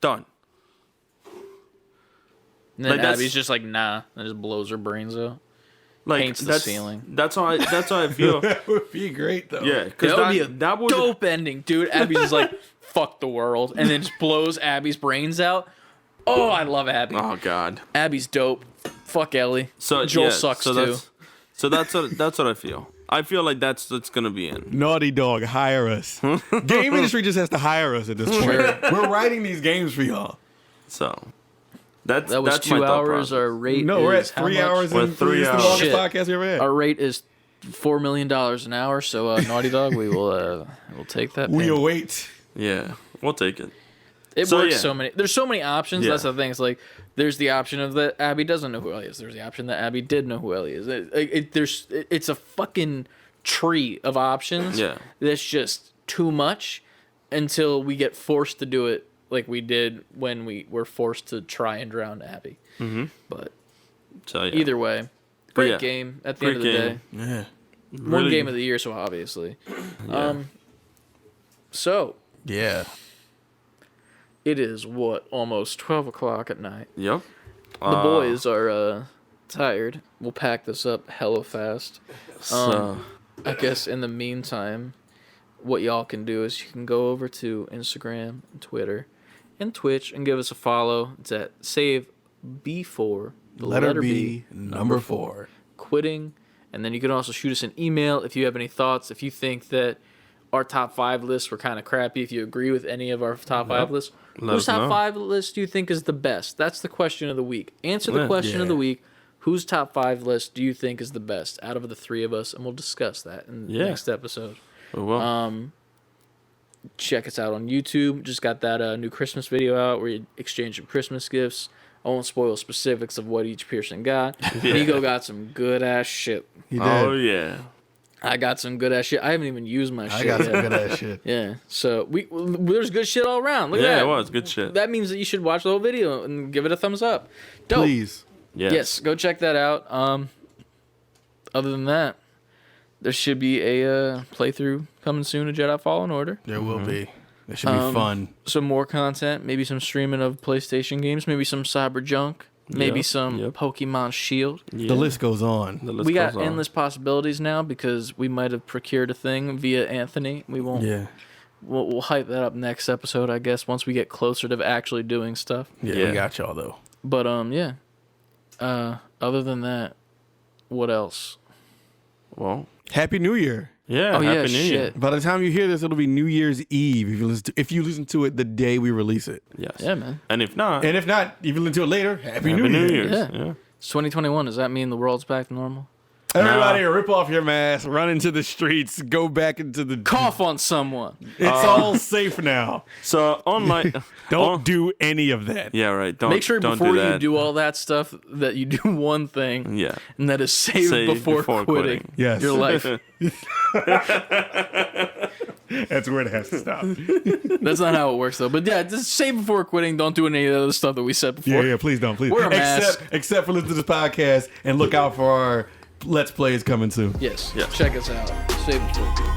Speaker 1: Done.
Speaker 2: and then
Speaker 1: that's-
Speaker 2: Abby's just like, nah, and just blows her brains out.
Speaker 1: Like
Speaker 2: Paints the
Speaker 1: that's
Speaker 2: ceiling.
Speaker 1: That's how I feel.
Speaker 3: That would be great though.
Speaker 1: Yeah, because
Speaker 2: That would be a
Speaker 1: that would
Speaker 2: dope ending, dude. Abby's just like, fuck the world, and then just blows Abby's brains out. Oh, I love Abby.
Speaker 1: Oh God.
Speaker 2: Abby's dope. Fuck Ellie.
Speaker 1: So
Speaker 2: Joel
Speaker 1: yeah,
Speaker 2: sucks
Speaker 1: so
Speaker 2: too.
Speaker 1: that's what I feel. I feel like that's what's gonna be in.
Speaker 3: Naughty Dog, hire us. Game industry just has to hire us at this point. We're writing these games for y'all.
Speaker 1: So that's
Speaker 2: That was
Speaker 1: that's my
Speaker 2: 2
Speaker 1: thought
Speaker 2: hours.
Speaker 1: process.
Speaker 2: Our rate
Speaker 3: No, we're at
Speaker 2: is how
Speaker 3: 3
Speaker 2: much?
Speaker 3: hours
Speaker 1: We're
Speaker 3: and
Speaker 1: at 3
Speaker 3: it's the
Speaker 1: hours.
Speaker 3: longest
Speaker 2: Shit.
Speaker 3: podcast we ever had.
Speaker 2: Our rate is $4 million an hour. So Naughty Dog, we will we'll take that.
Speaker 3: We
Speaker 2: payment.
Speaker 3: await.
Speaker 1: Yeah, we'll take it.
Speaker 2: It
Speaker 1: So,
Speaker 2: works
Speaker 1: yeah.
Speaker 2: so many. There's so many options.
Speaker 1: Yeah.
Speaker 2: That's the thing. It's like there's the option of that Abby doesn't know who Ellie is. There's the option that Abby did know who Ellie is. It's a fucking tree of options.
Speaker 1: Yeah.
Speaker 2: That's just too much until we get forced to do it like we did when we were forced to try and drown Abby. Mm-hmm. But
Speaker 1: So yeah.
Speaker 2: either way, great
Speaker 1: yeah.
Speaker 2: game at the end of the
Speaker 1: Great
Speaker 2: day.
Speaker 3: Yeah.
Speaker 2: One
Speaker 1: Really-
Speaker 2: game of the year, so obviously.
Speaker 1: Yeah.
Speaker 2: So
Speaker 3: Yeah.
Speaker 2: it is almost 12 o'clock at night.
Speaker 1: Yep.
Speaker 2: The boys are tired. We'll pack this up hella fast.
Speaker 1: So
Speaker 2: I guess in the meantime, what y'all can do is you can go over to Instagram, and Twitter, and Twitch and give us a follow. It's at Save B4, the
Speaker 3: Letter B, number 4.
Speaker 2: quitting. And then you can also shoot us an email if you have any thoughts. If you think that our top 5 lists were kind of crappy, if you agree with any of our top 5 lists,
Speaker 1: Let
Speaker 2: whose
Speaker 1: us
Speaker 2: top
Speaker 1: know.
Speaker 2: 5 list do you think is the best? That's the question of the week. Answer the
Speaker 1: Yeah.
Speaker 2: question of the
Speaker 3: Yeah.
Speaker 2: week. Whose top 5 list do you think is the best out of the 3 of us? And we'll discuss that in the
Speaker 1: Yeah.
Speaker 2: next episode.
Speaker 1: well,
Speaker 2: Check us out on YouTube. Just got that new Christmas video out where you exchange some Christmas gifts. I won't spoil specifics of what each person got. Nico got some good ass shit.
Speaker 3: He did.
Speaker 1: oh yeah.
Speaker 2: I got some good ass shit. I haven't even used my
Speaker 3: I
Speaker 2: shit
Speaker 3: got
Speaker 2: yet.
Speaker 3: some good ass shit.
Speaker 2: Yeah, so there's good shit all around. Look at
Speaker 1: Yeah,
Speaker 2: that.
Speaker 1: it was good shit.
Speaker 2: That means that you should watch the whole video and give it a thumbs up. Dope.
Speaker 3: Please.
Speaker 2: Yes, go check that out. Other than that, there should be a playthrough coming soon of Jedi Fallen Order.
Speaker 3: There will be. It should be fun.
Speaker 2: Some more content, maybe some streaming of PlayStation games, maybe some Cyber Junk, maybe
Speaker 1: Yep,
Speaker 2: some
Speaker 1: yep.
Speaker 2: Pokemon Shield.
Speaker 1: Yeah.
Speaker 3: The list goes on.
Speaker 1: The list
Speaker 2: We got
Speaker 1: goes on.
Speaker 2: endless possibilities now because we might have procured a thing via Anthony. We won't.
Speaker 3: Yeah.
Speaker 2: We'll hype that up next episode, I guess, once we get closer to actually doing stuff.
Speaker 3: Yeah,
Speaker 1: Yeah.
Speaker 3: we got y'all though.
Speaker 2: But yeah. Other than that, what else?
Speaker 1: Well,
Speaker 3: Happy New Year.
Speaker 1: Yeah.
Speaker 2: Oh, yeah,
Speaker 1: Happy New Year.
Speaker 2: shit.
Speaker 3: By the time you hear this, it'll be New Year's Eve if you listen to it the day we release it.
Speaker 1: Yes.
Speaker 2: Yeah, man.
Speaker 1: And if not,
Speaker 3: And if not, if you listen to it later, Happy New
Speaker 1: New
Speaker 3: Year.
Speaker 1: Year's.
Speaker 2: Yeah.
Speaker 1: Yeah.
Speaker 2: It's 2021. Does that mean the world's back to normal?
Speaker 3: Everybody, rip off your mask, run into the streets, go back into the...
Speaker 2: Cough on someone.
Speaker 3: It's all safe now.
Speaker 1: So on my
Speaker 3: Don't do any of that.
Speaker 1: Yeah, right. Don't
Speaker 2: Make sure
Speaker 1: don't
Speaker 2: before
Speaker 1: do that.
Speaker 2: you do all that stuff that you do one thing.
Speaker 1: Yeah.
Speaker 2: And that is save before quitting.
Speaker 3: Yes.
Speaker 2: Your life.
Speaker 3: That's where it has to stop.
Speaker 2: That's not how it works, though. But yeah, just save before quitting. Don't do any of the other stuff that we said before.
Speaker 3: Yeah, please don't. Please.
Speaker 2: Wear a mask.
Speaker 3: Except for listening to this podcast and look out for our Let's Plays coming soon.
Speaker 2: Yes.
Speaker 1: Yes.
Speaker 2: Check us out. Save before quitting.